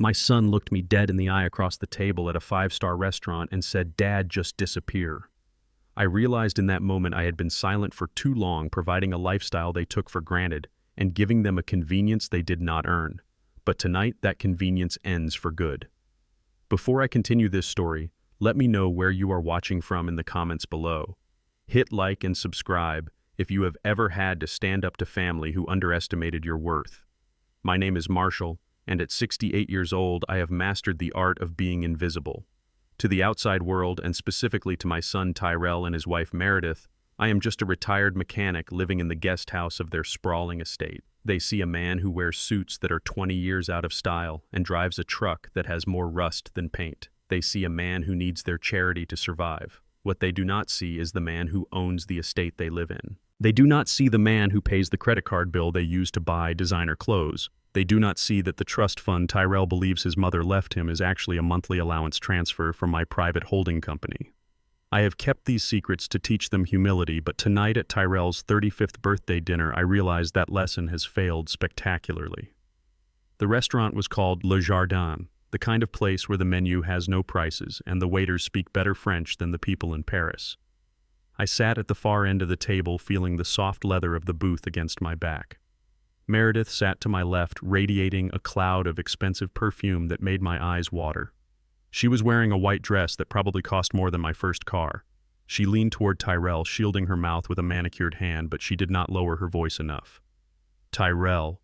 My son looked me dead in the eye across the table at a five-star restaurant and said, "Dad, just disappear." I realized in that moment I had been silent for too long, providing a lifestyle they took for granted and giving them a convenience they did not earn. But tonight, that convenience ends for good. Before I continue this story, let me know where you are watching from in the comments below. Hit like and subscribe if you have ever had to stand up to family who underestimated your worth. My name is Marshall, and at 68 years old, I have mastered the art of being invisible. To the outside world, and specifically to my son Tyrell and his wife Meredith, I am just a retired mechanic living in the guest house of their sprawling estate. They see a man who wears suits that are 20 years out of style and drives a truck that has more rust than paint. They see a man who needs their charity to survive. What they do not see is the man who owns the estate they live in. They do not see the man who pays the credit card bill they use to buy designer clothes. They do not see that the trust fund Tyrell believes his mother left him is actually a monthly allowance transfer from my private holding company. I have kept these secrets to teach them humility, but tonight at Tyrell's 35th birthday dinner, I realized that lesson has failed spectacularly. The restaurant was called Le Jardin, the kind of place where the menu has no prices and the waiters speak better French than the people in Paris. I sat at the far end of the table, feeling the soft leather of the booth against my back. Meredith sat to my left, radiating a cloud of expensive perfume that made my eyes water. She was wearing a white dress that probably cost more than my first car. She leaned toward Tyrell, shielding her mouth with a manicured hand, but she did not lower her voice enough. "Tyrell,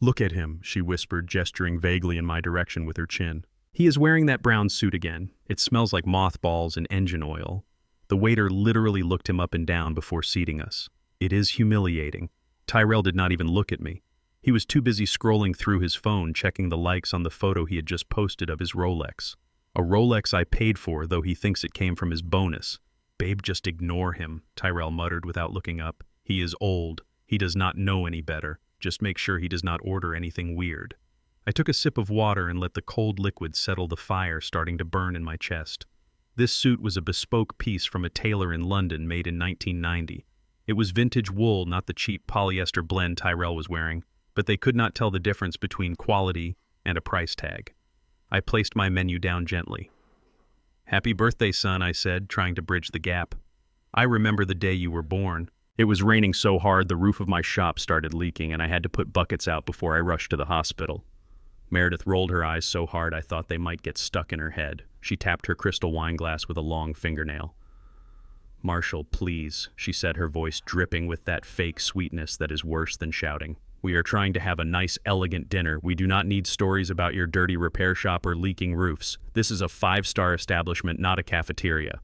look at him," she whispered, gesturing vaguely in my direction with her chin. "He is wearing that brown suit again. It smells like mothballs and engine oil." The waiter literally looked him up and down before seating us. It is humiliating. Tyrell did not even look at me. He was too busy scrolling through his phone, checking the likes on the photo he had just posted of his Rolex. A Rolex I paid for, though he thinks it came from his bonus. "Babe, just ignore him," Tyrell muttered without looking up. "He is old. He does not know any better. Just make sure he does not order anything weird." I took a sip of water and let the cold liquid settle the fire starting to burn in my chest. This suit was a bespoke piece from a tailor in London made in 1990. It was vintage wool, not the cheap polyester blend Tyrell was wearing, but they could not tell the difference between quality and a price tag. I placed my menu down gently. "Happy birthday, son," I said, trying to bridge the gap. "I remember the day you were born. It was raining so hard the roof of my shop started leaking and I had to put buckets out before I rushed to the hospital." Meredith rolled her eyes so hard I thought they might get stuck in her head. She tapped her crystal wine glass with a long fingernail. "Marshall, please," she said, her voice dripping with that fake sweetness that is worse than shouting. "We are trying to have a nice, elegant dinner. We do not need stories about your dirty repair shop or leaking roofs. This is a five-star establishment, not a cafeteria."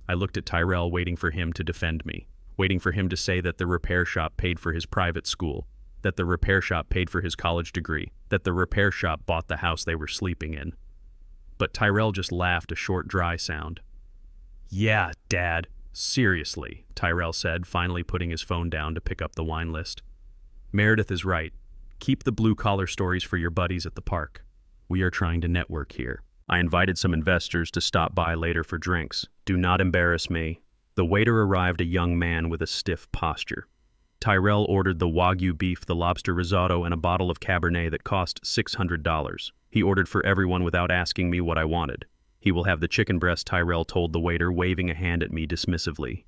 I looked at Tyrell, waiting for him to defend me, waiting for him to say that the repair shop paid for his private school, that the repair shop paid for his college degree, that the repair shop bought the house they were sleeping in. But Tyrell just laughed, a short, dry sound. "Yeah, Dad. Seriously," Tyrell said, finally putting his phone down to pick up the wine list. "Meredith is right. Keep the blue-collar stories for your buddies at the park. We are trying to network here." I invited some investors to stop by later for drinks. "Do not embarrass me." The waiter arrived, a young man with a stiff posture. Tyrell ordered the Wagyu beef, the lobster risotto, and a bottle of Cabernet that cost $600. He ordered for everyone without asking me what I wanted. "He will have the chicken breast," Tyrell told the waiter, waving a hand at me dismissively.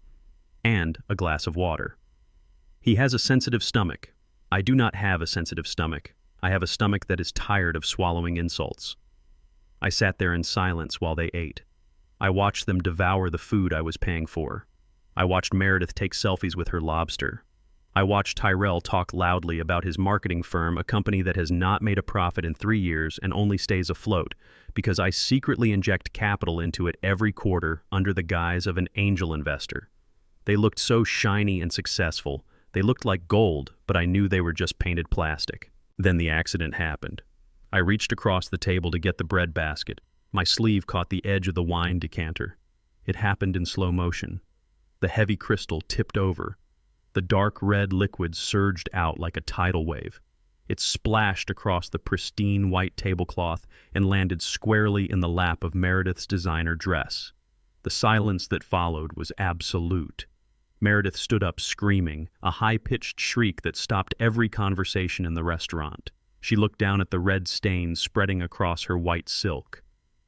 "And a glass of water." "He has a sensitive stomach." I do not have a sensitive stomach. I have a stomach that is tired of swallowing insults. I sat there in silence while they ate. I watched them devour the food I was paying for. I watched Meredith take selfies with her lobster. I watched Tyrell talk loudly about his marketing firm, a company that has not made a profit in 3 years and only stays afloat because I secretly inject capital into it every quarter under the guise of an angel investor. They looked so shiny and successful. They looked like gold, but I knew they were just painted plastic. Then the accident happened. I reached across the table to get the bread basket. My sleeve caught the edge of the wine decanter. It happened in slow motion. The heavy crystal tipped over. The dark red liquid surged out like a tidal wave. It splashed across the pristine white tablecloth and landed squarely in the lap of Meredith's designer dress. The silence that followed was absolute. Meredith stood up screaming, a high-pitched shriek that stopped every conversation in the restaurant. She looked down at the red stains spreading across her white silk.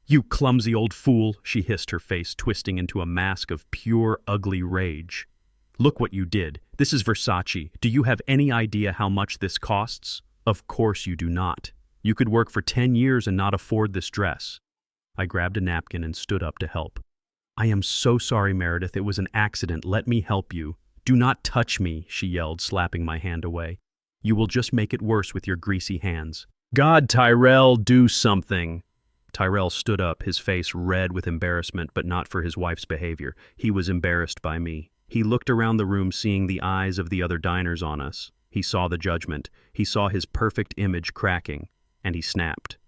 "You clumsy old fool," she hissed, her face twisting into a mask of pure, ugly rage. "Look what you did. This is Versace. Do you have any idea how much this costs? Of course you do not. You could work for 10 years and not afford this dress." I grabbed a napkin and stood up to help. "I am so sorry, Meredith. It was an accident. Let me help you." "Do not touch me," she yelled, slapping my hand away. "You will just make it worse with your greasy hands." "God, Tyrell, do something!" Tyrell stood up, his face red with embarrassment, but not for his wife's behavior. He was embarrassed by me. He looked around the room, seeing the eyes of the other diners on us. He saw the judgment. He saw his perfect image cracking, and he snapped.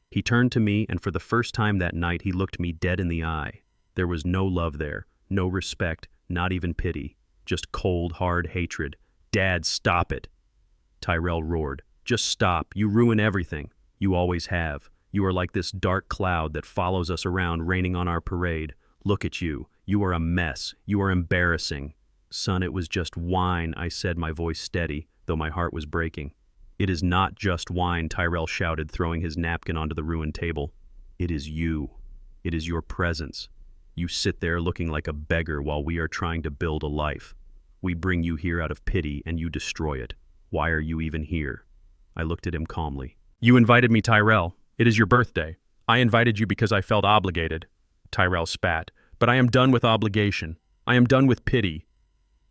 He turned to me, and for the first time that night, he looked me dead in the eye. There was no love there, no respect, not even pity. Just cold, hard hatred. "Dad, stop it!" Tyrell roared. "Just stop. You ruin everything. You always have. You are like this dark cloud that follows us around, raining on our parade. Look at you. You are a mess. You are embarrassing." "Son, it was just wine," I said, my voice steady, though my heart was breaking. "It is not just wine," Tyrell shouted, throwing his napkin onto the ruined table. "It is you. It is your presence. You sit there looking like a beggar while we are trying to build a life. We bring you here out of pity, and you destroy it. Why are you even here?" I looked at him calmly. "You invited me, Tyrell. It is your birthday. I invited you because I felt obligated." Tyrell spat. "But I am done with obligation. I am done with pity."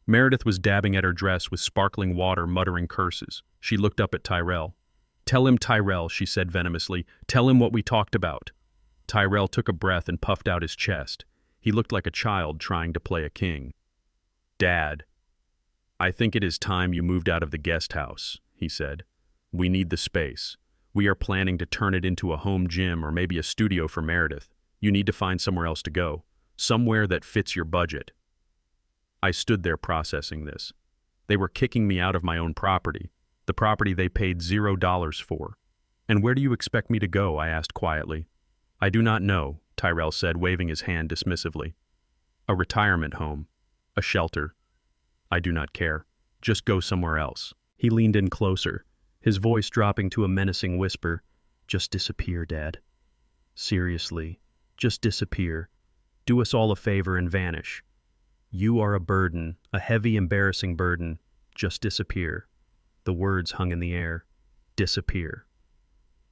Meredith was dabbing at her dress with sparkling water, muttering curses. She looked up at Tyrell. "Tell him, Tyrell," she said venomously. "Tell him what we talked about." Tyrell took a breath and puffed out his chest. He looked like a child trying to play a king. "Dad, I think it is time you moved out of the guest house," he said. "We need the space. We are planning to turn it into a home gym or maybe a studio for Meredith. You need to find somewhere else to go, somewhere that fits your budget." I stood there processing this. They were kicking me out of my own property, the property they paid $0 for. "And where do you expect me to go?" I asked quietly. "I do not know," Tyrell said, waving his hand dismissively. "A retirement home, a shelter. I do not care. Just go somewhere else." He leaned in closer, his voice dropping to a menacing whisper. "Just disappear, Dad. Seriously, just disappear. Do us all a favor and vanish. You are a burden, a heavy, embarrassing burden. Just disappear." The words hung in the air. Disappear.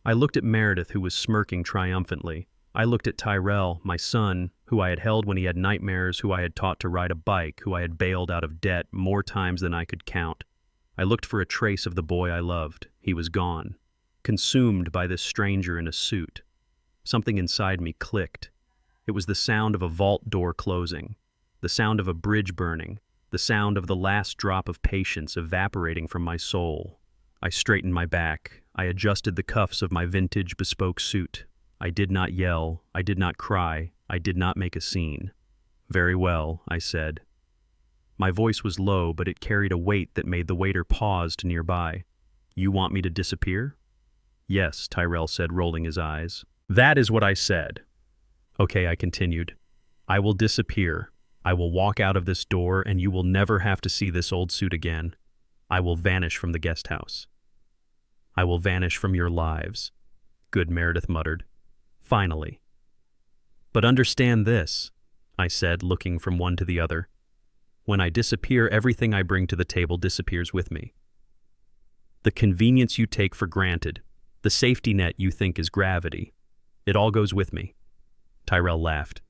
I looked at Meredith, who was smirking triumphantly. I looked at Tyrell, my son, who I had held when he had nightmares, who I had taught to ride a bike, who I had bailed out of debt more times than I could count. I looked for a trace of the boy I loved. He was gone, consumed by this stranger in a suit. Something inside me clicked. It was the sound of a vault door closing, the sound of a bridge burning, the sound of the last drop of patience evaporating from my soul. I straightened my back. I adjusted the cuffs of my vintage bespoke suit. I did not yell. I did not cry. I did not make a scene. "Very well," I said. My voice was low, but it carried a weight that made the waiter pause nearby. "You want me to disappear?" "Yes," Tyrell said, rolling his eyes. "That is what I said." "Okay," I continued. "I will disappear. I will walk out of this door, and you will never have to see this old suit again. I will vanish from the guest house. I will vanish from your lives." "Good," Meredith muttered. "Finally." "But understand this," I said, looking from one to the other. "When I disappear, everything I bring to the table disappears with me. The convenience you take for granted, the safety net you think is gravity, it all goes with me." Tyrell laughed.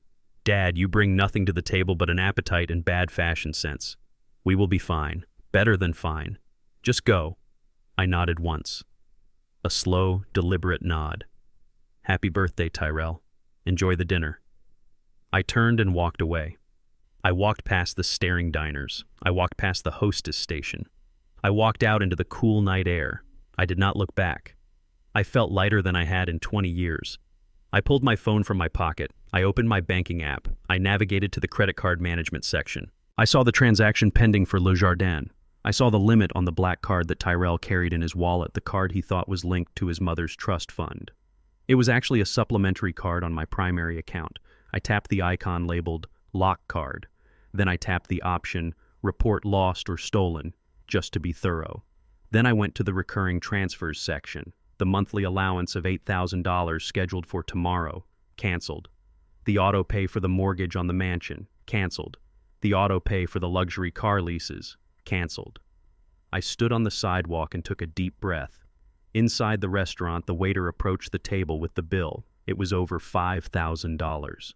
"Dad, you bring nothing to the table but an appetite and bad fashion sense. We will be fine, better than fine. Just go." I nodded once. A slow, deliberate nod. "Happy birthday, Tyrell. Enjoy the dinner." I turned and walked away. I walked past the staring diners. I walked past the hostess station. I walked out into the cool night air. I did not look back. I felt lighter than I had in 20 years. I pulled my phone from my pocket. I opened my banking app. I navigated to the credit card management section. I saw the transaction pending for Le Jardin. I saw the limit on the black card that Tyrell carried in his wallet, the card he thought was linked to his mother's trust fund. It was actually a supplementary card on my primary account. I tapped the icon labeled Lock Card. Then I tapped the option Report Lost or Stolen, just to be thorough. Then I went to the recurring transfers section. The monthly allowance of $8,000 scheduled for tomorrow, canceled. The auto pay for the mortgage on the mansion, canceled. The auto pay for the luxury car leases, canceled. I stood on the sidewalk and took a deep breath. Inside the restaurant, the waiter approached the table with the bill. It was over $5,000.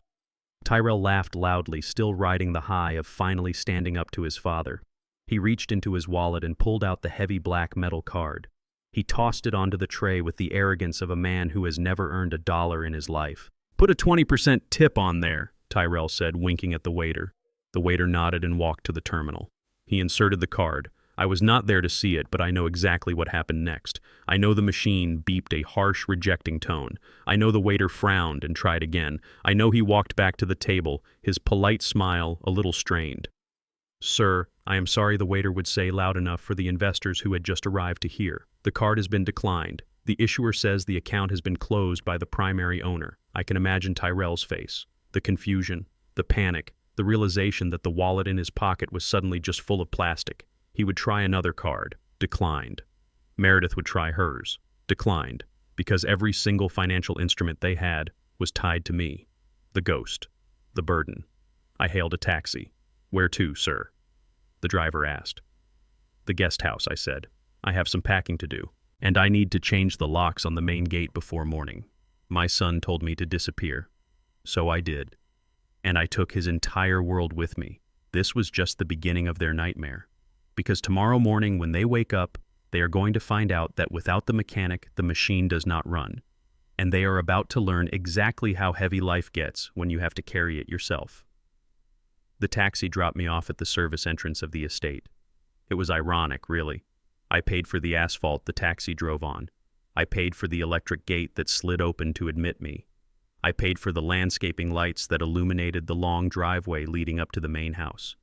Tyrell laughed loudly, still riding the high of finally standing up to his father. He reached into his wallet and pulled out the heavy black metal card. He tossed it onto the tray with the arrogance of a man who has never earned $1 in his life. "Put a 20% tip on there," Tyrell said, winking at the waiter. The waiter nodded and walked to the terminal. He inserted the card. I was not there to see it, but I know exactly what happened next. I know the machine beeped a harsh, rejecting tone. I know the waiter frowned and tried again. I know he walked back to the table, his polite smile a little strained. "Sir, I am sorry," the waiter would say loud enough for the investors who had just arrived to hear. "The card has been declined. The issuer says the account has been closed by the primary owner." I can imagine Tyrell's face. The confusion, the panic, the realization that the wallet in his pocket was suddenly just full of plastic. He would try another card. Declined. Meredith would try hers. Declined. Because every single financial instrument they had was tied to me. The ghost. The burden. I hailed a taxi. "Where to, sir?" The driver asked. "The guest house," I said. "I have some packing to do, and I need to change the locks on the main gate before morning. My son told me to disappear. So I did. And I took his entire world with me. This was just the beginning of their nightmare. Because tomorrow morning when they wake up, they are going to find out that without the mechanic, the machine does not run. And they are about to learn exactly how heavy life gets when you have to carry it yourself." The taxi dropped me off at the service entrance of the estate. It was ironic, really. I paid for the asphalt the taxi drove on. I paid for the electric gate that slid open to admit me. I paid for the landscaping lights that illuminated the long driveway leading up to the main house.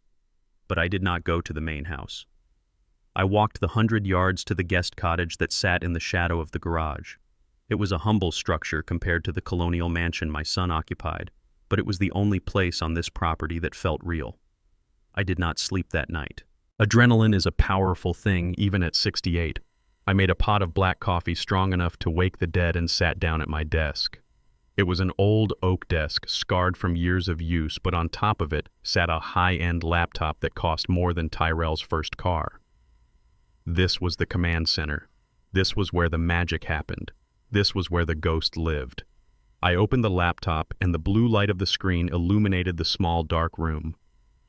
But I did not go to the main house. I walked the 100 yards to the guest cottage that sat in the shadow of the garage. It was a humble structure compared to the colonial mansion my son occupied, but it was the only place on this property that felt real. I did not sleep that night. Adrenaline is a powerful thing, even at 68. I made a pot of black coffee strong enough to wake the dead and sat down at my desk. It was an old oak desk, scarred from years of use, but on top of it sat a high-end laptop that cost more than Tyrell's first car. This was the command center. This was where the magic happened. This was where the ghost lived. I opened the laptop, and the blue light of the screen illuminated the small, dark room.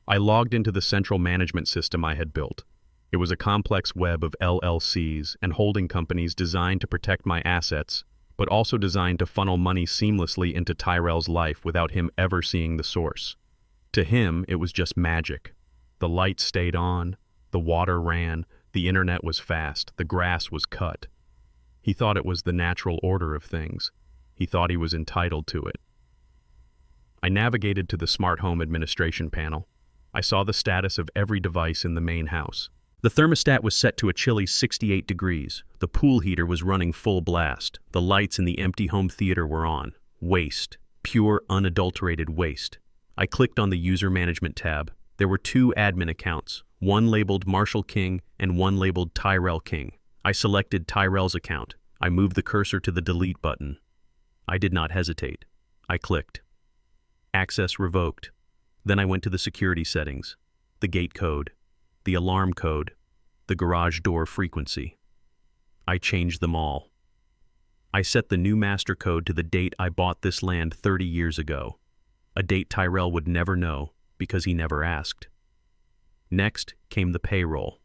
I logged into the central management system I had built. It was a complex web of LLCs and holding companies designed to protect my assets, but also designed to funnel money seamlessly into Tyrell's life without him ever seeing the source. To him, it was just magic. The lights stayed on, the water ran, the internet was fast, the grass was cut. He thought it was the natural order of things. He thought he was entitled to it. I navigated to the smart home administration panel. I saw the status of every device in the main house. The thermostat was set to a chilly 68 degrees. The pool heater was running full blast. The lights in the empty home theater were on. Waste. Pure, unadulterated waste. I clicked on the user management tab. There were 2 admin accounts, one labeled Marshall King and one labeled Tyrell King. I selected Tyrell's account. I moved the cursor to the delete button. I did not hesitate. I clicked. Access revoked. Then I went to the security settings, the gate code, the alarm code, the garage door frequency. I changed them all. I set the new master code to the date I bought this land 30 years ago, a date Tyrell would never know because he never asked. Next came the payroll.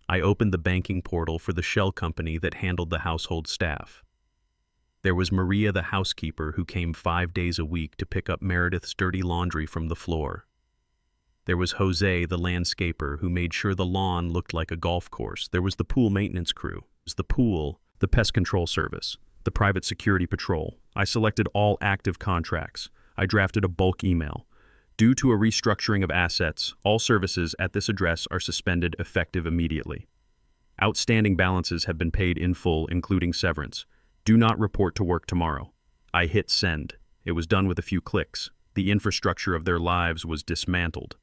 I opened the banking portal for the shell company that handled the household staff. There was Maria the housekeeper who came 5 days a week to pick up Meredith's dirty laundry from the floor. There was Jose the landscaper who made sure the lawn looked like a golf course. There was the pool maintenance crew. There was the pool, the pest control service, the private security patrol. I selected all active contracts. I drafted a bulk email. Due to a restructuring of assets, all services at this address are suspended effective immediately. Outstanding balances have been paid in full, including severance. Do not report to work tomorrow. I hit send. It was done with a few clicks. The infrastructure of their lives was dismantled.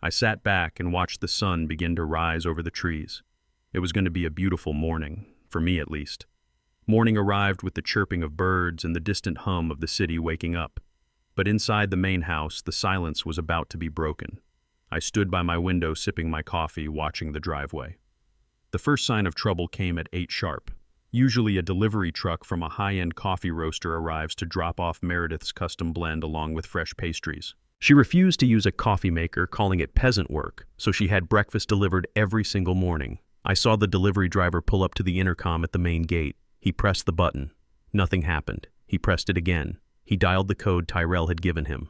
I sat back and watched the sun begin to rise over the trees. It was going to be a beautiful morning, for me at least. Morning arrived with the chirping of birds and the distant hum of the city waking up. But inside the main house, the silence was about to be broken. I stood by my window sipping my coffee, watching the driveway. The first sign of trouble came at 8 sharp. Usually a delivery truck from a high-end coffee roaster arrives to drop off Meredith's custom blend along with fresh pastries. She refused to use a coffee maker, calling it peasant work, so she had breakfast delivered every single morning. I saw the delivery driver pull up to the intercom at the main gate. He pressed the button. Nothing happened. He pressed it again. He dialed the code Tyrell had given him.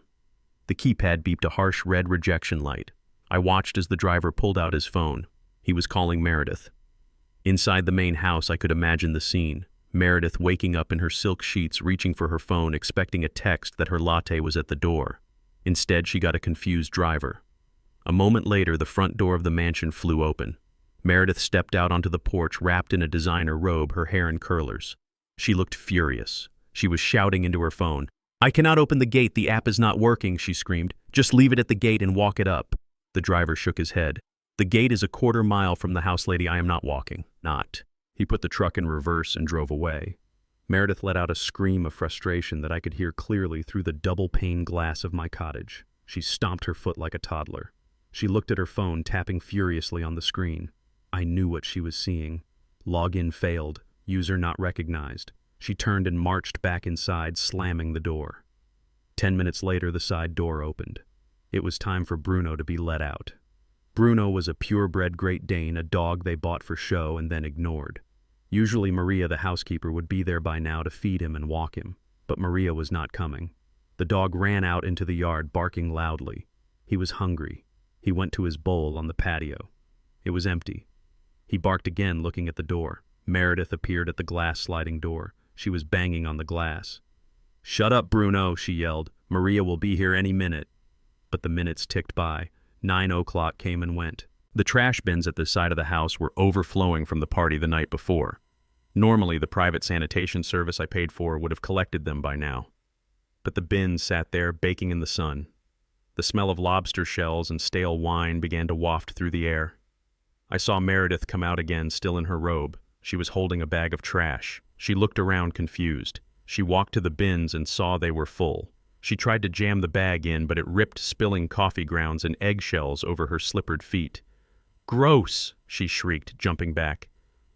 The keypad beeped a harsh red rejection light. I watched as the driver pulled out his phone. He was calling Meredith. Inside the main house, I could imagine the scene. Meredith waking up in her silk sheets, reaching for her phone, expecting a text that her latte was at the door. Instead, she got a confused driver. A moment later, the front door of the mansion flew open. Meredith stepped out onto the porch, wrapped in a designer robe, her hair in curlers. She looked furious. She was shouting into her phone. "I cannot open the gate, the app is not working," she screamed. "Just leave it at the gate and walk it up." The driver shook his head. "The gate is a quarter mile from the house, lady. I am not walking." "Not." He put the truck in reverse and drove away. Meredith let out a scream of frustration that I could hear clearly through the double-pane glass of my cottage. She stomped her foot like a toddler. She looked at her phone, tapping furiously on the screen. I knew what she was seeing. Login failed. User not recognized. She turned and marched back inside, slamming the door. 10 minutes later, the side door opened. It was time for Bruno to be let out. Bruno was a purebred Great Dane, a dog they bought for show and then ignored. Usually Maria, the housekeeper, would be there by now to feed him and walk him, but Maria was not coming. The dog ran out into the yard, barking loudly. He was hungry. He went to his bowl on the patio. It was empty. He barked again, looking at the door. Meredith appeared at the glass sliding door. She was banging on the glass. "Shut up, Bruno," she yelled. "Maria will be here any minute." But the minutes ticked by. 9 o'clock came and went. The trash bins at the side of the house were overflowing from the party the night before. Normally, the private sanitation service I paid for would have collected them by now. But the bins sat there, baking in the sun. The smell of lobster shells and stale wine began to waft through the air. I saw Meredith come out again, still in her robe. She was holding a bag of trash. She looked around confused. She walked to the bins and saw they were full. She tried to jam the bag in, but it ripped, spilling coffee grounds and eggshells over her slippered feet. "Gross!" she shrieked, jumping back.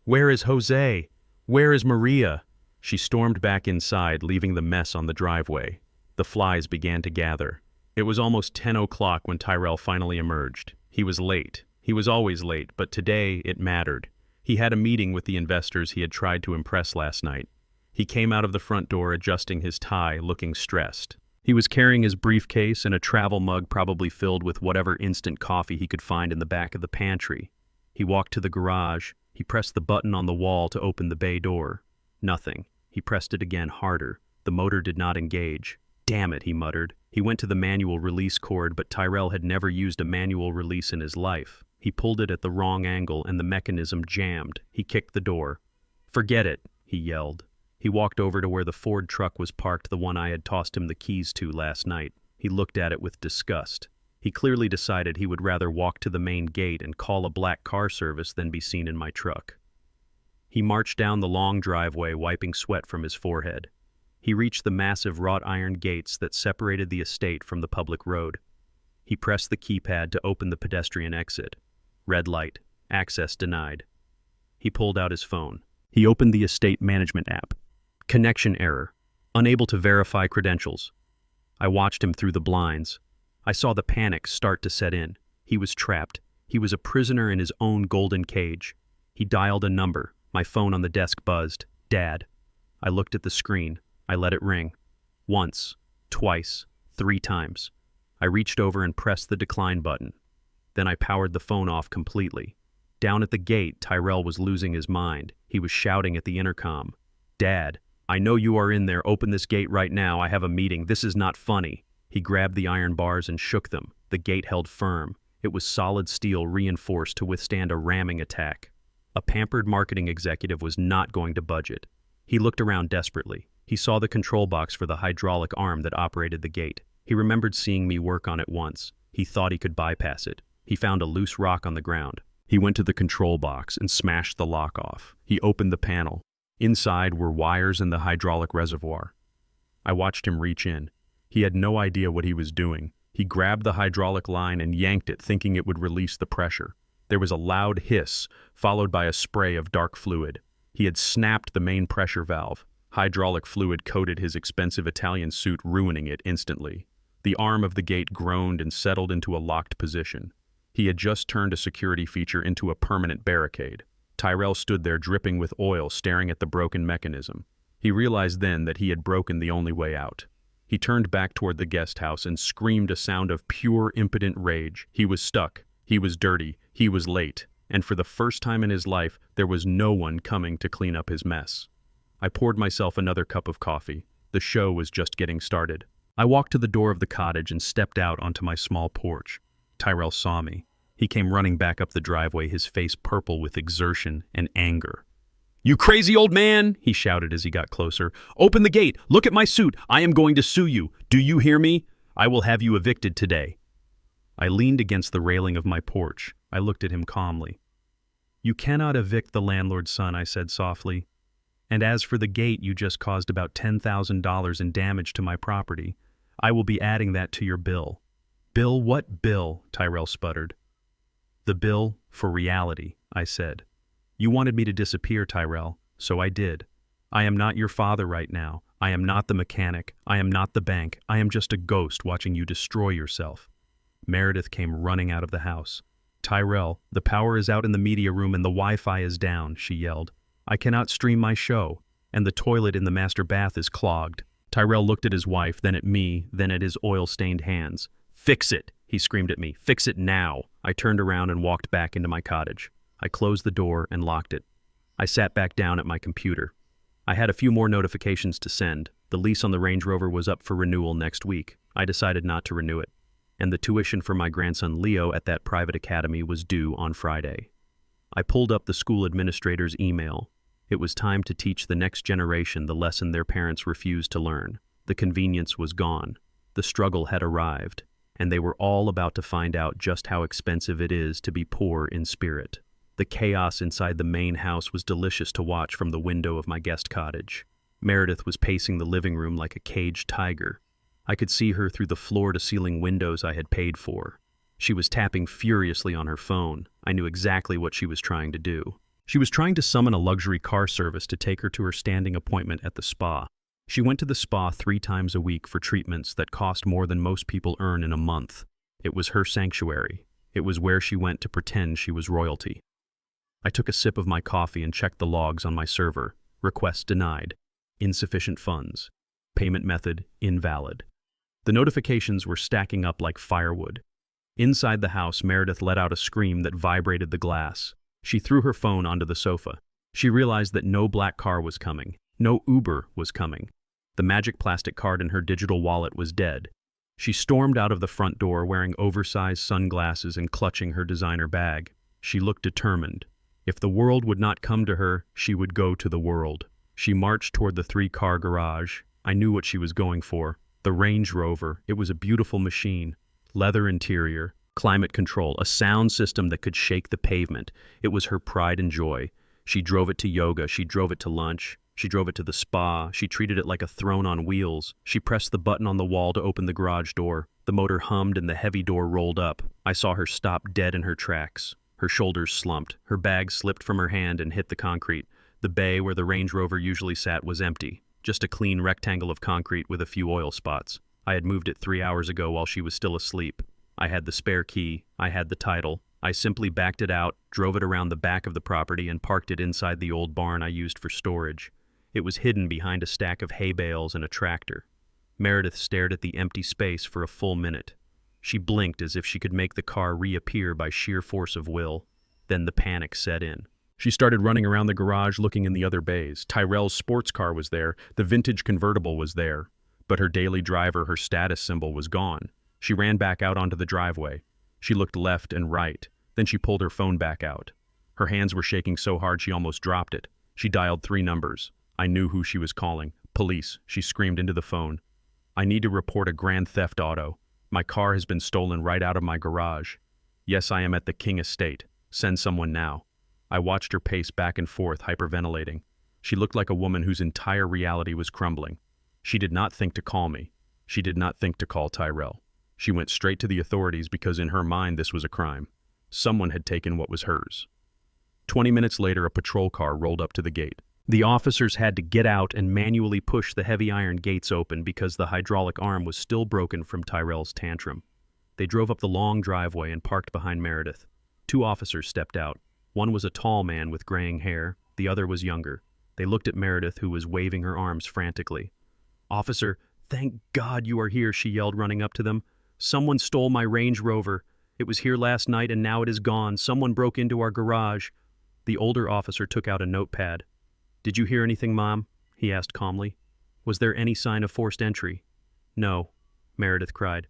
"Where is Jose? Where is Maria?" She stormed back inside, leaving the mess on the driveway. The flies began to gather. It was almost 10 o'clock when Tyrell finally emerged. He was late. He was always late, but today it mattered. He had a meeting with the investors he had tried to impress last night. He came out of the front door, adjusting his tie, looking stressed. He was carrying his briefcase and a travel mug probably filled with whatever instant coffee he could find in the back of the pantry. He walked to the garage. He pressed the button on the wall to open the bay door. Nothing. He pressed it again, harder. The motor did not engage. "Damn it," he muttered. He went to the manual release cord, but Tyrell had never used a manual release in his life. He pulled it at the wrong angle, and the mechanism jammed. He kicked the door. "Forget it," he yelled. He walked over to where the Ford truck was parked, the one I had tossed him the keys to last night. He looked at it with disgust. He clearly decided he would rather walk to the main gate and call a black car service than be seen in my truck. He marched down the long driveway, wiping sweat from his forehead. He reached the massive wrought iron gates that separated the estate from the public road. He pressed the keypad to open the pedestrian exit. Red light. Access denied. He pulled out his phone. He opened the estate management app. Connection error. Unable to verify credentials. I watched him through the blinds. I saw the panic start to set in. He was trapped. He was a prisoner in his own golden cage. He dialed a number. My phone on the desk buzzed. "Dad." I looked at the screen. I let it ring. Once, twice, 3 times. I reached over and pressed the decline button. Then I powered the phone off completely. Down at the gate, Tyrell was losing his mind. He was shouting at the intercom. "Dad, I know you are in there. Open this gate right now. I have a meeting. This is not funny." He grabbed the iron bars and shook them. The gate held firm. It was solid steel, reinforced to withstand a ramming attack. A pampered marketing executive was not going to budge it. He looked around desperately. He saw the control box for the hydraulic arm that operated the gate. He remembered seeing me work on it once. He thought he could bypass it. He found a loose rock on the ground. He went to the control box and smashed the lock off. He opened the panel. Inside were wires and the hydraulic reservoir. I watched him reach in. He had no idea what he was doing. He grabbed the hydraulic line and yanked it, thinking it would release the pressure. There was a loud hiss, followed by a spray of dark fluid. He had snapped the main pressure valve. Hydraulic fluid coated his expensive Italian suit, ruining it instantly. The arm of the gate groaned and settled into a locked position. He had just turned a security feature into a permanent barricade. Tyrell stood there dripping with oil, staring at the broken mechanism. He realized then that he had broken the only way out. He turned back toward the guest house and screamed a sound of pure, impotent rage. He was stuck. He was dirty. He was late. And for the first time in his life, there was no one coming to clean up his mess. I poured myself another cup of coffee. The show was just getting started. I walked to the door of the cottage and stepped out onto my small porch. Tyrell saw me. He came running back up the driveway, his face purple with exertion and anger. "You crazy old man!" he shouted as he got closer. "Open the gate! Look at my suit! I am going to sue you! Do you hear me? I will have you evicted today." I leaned against the railing of my porch. I looked at him calmly. "You cannot evict the landlord's son," I said softly. "And as for the gate, you just caused about $10,000 in damage to my property. I will be adding that to your bill." "Bill? What bill?" Tyrell sputtered. "The bill for reality," I said. "You wanted me to disappear, Tyrell, so I did. I am not your father right now. I am not the mechanic. I am not the bank. I am just a ghost watching you destroy yourself." Meredith came running out of the house. "Tyrell, the power is out in the media room and the Wi-Fi is down," she yelled. "I cannot stream my show, and the toilet in the master bath is clogged." Tyrell looked at his wife, then at me, then at his oil-stained hands. "Fix it!" he screamed at me. "Fix it now!" I turned around and walked back into my cottage. I closed the door and locked it. I sat back down at my computer. I had a few more notifications to send. The lease on the Range Rover was up for renewal next week. I decided not to renew it. And the tuition for my grandson Leo at that private academy was due on Friday. I pulled up the school administrator's email. It was time to teach the next generation the lesson their parents refused to learn. The convenience was gone. The struggle had arrived, and they were all about to find out just how expensive it is to be poor in spirit. The chaos inside the main house was delicious to watch from the window of my guest cottage. Meredith was pacing the living room like a caged tiger. I could see her through the floor-to-ceiling windows I had paid for. She was tapping furiously on her phone. I knew exactly what she was trying to do. She was trying to summon a luxury car service to take her to her standing appointment at the spa. She went to the spa 3 times a week for treatments that cost more than most people earn in a month. It was her sanctuary. It was where she went to pretend she was royalty. I took a sip of my coffee and checked the logs on my server. Request denied. Insufficient funds. Payment method invalid. The notifications were stacking up like firewood. Inside the house, Meredith let out a scream that vibrated the glass. She threw her phone onto the sofa. She realized that no black car was coming. No Uber was coming. The magic plastic card in her digital wallet was dead. She stormed out of the front door wearing oversized sunglasses and clutching her designer bag. She looked determined. If the world would not come to her, she would go to the world. She marched toward the 3-car garage. I knew what she was going for. The Range Rover. It was a beautiful machine. Leather interior, climate control, a sound system that could shake the pavement. It was her pride and joy. She drove it to yoga. She drove it to lunch. She drove it to the spa. She treated it like a throne on wheels. She pressed the button on the wall to open the garage door. The motor hummed and the heavy door rolled up. I saw her stop dead in her tracks. Her shoulders slumped. Her bag slipped from her hand and hit the concrete. The bay where the Range Rover usually sat was empty. Just a clean rectangle of concrete with a few oil spots. I had moved it 3 hours ago while she was still asleep. I had the spare key. I had the title. I simply backed it out, drove it around the back of the property, and parked it inside the old barn I used for storage. It was hidden behind a stack of hay bales and a tractor. Meredith stared at the empty space for a full minute. She blinked as if she could make the car reappear by sheer force of will. Then the panic set in. She started running around the garage looking in the other bays. Tyrell's sports car was there. The vintage convertible was there. But her daily driver, her status symbol, was gone. She ran back out onto the driveway. She looked left and right. Then she pulled her phone back out. Her hands were shaking so hard she almost dropped it. She dialed 3 numbers. I knew who she was calling. "Police," she screamed into the phone. "I need to report a grand theft auto. My car has been stolen right out of my garage. Yes, I am at the King Estate. Send someone now. I watched her pace back and forth, hyperventilating. She looked like a woman whose entire reality was crumbling. She did not think to call me. She did not think to call Tyrell. She went straight to the authorities because in her mind this was a crime. Someone had taken what was hers. 20 minutes later, a patrol car rolled up to the gate. The officers had to get out and manually push the heavy iron gates open because the hydraulic arm was still broken from Tyrell's tantrum. They drove up the long driveway and parked behind Meredith. 2 officers stepped out. One was a tall man with graying hair. The other was younger. They looked at Meredith, who was waving her arms frantically. "Officer, thank God you are here," she yelled, running up to them. "Someone stole my Range Rover. It was here last night and now it is gone. Someone broke into our garage." The older officer took out a notepad. "Did you hear anything, Mom?" he asked calmly. "Was there any sign of forced entry?" "No," Meredith cried.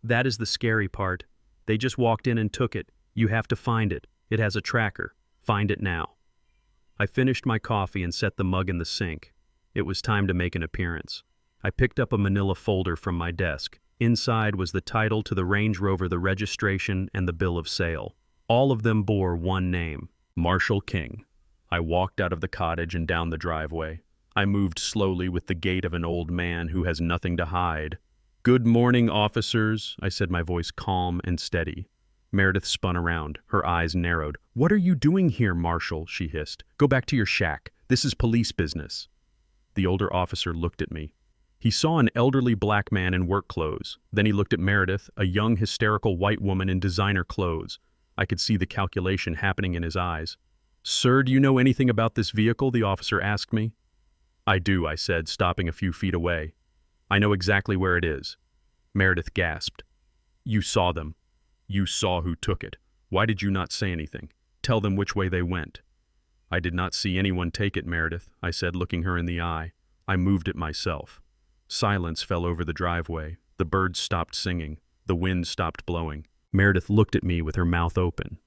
"That is the scary part. They just walked in and took it. You have to find it. It has a tracker. Find it now." I finished my coffee and set the mug in the sink. It was time to make an appearance. I picked up a manila folder from my desk. Inside was the title to the Range Rover, the registration, and the bill of sale. All of them bore one name: Marshall King. I walked out of the cottage and down the driveway. I moved slowly with the gait of an old man who has nothing to hide. "Good morning, officers," I said, my voice calm and steady. Meredith spun around, her eyes narrowed. "What are you doing here, Marshall?" she hissed. "Go back to your shack. This is police business." The older officer looked at me. He saw an elderly black man in work clothes. Then he looked at Meredith, a young, hysterical white woman in designer clothes. I could see the calculation happening in his eyes. "Sir, do you know anything about this vehicle?" the officer asked me. "I do," I said, stopping a few feet away. "I know exactly where it is." Meredith gasped. "You saw them. You saw who took it. Why did you not say anything? Tell them which way they went." "I did not see anyone take it, Meredith," I said, looking her in the eye. "I moved it myself." Silence fell over the driveway. The birds stopped singing. The wind stopped blowing. Meredith looked at me with her mouth open.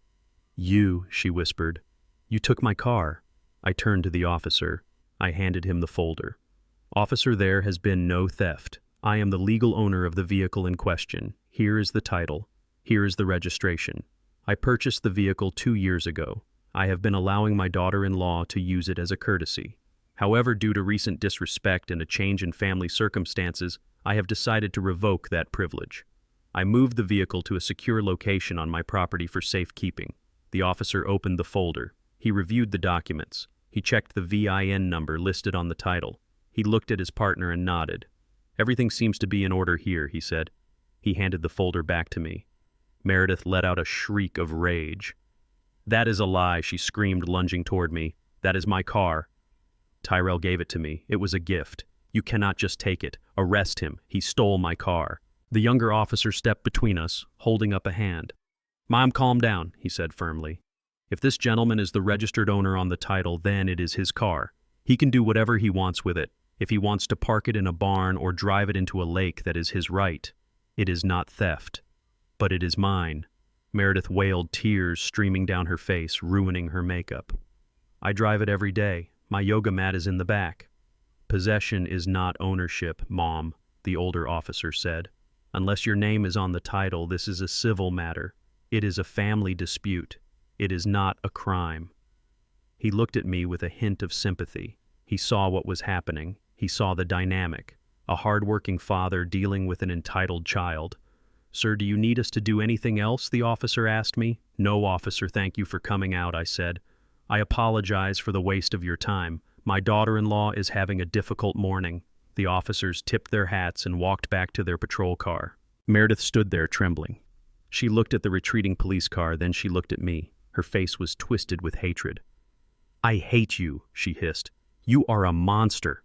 "You," she whispered. "You took my car." I turned to the officer. I handed him the folder. "Officer, there has been no theft. I am the legal owner of the vehicle in question. Here is the title. Here is the registration. I purchased the vehicle 2 years ago. I have been allowing my daughter-in-law to use it as a courtesy. However, due to recent disrespect and a change in family circumstances, I have decided to revoke that privilege. I moved the vehicle to a secure location on my property for safekeeping." The officer opened the folder. He reviewed the documents. He checked the VIN number listed on the title. He looked at his partner and nodded. "Everything seems to be in order here," he said. He handed the folder back to me. Meredith let out a shriek of rage. "That is a lie," she screamed, lunging toward me. "That is my car." "Tyrell gave it to me. It was a gift. You cannot just take it. Arrest him. He stole my car." The younger officer stepped between us, holding up a hand. "Mom, calm down," he said firmly. "If this gentleman is the registered owner on the title, then it is his car. He can do whatever he wants with it. If he wants to park it in a barn or drive it into a lake, that is his right. It is not theft. But it is mine." Meredith wailed, tears streaming down her face, ruining her makeup. "I drive it every day. My yoga mat is in the back." "Possession is not ownership, Mom," the older officer said. "Unless your name is on the title, this is a civil matter. It is a family dispute. It is not a crime." He looked at me with a hint of sympathy. He saw what was happening. He saw the dynamic. A hard-working father dealing with an entitled child. "Sir, do you need us to do anything else?" the officer asked me. "No, officer, thank you for coming out," I said. "I apologize for the waste of your time. My daughter-in-law is having a difficult morning." The officers tipped their hats and walked back to their patrol car. Meredith stood there trembling. She looked at the retreating police car, then she looked at me. Her face was twisted with hatred. "I hate you," she hissed. "You are a monster.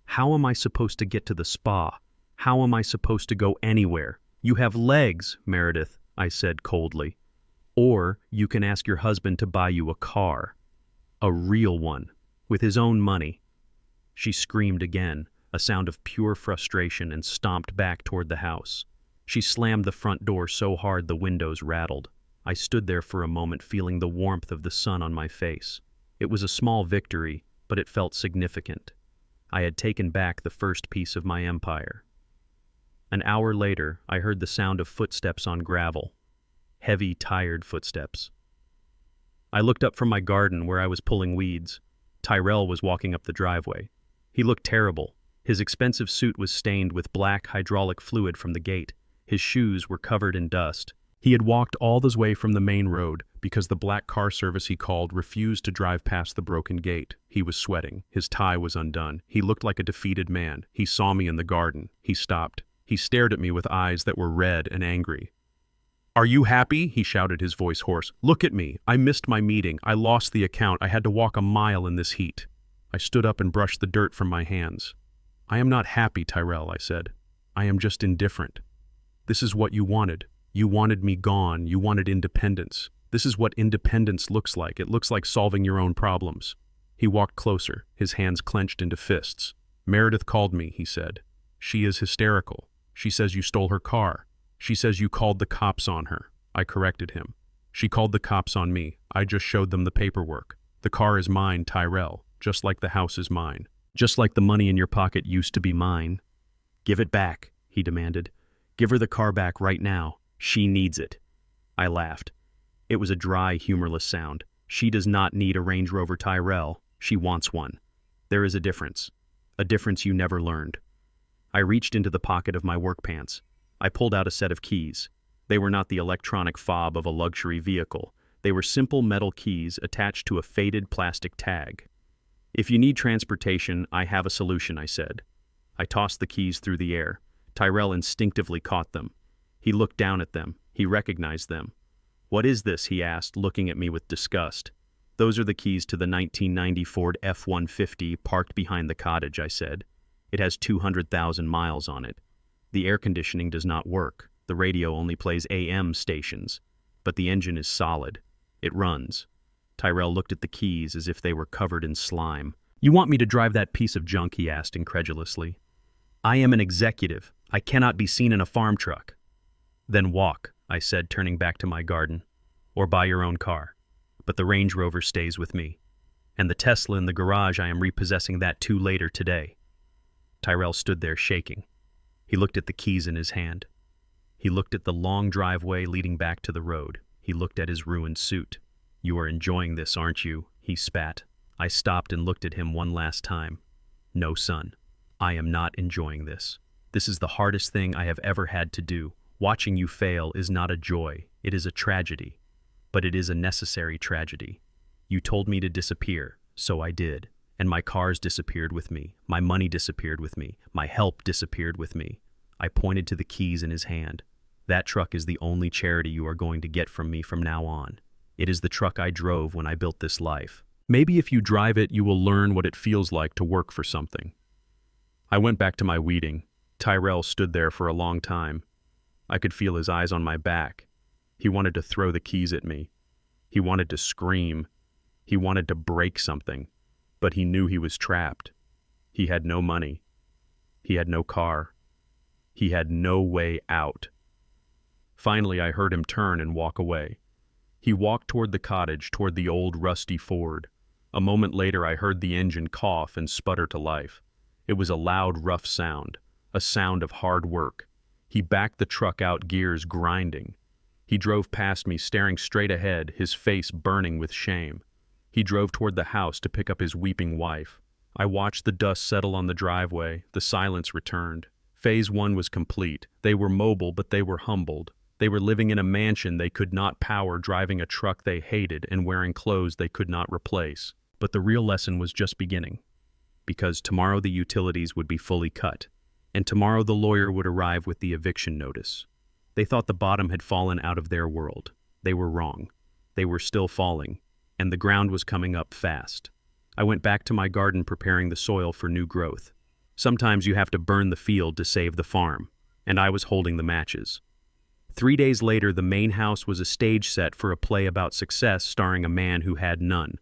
How am I supposed to get to the spa? How am I supposed to go anywhere? You have legs, Meredith," I said coldly. "Or you can ask your husband to buy you a car. A real one, with his own money." She screamed again, a sound of pure frustration, and stomped back toward the house. She slammed the front door so hard the windows rattled. I stood there for a moment, feeling the warmth of the sun on my face. It was a small victory, but it felt significant. I had taken back the first piece of my empire. An hour later, I heard the sound of footsteps on gravel. Heavy, tired footsteps. I looked up from my garden where I was pulling weeds. Tyrell was walking up the driveway. He looked terrible. His expensive suit was stained with black hydraulic fluid from the gate. His shoes were covered in dust. He had walked all the way from the main road because the black car service he called refused to drive past the broken gate. He was sweating. His tie was undone. He looked like a defeated man. He saw me in the garden. He stopped. He stared at me with eyes that were red and angry. "Are you happy?" he shouted, his voice hoarse. "Look at me. I missed my meeting. I lost the account. I had to walk a mile in this heat." I stood up and brushed the dirt from my hands. "I am not happy, Tyrell," I said. "I am just indifferent. This is what you wanted. You wanted me gone. You wanted independence. This is what independence looks like. It looks like solving your own problems." He walked closer, his hands clenched into fists. "Meredith called me," he said. "She is hysterical. She says you stole her car. She says you called the cops on her." I corrected him. "She called the cops on me. I just showed them the paperwork. The car is mine, Tyrell, just like the house is mine. Just like the money in your pocket used to be mine." "Give it back," he demanded. "Give her the car back right now. She needs it." I laughed. It was a dry, humorless sound. "She does not need a Range Rover, Tyrell. She wants one. There is a difference you never learned." I reached into the pocket of my work pants. I pulled out a set of keys. They were not the electronic fob of a luxury vehicle. They were simple metal keys attached to a faded plastic tag. "If you need transportation, I have a solution," I said. I tossed the keys through the air. Tyrell instinctively caught them. He looked down at them. He recognized them. "What is this?" he asked, looking at me with disgust. "Those are the keys to the 1990 Ford F-150 parked behind the cottage," I said. "It has 200,000 miles on it. The air conditioning does not work. The radio only plays AM stations. But the engine is solid. It runs." Tyrell looked at the keys as if they were covered in slime. "You want me to drive that piece of junk?" he asked incredulously. "I am an executive. I cannot be seen in a farm truck." "Then walk," I said, turning back to my garden. "Or buy your own car. But the Range Rover stays with me. And the Tesla in the garage, I am repossessing that too later today." Tyrell stood there shaking. He looked at the keys in his hand. He looked at the long driveway leading back to the road. He looked at his ruined suit. "You are enjoying this, aren't you?" he spat. I stopped and looked at him one last time. "No, son. I am not enjoying this. This is the hardest thing I have ever had to do. Watching you fail is not a joy. It is a tragedy. But it is a necessary tragedy. You told me to disappear, so I did. And my cars disappeared with me. My money disappeared with me. My help disappeared with me." I pointed to the keys in his hand. "That truck is the only charity you are going to get from me from now on. It is the truck I drove when I built this life. Maybe if you drive it, you will learn what it feels like to work for something." I went back to my weeding. Tyrell stood there for a long time. I could feel his eyes on my back. He wanted to throw the keys at me. He wanted to scream. He wanted to break something. But he knew he was trapped. He had no money. He had no car. He had no way out. Finally, I heard him turn and walk away. He walked toward the cottage, toward the old rusty Ford. A moment later, I heard the engine cough and sputter to life. It was a loud, rough sound, a sound of hard work. He backed the truck out, gears grinding. He drove past me, staring straight ahead, his face burning with shame. He drove toward the house to pick up his weeping wife. I watched the dust settle on the driveway. The silence returned. Phase 1 was complete. They were mobile, but they were humbled. They were living in a mansion they could not power, driving a truck they hated, and wearing clothes they could not replace. But the real lesson was just beginning. Because tomorrow the utilities would be fully cut, and tomorrow the lawyer would arrive with the eviction notice. They thought the bottom had fallen out of their world. They were wrong. They were still falling, and the ground was coming up fast. I went back to my garden preparing the soil for new growth. Sometimes you have to burn the field to save the farm, and I was holding the matches. 3 days later, the main house was a stage set for a play about success starring a man who had none.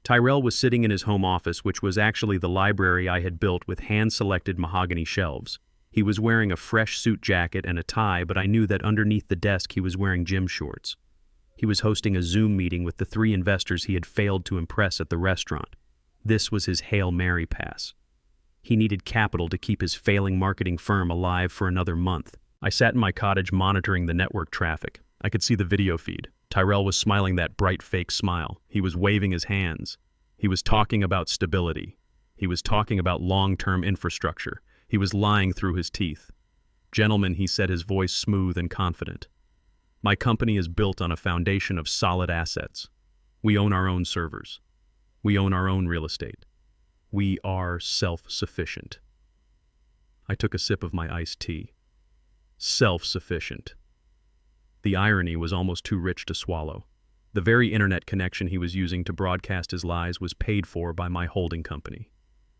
Tyrell was sitting in his home office, which was actually the library I had built with hand-selected mahogany shelves. He was wearing a fresh suit jacket and a tie, but I knew that underneath the desk he was wearing gym shorts. He was hosting a Zoom meeting with the 3 investors he had failed to impress at the restaurant. This was his Hail Mary pass. He needed capital to keep his failing marketing firm alive for another month. I sat in my cottage monitoring the network traffic. I could see the video feed. Tyrell was smiling that bright fake smile. He was waving his hands. He was talking about stability. He was talking about long-term infrastructure. He was lying through his teeth. Gentlemen, he said, his voice smooth and confident. My company is built on a foundation of solid assets. We own our own servers. We own our own real estate. We are self-sufficient. I took a sip of my iced tea. Self-sufficient. The irony was almost too rich to swallow. The very internet connection he was using to broadcast his lies was paid for by my holding company.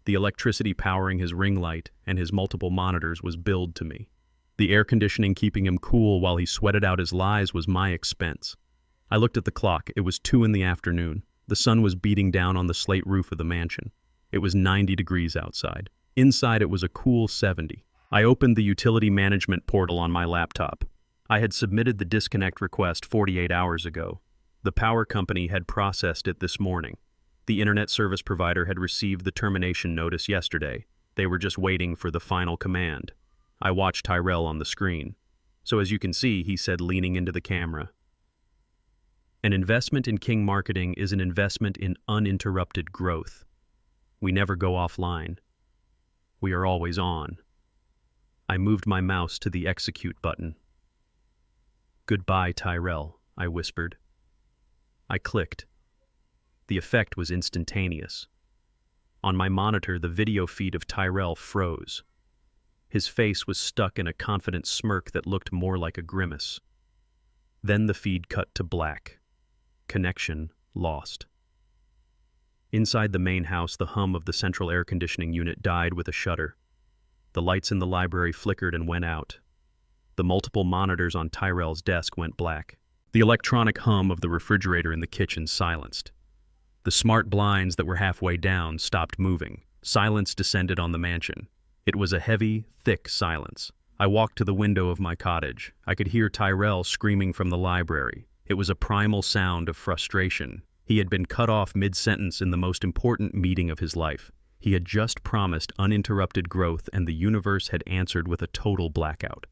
The electricity powering his ring light and his multiple monitors was billed to me. The air conditioning keeping him cool while he sweated out his lies was my expense. I looked at the clock. It was 2 p.m. The sun was beating down on the slate roof of the mansion. It was 90 degrees outside. Inside it was a cool 70. I opened the utility management portal on my laptop. I had submitted the disconnect request 48 hours ago. The power company had processed it this morning. The internet service provider had received the termination notice yesterday. They were just waiting for the final command. I watched Tyrell on the screen. So as you can see, he said, leaning into the camera, an investment in King Marketing is an investment in uninterrupted growth. We never go offline. We are always on. I moved my mouse to the execute button. Goodbye, Tyrell, I whispered. I clicked. The effect was instantaneous. On my monitor, the video feed of Tyrell froze. His face was stuck in a confident smirk that looked more like a grimace. Then the feed cut to black. Connection lost. Inside the main house, the hum of the central air conditioning unit died with a shudder. The lights in the library flickered and went out. The multiple monitors on Tyrell's desk went black. The electronic hum of the refrigerator in the kitchen silenced. The smart blinds that were halfway down stopped moving. Silence descended on the mansion. It was a heavy, thick silence. I walked to the window of my cottage. I could hear Tyrell screaming from the library. It was a primal sound of frustration. He had been cut off mid-sentence in the most important meeting of his life. He had just promised uninterrupted growth, and the universe had answered with a total blackout.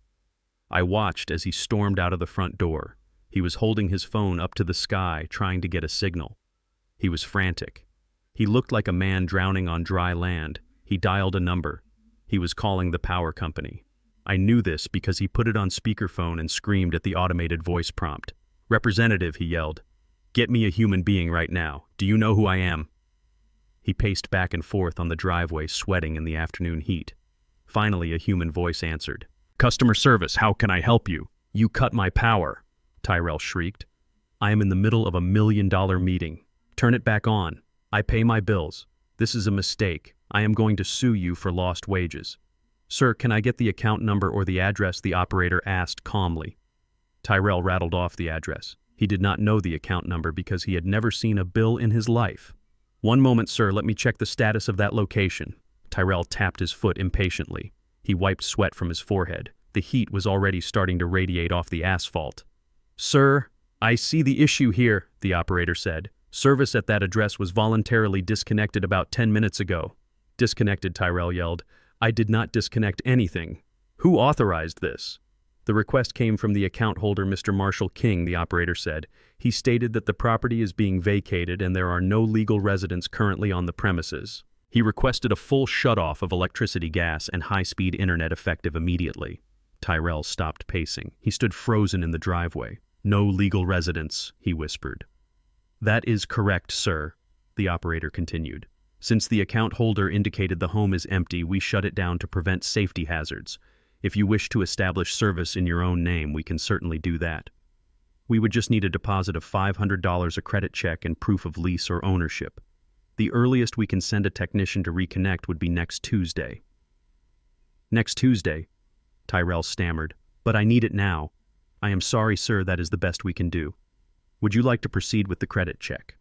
I watched as he stormed out of the front door. He was holding his phone up to the sky, trying to get a signal. He was frantic. He looked like a man drowning on dry land. He dialed a number. He was calling the power company. I knew this because he put it on speakerphone and screamed at the automated voice prompt. "Representative," he yelled. "Get me a human being right now. Do you know who I am?" He paced back and forth on the driveway, sweating in the afternoon heat. Finally, a human voice answered. "Customer service, how can I help you?" "You cut my power," Tyrell shrieked. "I am in the middle of $1 million meeting. Turn it back on. I pay my bills. This is a mistake. I am going to sue you for lost wages." "Sir, can I get the account number or the address?" the operator asked calmly. Tyrell rattled off the address. He did not know the account number because he had never seen a bill in his life. "One moment, sir, let me check the status of that location." Tyrell tapped his foot impatiently. He wiped sweat from his forehead. The heat was already starting to radiate off the asphalt. "Sir, I see the issue here," the operator said. "Service at that address was voluntarily disconnected about 10 minutes ago." "Disconnected," Tyrell yelled. "I did not disconnect anything. Who authorized this?" "The request came from the account holder, Mr. Marshall King," the operator said. "He stated that the property is being vacated and there are no legal residents currently on the premises. He requested a full shutoff of electricity, gas, and high-speed internet effective immediately." Tyrell stopped pacing. He stood frozen in the driveway. "No legal residents," he whispered. "That is correct, sir," the operator continued. "Since the account holder indicated the home is empty, we shut it down to prevent safety hazards. If you wish to establish service in your own name, we can certainly do that. We would just need a deposit of $500, a credit check, and proof of lease or ownership. The earliest we can send a technician to reconnect would be next Tuesday." "Next Tuesday?" Tyrell stammered. "But I need it now." "I am sorry, sir, that is the best we can do. Would you like to proceed with the credit check?"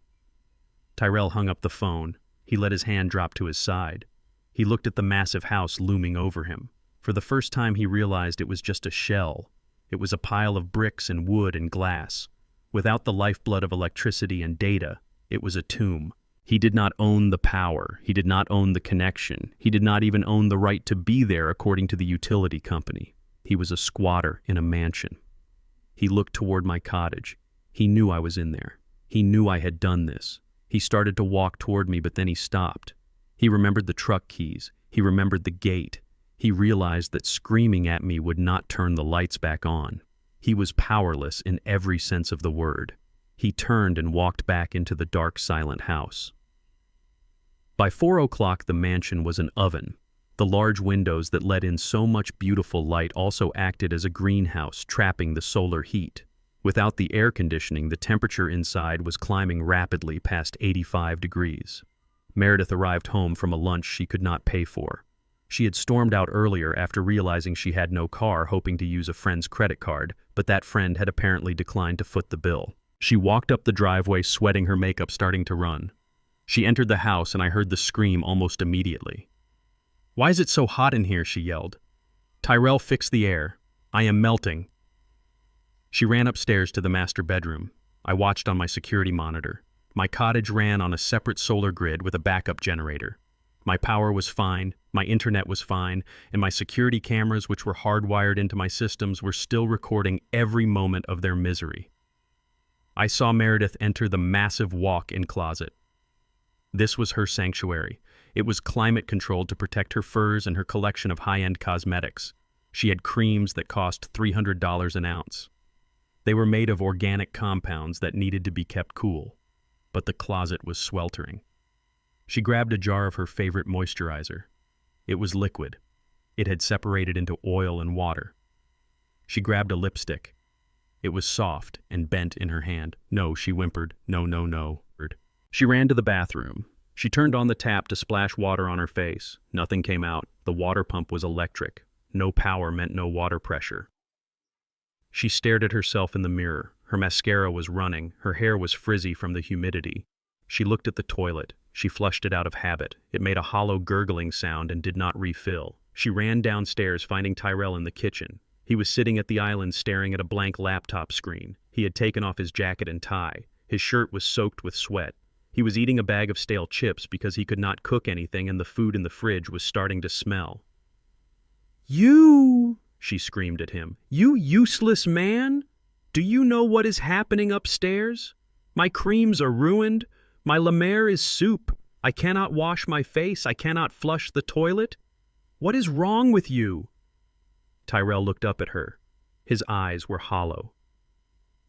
Tyrell hung up the phone. He let his hand drop to his side. He looked at the massive house looming over him. For the first time he realized it was just a shell. It was a pile of bricks and wood and glass. Without the lifeblood of electricity and data, it was a tomb. He did not own the power. He did not own the connection. He did not even own the right to be there according to the utility company. He was a squatter in a mansion. He looked toward my cottage. He knew I was in there. He knew I had done this. He started to walk toward me, but then he stopped. He remembered the truck keys. He remembered the gate. He realized that screaming at me would not turn the lights back on. He was powerless in every sense of the word. He turned and walked back into the dark, silent house. By 4 o'clock, the mansion was an oven. The large windows that let in so much beautiful light also acted as a greenhouse, trapping the solar heat. Without the air conditioning, the temperature inside was climbing rapidly past 85 degrees. Meredith arrived home from a lunch she could not pay for. She had stormed out earlier after realizing she had no car, hoping to use a friend's credit card, but that friend had apparently declined to foot the bill. She walked up the driveway, sweating, her makeup starting to run. She entered the house and I heard the scream almost immediately. "Why is it so hot in here?" she yelled. "Tyrell, fix the air. I am melting." She ran upstairs to the master bedroom. I watched on my security monitor. My cottage ran on a separate solar grid with a backup generator. My power was fine, my internet was fine, and my security cameras, which were hardwired into my systems, were still recording every moment of their misery. I saw Meredith enter the massive walk-in closet. This was her sanctuary. It was climate-controlled to protect her furs and her collection of high-end cosmetics. She had creams that cost $300 an ounce. They were made of organic compounds that needed to be kept cool, but the closet was sweltering. She grabbed a jar of her favorite moisturizer. It was liquid. It had separated into oil and water. She grabbed a lipstick. It was soft and bent in her hand. "No," she whimpered. "No, no, no." She ran to the bathroom. She turned on the tap to splash water on her face. Nothing came out. The water pump was electric. No power meant no water pressure. She stared at herself in the mirror. Her mascara was running. Her hair was frizzy from the humidity. She looked at the toilet. She flushed it out of habit. It made a hollow gurgling sound and did not refill. She ran downstairs, finding Tyrell in the kitchen. He was sitting at the island staring at a blank laptop screen. He had taken off his jacket and tie. His shirt was soaked with sweat. He was eating a bag of stale chips because he could not cook anything and the food in the fridge was starting to smell. "You!" she screamed at him. "You useless man! Do you know what is happening upstairs? My creams are ruined. My La Mer is soup. I cannot wash my face. I cannot flush the toilet. What is wrong with you?" Tyrell looked up at her. His eyes were hollow.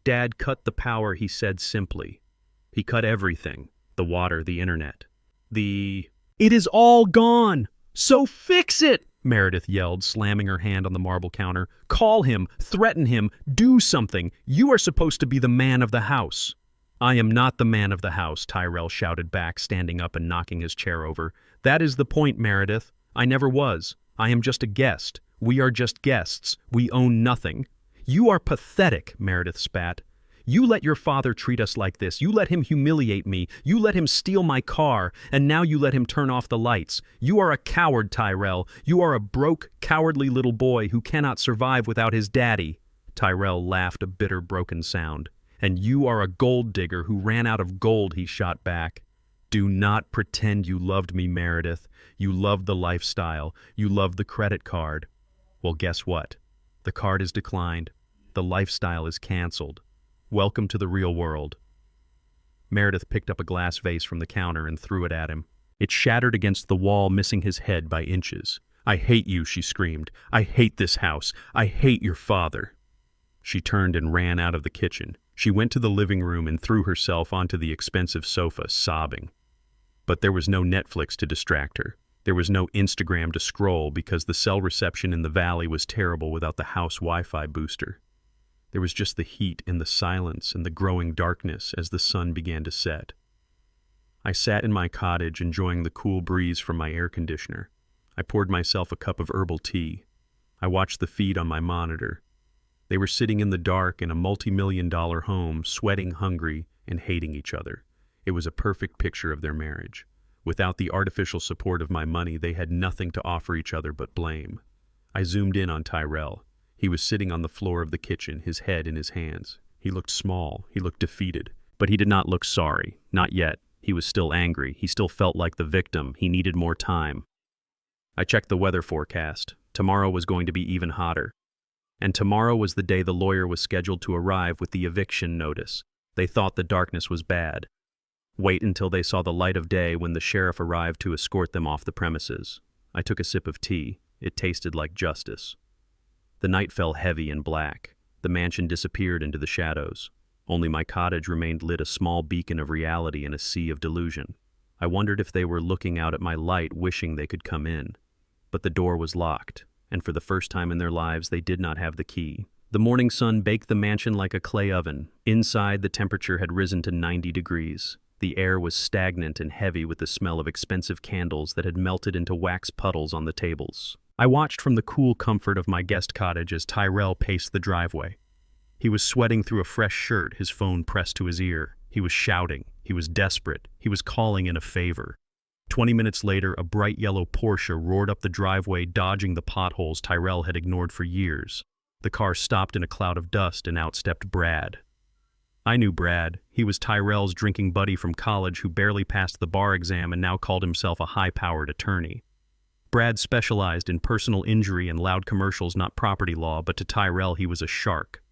"Dad cut the power," he said simply. "He cut everything. The water, the internet. It is all gone! So fix it!" Meredith yelled, slamming her hand on the marble counter. "Call him, threaten him, do something. You are supposed to be the man of the house." "I am not the man of the house," Tyrell shouted back, standing up and knocking his chair over. "That is the point, Meredith. I never was. I am just a guest. We are just guests. We own nothing." "You are pathetic," Meredith spat. "You let your father treat us like this. You let him humiliate me. You let him steal my car. And now you let him turn off the lights. You are a coward, Tyrell. You are a broke, cowardly little boy who cannot survive without his daddy." Tyrell laughed a bitter, broken sound. "And you are a gold digger who ran out of gold," he shot back. "Do not pretend you loved me, Meredith. You loved the lifestyle. You loved the credit card. Well, guess what? The card is declined. The lifestyle is canceled. Welcome to the real world." Meredith picked up a glass vase from the counter and threw it at him. It shattered against the wall, missing his head by inches. "I hate you," she screamed. "I hate this house. I hate your father." She turned and ran out of the kitchen. She went to the living room and threw herself onto the expensive sofa, sobbing. But there was no Netflix to distract her. There was no Instagram to scroll because the cell reception in the valley was terrible without the house Wi-Fi booster. There was just the heat and the silence and the growing darkness as the sun began to set. I sat in my cottage enjoying the cool breeze from my air conditioner. I poured myself a cup of herbal tea. I watched the feed on my monitor. They were sitting in the dark in a multi-million-dollar home, sweating, hungry, and hating each other. It was a perfect picture of their marriage. Without the artificial support of my money, they had nothing to offer each other but blame. I zoomed in on Tyrell. He was sitting on the floor of the kitchen, his head in his hands. He looked small. He looked defeated. But he did not look sorry. Not yet. He was still angry. He still felt like the victim. He needed more time. I checked the weather forecast. Tomorrow was going to be even hotter. And tomorrow was the day the lawyer was scheduled to arrive with the eviction notice. They thought the darkness was bad. Wait until they saw the light of day when the sheriff arrived to escort them off the premises. I took a sip of tea. It tasted like justice. The night fell heavy and black. The mansion disappeared into the shadows. Only my cottage remained lit, a small beacon of reality in a sea of delusion. I wondered if they were looking out at my light, wishing they could come in. But the door was locked, and for the first time in their lives they did not have the key. The morning sun baked the mansion like a clay oven. Inside, the temperature had risen to 90 degrees. The air was stagnant and heavy with the smell of expensive candles that had melted into wax puddles on the tables. I watched from the cool comfort of my guest cottage as Tyrell paced the driveway. He was sweating through a fresh shirt, his phone pressed to his ear. He was shouting. He was desperate. He was calling in a favor. 20 minutes later, a bright yellow Porsche roared up the driveway, dodging the potholes Tyrell had ignored for years. The car stopped in a cloud of dust, and out stepped Brad. I knew Brad. He was Tyrell's drinking buddy from college who barely passed the bar exam and now called himself a high-powered attorney. Brad specialized in personal injury and loud commercials, not property law, but to Tyrell he was a shark.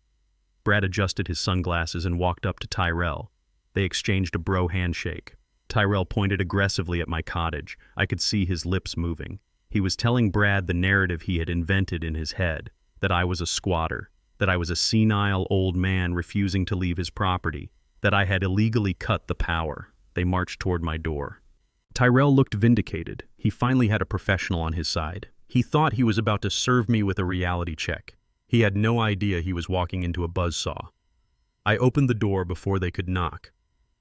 Brad adjusted his sunglasses and walked up to Tyrell. They exchanged a bro handshake. Tyrell pointed aggressively at my cottage. I could see his lips moving. He was telling Brad the narrative he had invented in his head, that I was a squatter, that I was a senile old man refusing to leave his property, that I had illegally cut the power. They marched toward my door. Tyrell looked vindicated. He finally had a professional on his side. He thought he was about to serve me with a reality check. He had no idea he was walking into a buzzsaw. I opened the door before they could knock.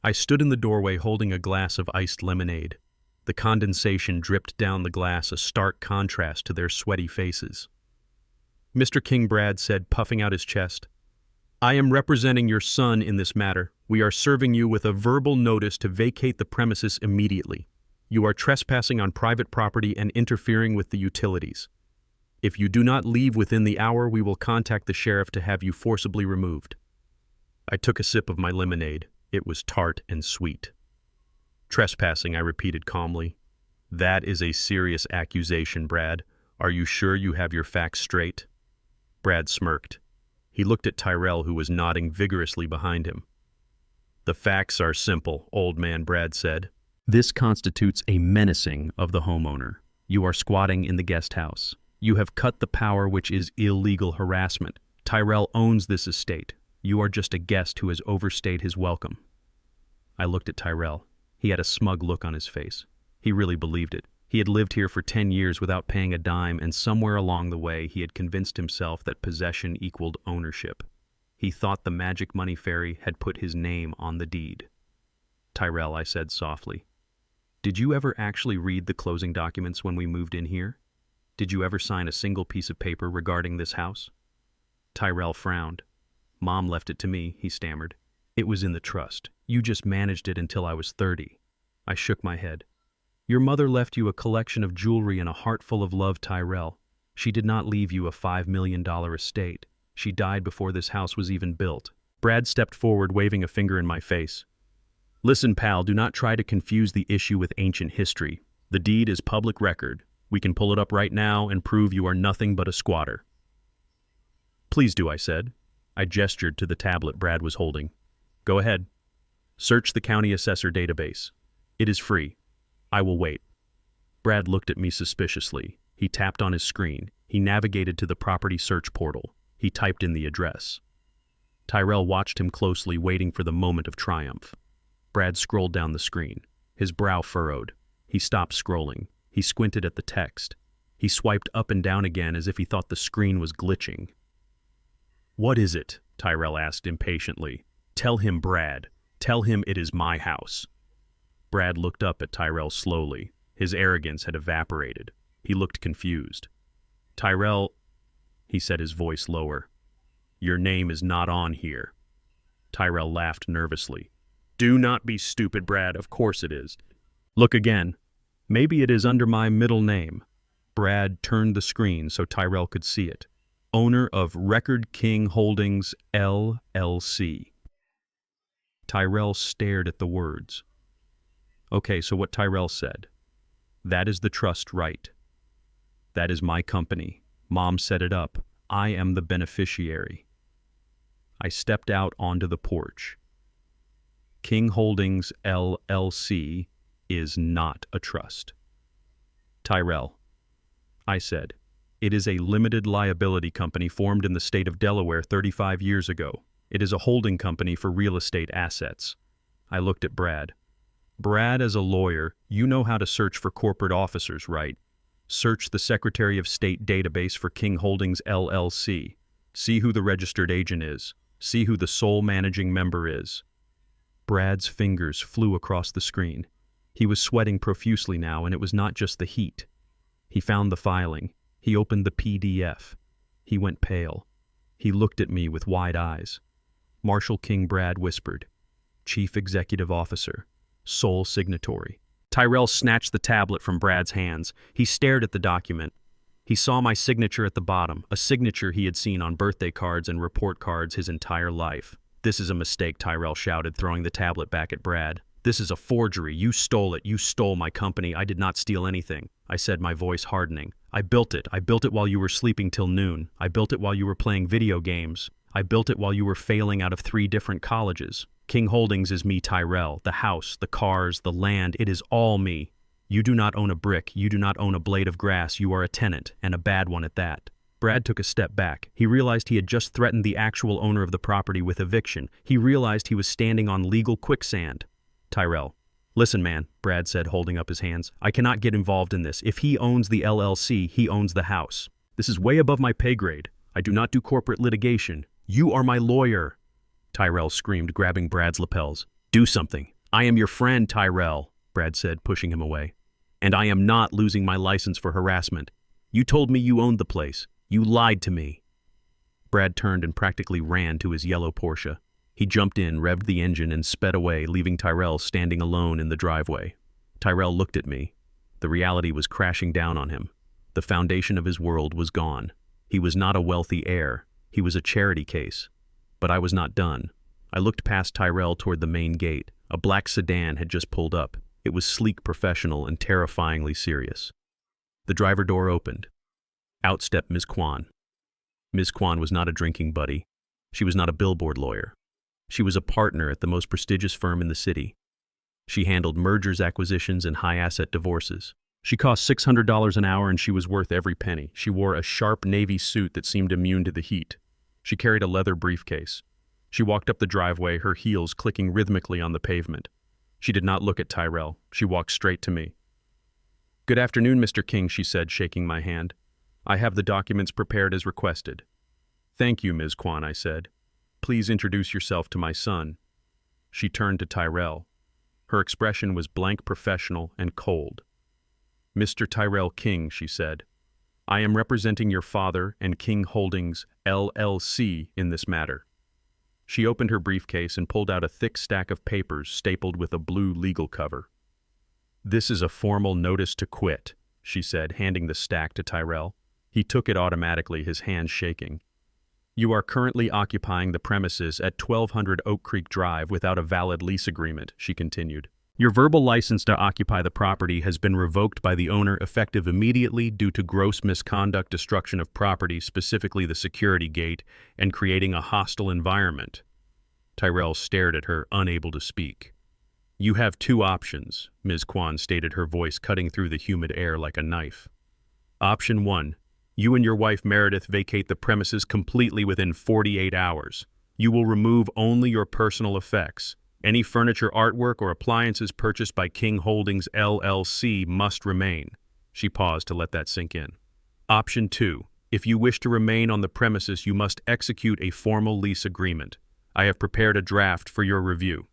I stood in the doorway holding a glass of iced lemonade. The condensation dripped down the glass, a stark contrast to their sweaty faces. Mr. King, Brad said, puffing out his chest, I am representing your son in this matter. We are serving you with a verbal notice to vacate the premises immediately. You are trespassing on private property and interfering with the utilities. If you do not leave within the hour, we will contact the sheriff to have you forcibly removed. I took a sip of my lemonade. It was tart and sweet. Trespassing, I repeated calmly. That is a serious accusation, Brad. Are you sure you have your facts straight? Brad smirked. He looked at Tyrell, who was nodding vigorously behind him. The facts are simple, old man, Brad said. This constitutes a menacing of the homeowner. You are squatting in the guest house. You have cut the power, which is illegal harassment. Tyrell owns this estate. You are just a guest who has overstayed his welcome. I looked at Tyrell. He had a smug look on his face. He really believed it. He had lived here for 10 years without paying a dime, and somewhere along the way he had convinced himself that possession equaled ownership. He thought the magic money fairy had put his name on the deed. Tyrell, I said softly, did you ever actually read the closing documents when we moved in here? Did you ever sign a single piece of paper regarding this house? Tyrell frowned. Mom left it to me, he stammered. It was in the trust. You just managed it until I was 30. I shook my head. Your mother left you a collection of jewelry and a heart full of love, Tyrell. She did not leave you a $5 million estate. She died before this house was even built. Brad stepped forward, waving a finger in my face. Listen, pal, do not try to confuse the issue with ancient history. The deed is public record. We can pull it up right now and prove you are nothing but a squatter. Please do, I said. I gestured to the tablet Brad was holding. Go ahead. Search the county assessor database. It is free. I will wait. Brad looked at me suspiciously. He tapped on his screen. He navigated to the property search portal. He typed in the address. Tyrell watched him closely, waiting for the moment of triumph. Brad scrolled down the screen. His brow furrowed. He stopped scrolling. He squinted at the text. He swiped up and down again as if he thought the screen was glitching. What is it? Tyrell asked impatiently. Tell him, Brad. Tell him it is my house. Brad looked up at Tyrell slowly. His arrogance had evaporated. He looked confused. Tyrell, he said, his voice lower. Your name is not on here. Tyrell laughed nervously. Do not be stupid, Brad. Of course it is. Look again. Maybe it is under my middle name. Brad turned the screen so Tyrell could see it. Owner of Record King Holdings, LLC. Tyrell stared at the words. Okay, so what Tyrell said. That is the trust, right? That is my company. Mom set it up. I am the beneficiary. I stepped out onto the porch. King Holdings LLC is not a trust. Tyrell, I said, it is a limited liability company formed in the state of Delaware 35 years ago. It is a holding company for real estate assets. I looked at Brad. Brad, as a lawyer, you know how to search for corporate officers, right? Search the Secretary of State database for King Holdings LLC. See who the registered agent is. See who the sole managing member is. Brad's fingers flew across the screen. He was sweating profusely now, and it was not just the heat. He found the filing. He opened the PDF. He went pale. He looked at me with wide eyes. Marshall King Brad whispered, Chief Executive Officer, sole signatory. Tyrell snatched the tablet from Brad's hands. He stared at the document. He saw my signature at the bottom, a signature he had seen on birthday cards and report cards his entire life. This is a mistake, Tyrell shouted, throwing the tablet back at Brad. This is a forgery. You stole it. You stole my company. I did not steal anything, I said, my voice hardening. I built it. I built it while you were sleeping till noon. I built it while you were playing video games. I built it while you were failing out of 3 different colleges. King Holdings is me, Tyrell. The house, the cars, the land, it is all me. You do not own a brick. You do not own a blade of grass. You are a tenant, and a bad one at that. Brad took a step back. He realized he had just threatened the actual owner of the property with eviction. He realized he was standing on legal quicksand. Tyrell, listen, man, Brad said, holding up his hands. I cannot get involved in this. If he owns the LLC, he owns the house. This is way above my pay grade. I do not do corporate litigation. You are my lawyer, Tyrell screamed, grabbing Brad's lapels. Do something. I am your friend, Tyrell, Brad said, pushing him away. And I am not losing my license for harassment. You told me you owned the place. You lied to me. Brad turned and practically ran to his yellow Porsche. He jumped in, revved the engine, and sped away, leaving Tyrell standing alone in the driveway. Tyrell looked at me. The reality was crashing down on him. The foundation of his world was gone. He was not a wealthy heir. He was a charity case. But I was not done. I looked past Tyrell toward the main gate. A black sedan had just pulled up. It was sleek, professional, and terrifyingly serious. The driver door opened. Out stepped Ms. Kwan. Ms. Kwan was not a drinking buddy. She was not a billboard lawyer. She was a partner at the most prestigious firm in the city. She handled mergers, acquisitions, and high-asset divorces. She cost $600 an hour, and she was worth every penny. She wore a sharp navy suit that seemed immune to the heat. She carried a leather briefcase. She walked up the driveway, her heels clicking rhythmically on the pavement. She did not look at Tyrell. She walked straight to me. Good afternoon, Mr. King, she said, shaking my hand. I have the documents prepared as requested. Thank you, Ms. Kwan, I said. Please introduce yourself to my son. She turned to Tyrell. Her expression was blank, professional, and cold. Mr. Tyrell King, she said, I am representing your father and King Holdings LLC in this matter. She opened her briefcase and pulled out a thick stack of papers stapled with a blue legal cover. This is a formal notice to quit, she said, handing the stack to Tyrell. He took it automatically, his hands shaking. You are currently occupying the premises at 1200 Oak Creek Drive without a valid lease agreement, she continued. Your verbal license to occupy the property has been revoked by the owner effective immediately due to gross misconduct, destruction of property, specifically the security gate, and creating a hostile environment. Tyrell stared at her, unable to speak. You have 2 options, Ms. Kwan stated, her voice cutting through the humid air like a knife. Option 1. You and your wife Meredith vacate the premises completely within 48 hours. You will remove only your personal effects. Any furniture, artwork, or appliances purchased by King Holdings LLC must remain. She paused to let that sink in. Option 2. If you wish to remain on the premises, you must execute a formal lease agreement. I have prepared a draft for your review.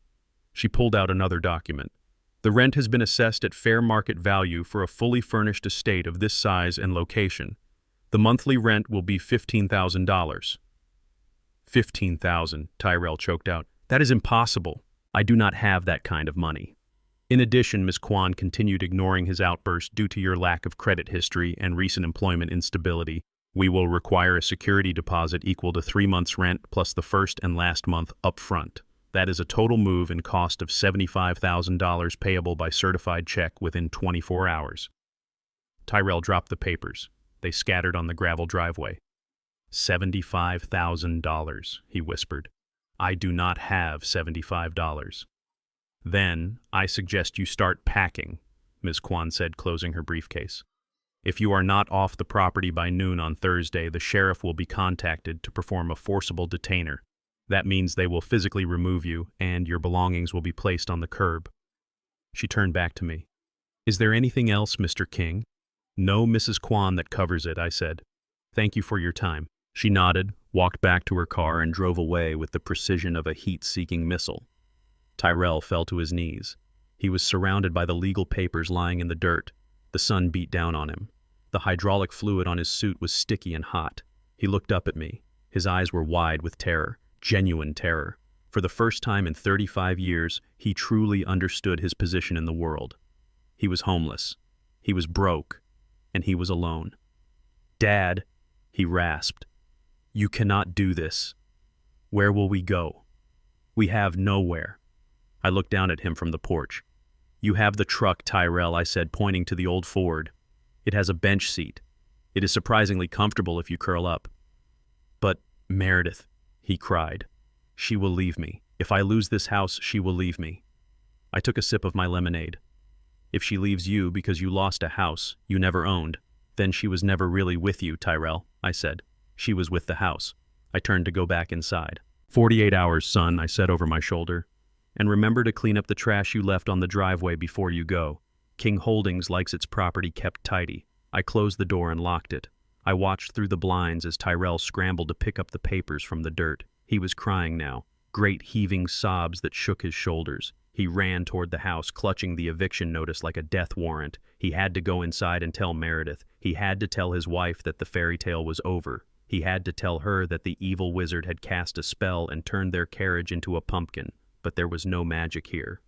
She pulled out another document. The rent has been assessed at fair market value for a fully furnished estate of this size and location. The monthly rent will be $15,000. $15,000, Tyrell choked out. That is impossible. I do not have that kind of money. In addition, Ms. Kwan continued, ignoring his outburst, due to your lack of credit history and recent employment instability, we will require a security deposit equal to 3 months' rent plus the first and last month up front. That is a total move and cost of $75,000 payable by certified check within 24 hours. Tyrell dropped the papers. They scattered on the gravel driveway. $75,000, he whispered. I do not have $75. Then, I suggest you start packing, Ms. Kwan said, closing her briefcase. If you are not off the property by noon on Thursday, the sheriff will be contacted to perform a forcible detainer. That means they will physically remove you, and your belongings will be placed on the curb. She turned back to me. Is there anything else, Mr. King? No, Mrs. Kwan, that covers it, I said. Thank you for your time. She nodded, walked back to her car, and drove away with the precision of a heat-seeking missile. Tyrell fell to his knees. He was surrounded by the legal papers lying in the dirt. The sun beat down on him. The hydraulic fluid on his suit was sticky and hot. He looked up at me. His eyes were wide with terror, genuine terror. For the first time in 35 years, he truly understood his position in the world. He was homeless. He was broke. And he was alone. Dad, he rasped. You cannot do this. Where will we go? We have nowhere. I looked down at him from the porch. You have the truck, Tyrell, I said, pointing to the old Ford. It has a bench seat. It is surprisingly comfortable if you curl up. But, Meredith, he cried, she will leave me. If I lose this house, she will leave me. I took a sip of my lemonade. If she leaves you because you lost a house you never owned, then she was never really with you, Tyrell, I said. She was with the house. I turned to go back inside. 48 hours, son, I said over my shoulder. And remember to clean up the trash you left on the driveway before you go. King Holdings likes its property kept tidy. I closed the door and locked it. I watched through the blinds as Tyrell scrambled to pick up the papers from the dirt. He was crying now, great heaving sobs that shook his shoulders. He ran toward the house, clutching the eviction notice like a death warrant. He had to go inside and tell Meredith. He had to tell his wife that the fairy tale was over. He had to tell her that the evil wizard had cast a spell and turned their carriage into a pumpkin. But there was no magic here.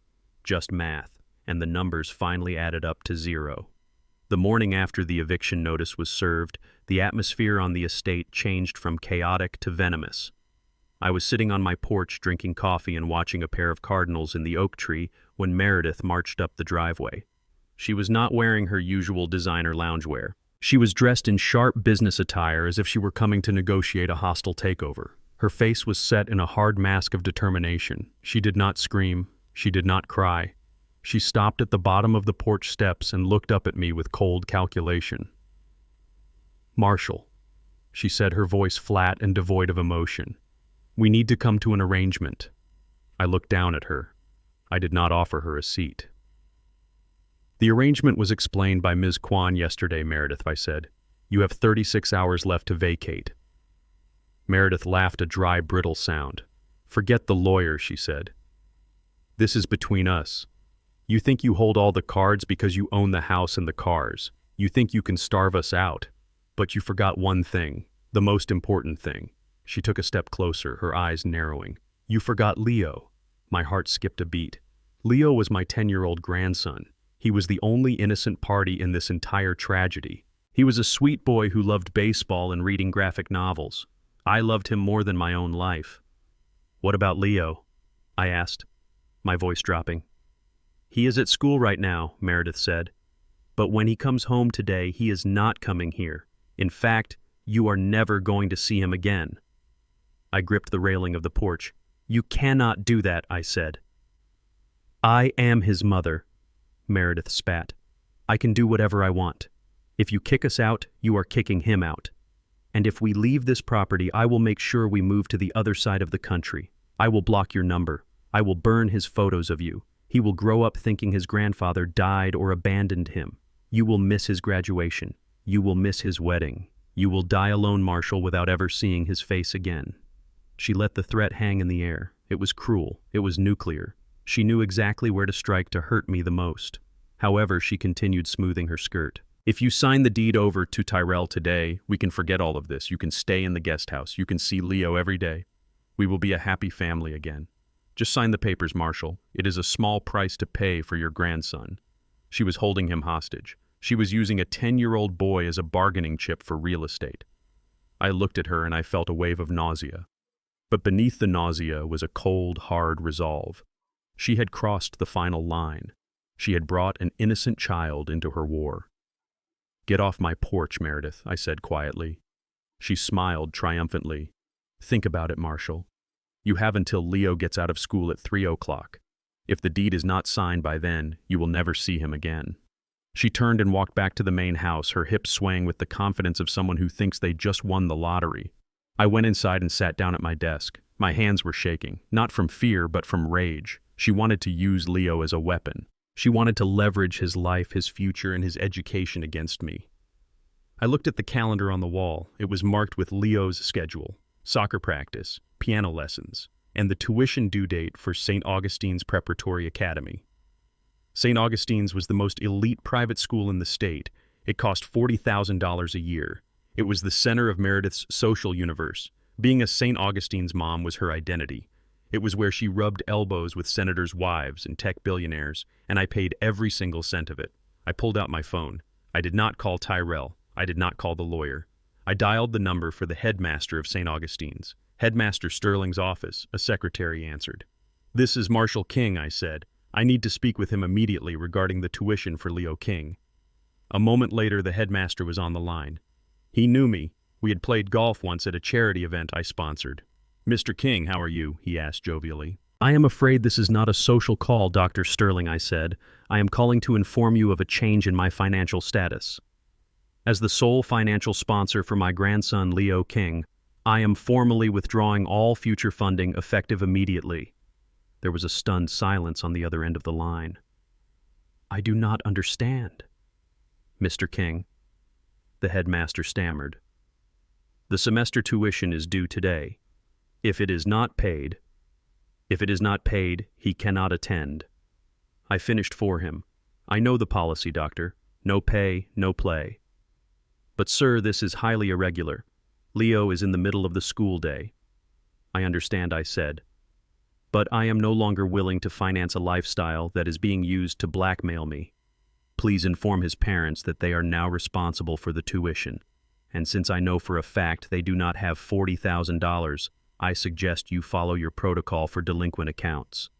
Just math. And the numbers finally added up to 0. The morning after the eviction notice was served, the atmosphere on the estate changed from chaotic to venomous. I was sitting on my porch drinking coffee and watching a pair of cardinals in the oak tree when Meredith marched up the driveway. She was not wearing her usual designer loungewear. She was dressed in sharp business attire as if she were coming to negotiate a hostile takeover. Her face was set in a hard mask of determination. She did not scream. She did not cry. She stopped at the bottom of the porch steps and looked up at me with cold calculation. Marshall, she said, her voice flat and devoid of emotion. We need to come to an arrangement. I looked down at her. I did not offer her a seat. The arrangement was explained by Ms. Kwan yesterday, Meredith, I said. You have 36 hours left to vacate. Meredith laughed a dry, brittle sound. Forget the lawyer, she said. This is between us. You think you hold all the cards because you own the house and the cars. You think you can starve us out. But you forgot one thing, the most important thing. She took a step closer, her eyes narrowing. You forgot Leo. My heart skipped a beat. Leo was my 10-year-old grandson. He was the only innocent party in this entire tragedy. He was a sweet boy who loved baseball and reading graphic novels. I loved him more than my own life. What about Leo? I asked, my voice dropping. He is at school right now, Meredith said. But when he comes home today, he is not coming here. In fact, you are never going to see him again. I gripped the railing of the porch. You cannot do that, I said. I am his mother, Meredith spat. I can do whatever I want. If you kick us out, you are kicking him out. And if we leave this property, I will make sure we move to the other side of the country. I will block your number. I will burn his photos of you. He will grow up thinking his grandfather died or abandoned him. You will miss his graduation. You will miss his wedding. You will die alone, Marshall, without ever seeing his face again. She let the threat hang in the air. It was cruel. It was nuclear. She knew exactly where to strike to hurt me the most. However, she continued smoothing her skirt. If you sign the deed over to Tyrell today, we can forget all of this. You can stay in the guest house. You can see Leo every day. We will be a happy family again. Just sign the papers, Marshall. It is a small price to pay for your grandson. She was holding him hostage. She was using a 10-year-old boy as a bargaining chip for real estate. I looked at her and I felt a wave of nausea. But beneath the nausea was a cold, hard resolve. She had crossed the final line. She had brought an innocent child into her war. Get off my porch, Meredith, I said quietly. She smiled triumphantly. Think about it, Marshall. You have until Leo gets out of school at 3 o'clock. If the deed is not signed by then, you will never see him again." She turned and walked back to the main house, her hips swaying with the confidence of someone who thinks they just won the lottery. I went inside and sat down at my desk. My hands were shaking, not from fear but from rage. She wanted to use Leo as a weapon. She wanted to leverage his life, his future, and his education against me. I looked at the calendar on the wall. It was marked with Leo's schedule, soccer practice, piano lessons, and the tuition due date for St. Augustine's Preparatory Academy. St. Augustine's was the most elite private school in the state. It cost $40,000 a year. It was the center of Meredith's social universe. Being a St. Augustine's mom was her identity. It was where she rubbed elbows with senators' wives and tech billionaires, and I paid every single cent of it. I pulled out my phone. I did not call Tyrell. I did not call the lawyer. I dialed the number for the headmaster of St. Augustine's. Headmaster Sterling's office, a secretary answered. "This is Marshall King," I said. "I need to speak with him immediately regarding the tuition for Leo King." A moment later, the headmaster was on the line. He knew me. We had played golf once at a charity event I sponsored. "Mr. King, how are you?" he asked jovially. "I am afraid this is not a social call, Dr. Sterling," I said. "I am calling to inform you of a change in my financial status. As the sole financial sponsor for my grandson, Leo King, I am formally withdrawing all future funding effective immediately." There was a stunned silence on the other end of the line. "I do not understand." "Mr. King," the headmaster stammered. "The semester tuition is due today. If it is not paid, he cannot attend. I finished for him. I know the policy, doctor. No pay, no play. But sir, this is highly irregular. Leo is in the middle of the school day." "I understand," I said. "But I am no longer willing to finance a lifestyle that is being used to blackmail me. Please inform his parents that they are now responsible for the tuition. And since I know for a fact they do not have $40,000, I suggest you follow your protocol for delinquent accounts."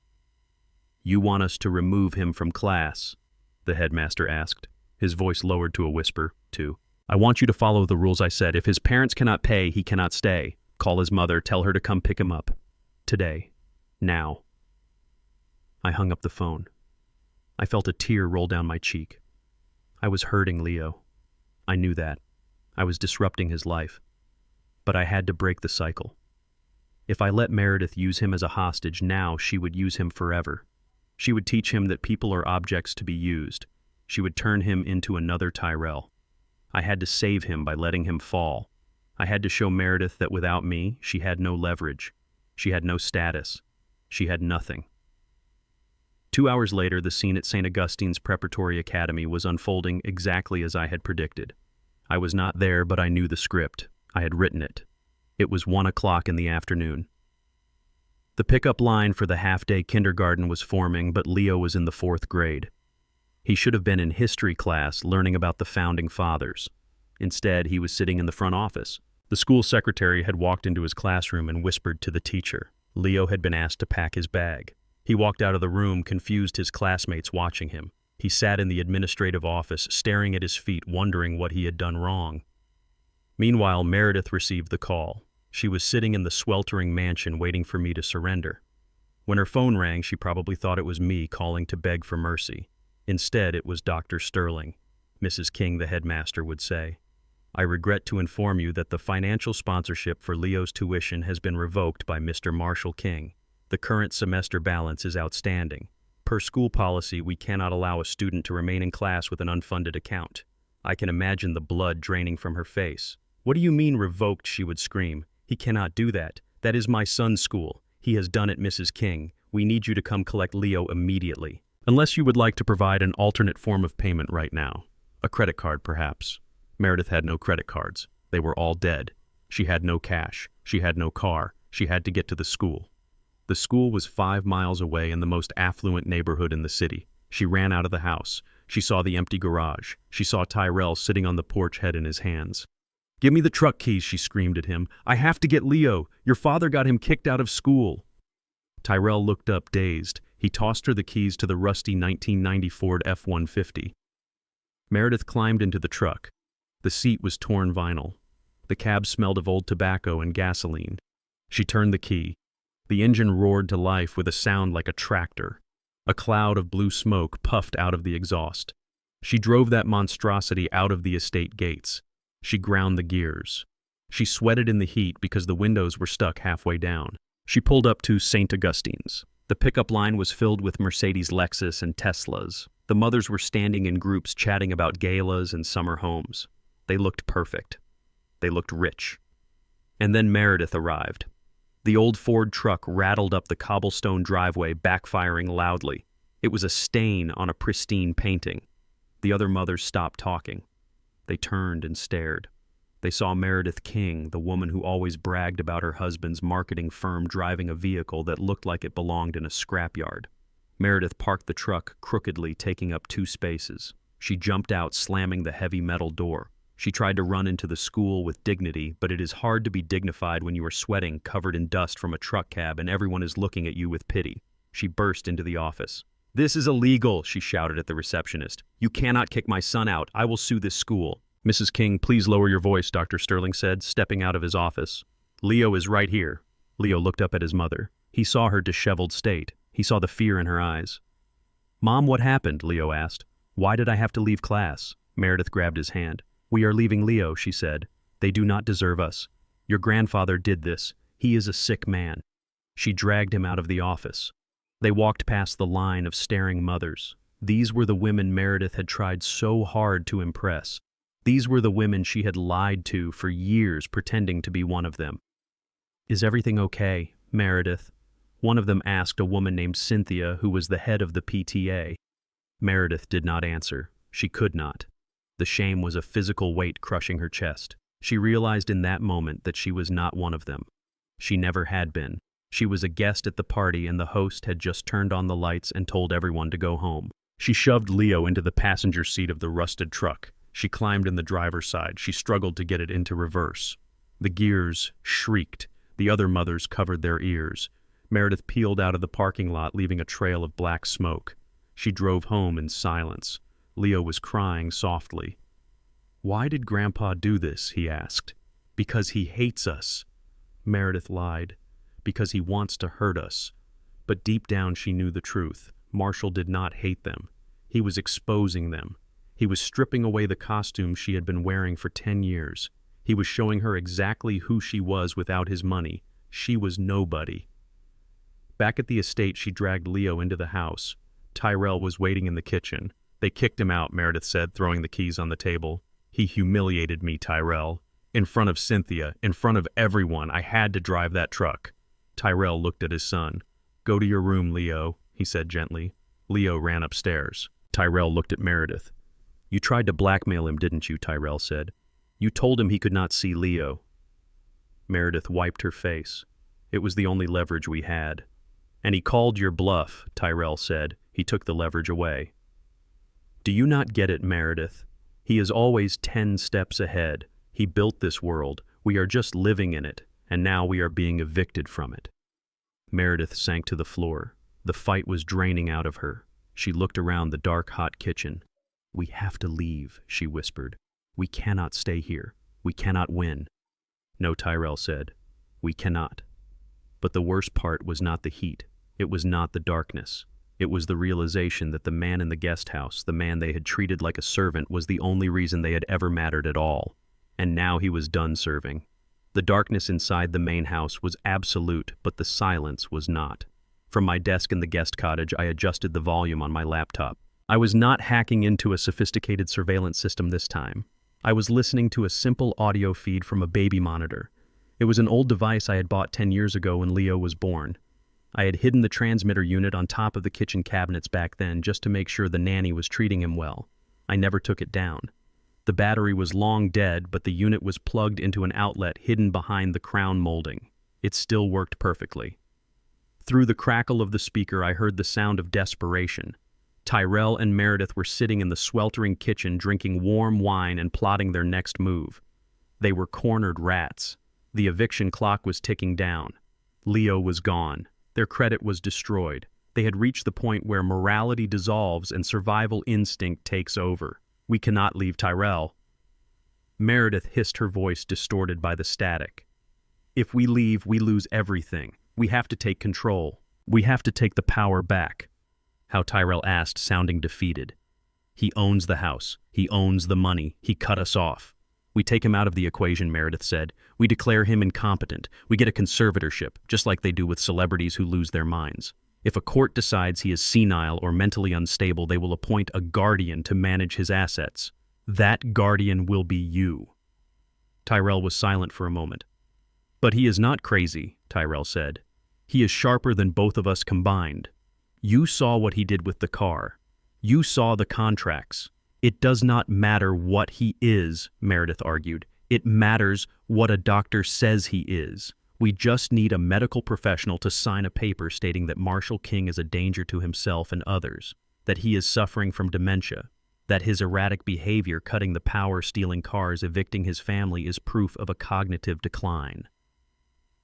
"You want us to remove him from class?" the headmaster asked, his voice lowered to a whisper, too. "I want you to follow the rules," I said. "If his parents cannot pay, he cannot stay. Call his mother, tell her to come pick him up. Today. Now." I hung up the phone. I felt a tear roll down my cheek. I was hurting Leo. I knew that. I was disrupting his life. But I had to break the cycle. If I let Meredith use him as a hostage now, she would use him forever. She would teach him that people are objects to be used. She would turn him into another Tyrell. I had to save him by letting him fall. I had to show Meredith that without me, she had no leverage. She had no status. She had nothing. 2 hours later, the scene at St. Augustine's Preparatory Academy was unfolding exactly as I had predicted. I was not there, but I knew the script. I had written it. It was 1 o'clock in the afternoon. The pickup line for the half-day kindergarten was forming, but Leo was in the 4th grade. He should have been in history class learning about the founding fathers. Instead, he was sitting in the front office. The school secretary had walked into his classroom and whispered to the teacher. Leo had been asked to pack his bag. He walked out of the room, confused, his classmates watching him. He sat in the administrative office, staring at his feet, wondering what he had done wrong. Meanwhile, Meredith received the call. She was sitting in the sweltering mansion waiting for me to surrender. When her phone rang, she probably thought it was me calling to beg for mercy. Instead, it was Dr. Sterling. "Mrs. King," the headmaster would say, "I regret to inform you that the financial sponsorship for Leo's tuition has been revoked by Mr. Marshall King. The current semester balance is outstanding. Per school policy, we cannot allow a student to remain in class with an unfunded account." I can imagine the blood draining from her face. "What do you mean revoked?" she would scream. "He cannot do that. That is my son's school. He has done it, Mrs. King. We need you to come collect Leo immediately. Unless you would like to provide an alternate form of payment right now. A credit card, perhaps." Meredith had no credit cards. They were all dead. She had no cash. She had no car. She had to get to the school. The school was 5 miles away in the most affluent neighborhood in the city. She ran out of the house. She saw the empty garage. She saw Tyrell sitting on the porch, head in his hands. "Give me the truck keys," she screamed at him. "I have to get Leo. Your father got him kicked out of school." Tyrell looked up, dazed. He tossed her the keys to the rusty 1990 Ford F-150. Meredith climbed into the truck. The seat was torn vinyl. The cab smelled of old tobacco and gasoline. She turned the key. The engine roared to life with a sound like a tractor. A cloud of blue smoke puffed out of the exhaust. She drove that monstrosity out of the estate gates. She ground the gears. She sweated in the heat because the windows were stuck halfway down. She pulled up to St. Augustine's. The pickup line was filled with Mercedes Lexus and Teslas. The mothers were standing in groups chatting about galas and summer homes. They looked perfect. They looked rich. And then Meredith arrived. The old Ford truck rattled up the cobblestone driveway, backfiring loudly. It was a stain on a pristine painting. The other mothers stopped talking. They turned and stared. They saw Meredith King, the woman who always bragged about her husband's marketing firm, driving a vehicle that looked like it belonged in a scrapyard. Meredith parked the truck crookedly, taking up 2 spaces. She jumped out, slamming the heavy metal door. She tried to run into the school with dignity, but it is hard to be dignified when you are sweating, covered in dust from a truck cab, and everyone is looking at you with pity. She burst into the office. "This is illegal," she shouted at the receptionist. "You cannot kick my son out. I will sue this school." "Mrs. King, please lower your voice," Dr. Sterling said, stepping out of his office. "Leo is right here." Leo looked up at his mother. He saw her disheveled state. He saw the fear in her eyes. "Mom, what happened?" Leo asked. "Why did I have to leave class?" Meredith grabbed his hand. "We are leaving Leo," she said. "They do not deserve us. Your grandfather did this. He is a sick man." She dragged him out of the office. They walked past the line of staring mothers. These were the women Meredith had tried so hard to impress. These were the women she had lied to for years, pretending to be one of them. "Is everything okay, Meredith?" one of them asked a woman named Cynthia, who was the head of the PTA. Meredith did not answer. She could not. The shame was a physical weight crushing her chest. She realized in that moment that she was not one of them. She never had been. She was a guest at the party, and the host had just turned on the lights and told everyone to go home. She shoved Leo into the passenger seat of the rusted truck. She climbed in the driver's side. She struggled to get it into reverse. The gears shrieked. The other mothers covered their ears. Meredith peeled out of the parking lot, leaving a trail of black smoke. She drove home in silence. Leo was crying softly. "Why did Grandpa do this?" he asked. "Because he hates us." Meredith lied. "Because he wants to hurt us." But deep down she knew the truth. Marshall did not hate them. He was exposing them. He was stripping away the costume she had been wearing for 10 years. He was showing her exactly who she was without his money. She was nobody. Back at the estate, she dragged Leo into the house. Tyrell was waiting in the kitchen. "They kicked him out," Meredith said, throwing the keys on the table. "He humiliated me, Tyrell. In front of Cynthia, in front of everyone, I had to drive that truck." Tyrell looked at his son. "Go to your room, Leo," he said gently. Leo ran upstairs. Tyrell looked at Meredith. "You tried to blackmail him, didn't you?" Tyrell said. "You told him he could not see Leo." Meredith wiped her face. "It was the only leverage we had." "And he called your bluff," Tyrell said. He took the leverage away. "Do you not get it, Meredith? He is always 10 steps ahead. He built this world. We are just living in it, and now we are being evicted from it." Meredith sank to the floor. The fight was draining out of her. She looked around the dark, hot kitchen. "We have to leave," she whispered. "We cannot stay here. We cannot win." "No," Tyrell said. "We cannot." But the worst part was not the heat. It was not the darkness. It was the realization that the man in the guest house, the man they had treated like a servant, was the only reason they had ever mattered at all. And now he was done serving. The darkness inside the main house was absolute, but the silence was not. From my desk in the guest cottage, I adjusted the volume on my laptop. I was not hacking into a sophisticated surveillance system this time. I was listening to a simple audio feed from a baby monitor. It was an old device I had bought 10 years ago when Leo was born. I had hidden the transmitter unit on top of the kitchen cabinets back then just to make sure the nanny was treating him well. I never took it down. The battery was long dead, but the unit was plugged into an outlet hidden behind the crown molding. It still worked perfectly. Through the crackle of the speaker, I heard the sound of desperation. Tyrell and Meredith were sitting in the sweltering kitchen drinking warm wine and plotting their next move. They were cornered rats. The eviction clock was ticking down. Leo was gone. Their credit was destroyed. They had reached the point where morality dissolves and survival instinct takes over. "We cannot leave Tyrell." Meredith hissed, her voice distorted by the static. "If we leave, we lose everything. We have to take control. We have to take the power back." How Tyrell asked, sounding defeated. He owns the house. He owns the money. He cut us off. We take him out of the equation, Meredith said. We declare him incompetent. We get a conservatorship, just like they do with celebrities who lose their minds. If a court decides he is senile or mentally unstable, they will appoint a guardian to manage his assets. That guardian will be you. Tyrell was silent for a moment. But he is not crazy, Tyrell said. He is sharper than both of us combined. You saw what he did with the car. You saw the contracts. It does not matter what he is, Meredith argued. It matters what a doctor says he is. We just need a medical professional to sign a paper stating that Marshall King is a danger to himself and others, that he is suffering from dementia, that his erratic behavior cutting the power, stealing cars, evicting his family is proof of a cognitive decline.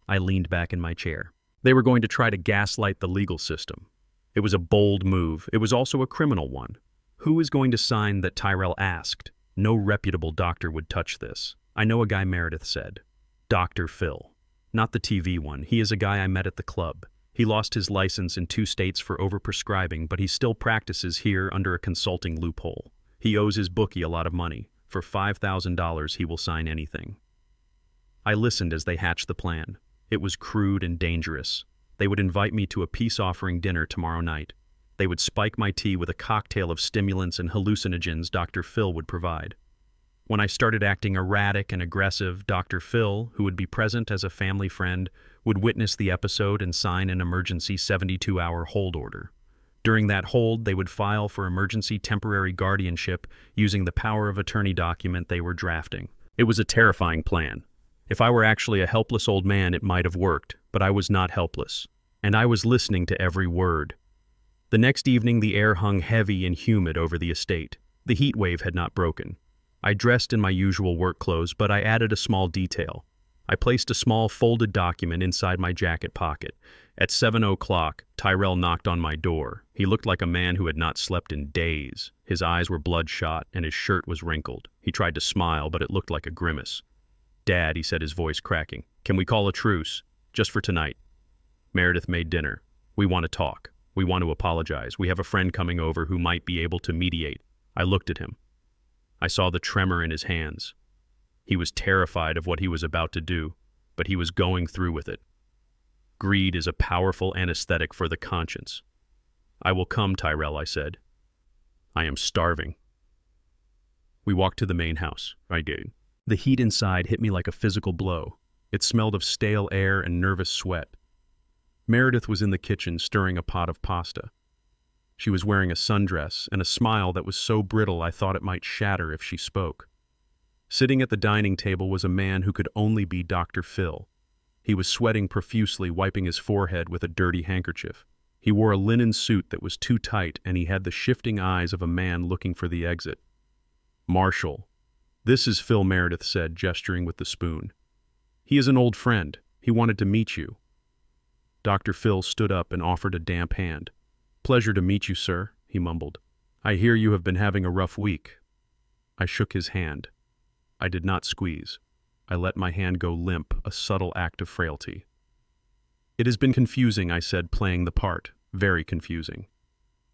I leaned back in my chair. They were going to try to gaslight the legal system. It was a bold move. It was also a criminal one. Who is going to sign that, Tyrell asked. No reputable doctor would touch this. I know a guy, Meredith said. Dr. Phil. Not the TV one. He is a guy I met at the club. He lost his license in 2 states for overprescribing, but he still practices here under a consulting loophole. He owes his bookie a lot of money. For $5,000, he will sign anything. I listened as they hatched the plan. It was crude and dangerous. They would invite me to a peace-offering dinner tomorrow night. They would spike my tea with a cocktail of stimulants and hallucinogens Dr. Phil would provide. When I started acting erratic and aggressive, Dr. Phil, who would be present as a family friend, would witness the episode and sign an emergency 72-hour hold order. During that hold, they would file for emergency temporary guardianship using the power of attorney document they were drafting. It was a terrifying plan. If I were actually a helpless old man, it might have worked, but I was not helpless, and I was listening to every word. The next evening, the air hung heavy and humid over the estate. The heat wave had not broken. I dressed in my usual work clothes, but I added a small detail. I placed a small folded document inside my jacket pocket. At 7:00, Tyrell knocked on my door. He looked like a man who had not slept in days. His eyes were bloodshot, and his shirt was wrinkled. He tried to smile, but it looked like a grimace. "Dad," he said, his voice cracking, "can we call a truce? Just for tonight." Meredith made dinner. "We want to talk. We want to apologize. We have a friend coming over who might be able to mediate." I looked at him. I saw the tremor in his hands. He was terrified of what he was about to do, but he was going through with it. Greed is a powerful anesthetic for the conscience. "I will come, Tyrell," I said. "I am starving." We walked to the main house. I did. The heat inside hit me like a physical blow. It smelled of stale air and nervous sweat. Meredith was in the kitchen stirring a pot of pasta. She was wearing a sundress and a smile that was so brittle I thought it might shatter if she spoke. Sitting at the dining table was a man who could only be Dr. Phil. He was sweating profusely, wiping his forehead with a dirty handkerchief. He wore a linen suit that was too tight, and he had the shifting eyes of a man looking for the exit. "Marshall. This is Phil," Meredith said, gesturing with the spoon. "He is an old friend. He wanted to meet you." Dr. Phil stood up and offered a damp hand. "Pleasure to meet you, sir," he mumbled. "I hear you have been having a rough week." I shook his hand. I did not squeeze. I let my hand go limp, a subtle act of frailty. "It has been confusing," I said, playing the part. "Very confusing.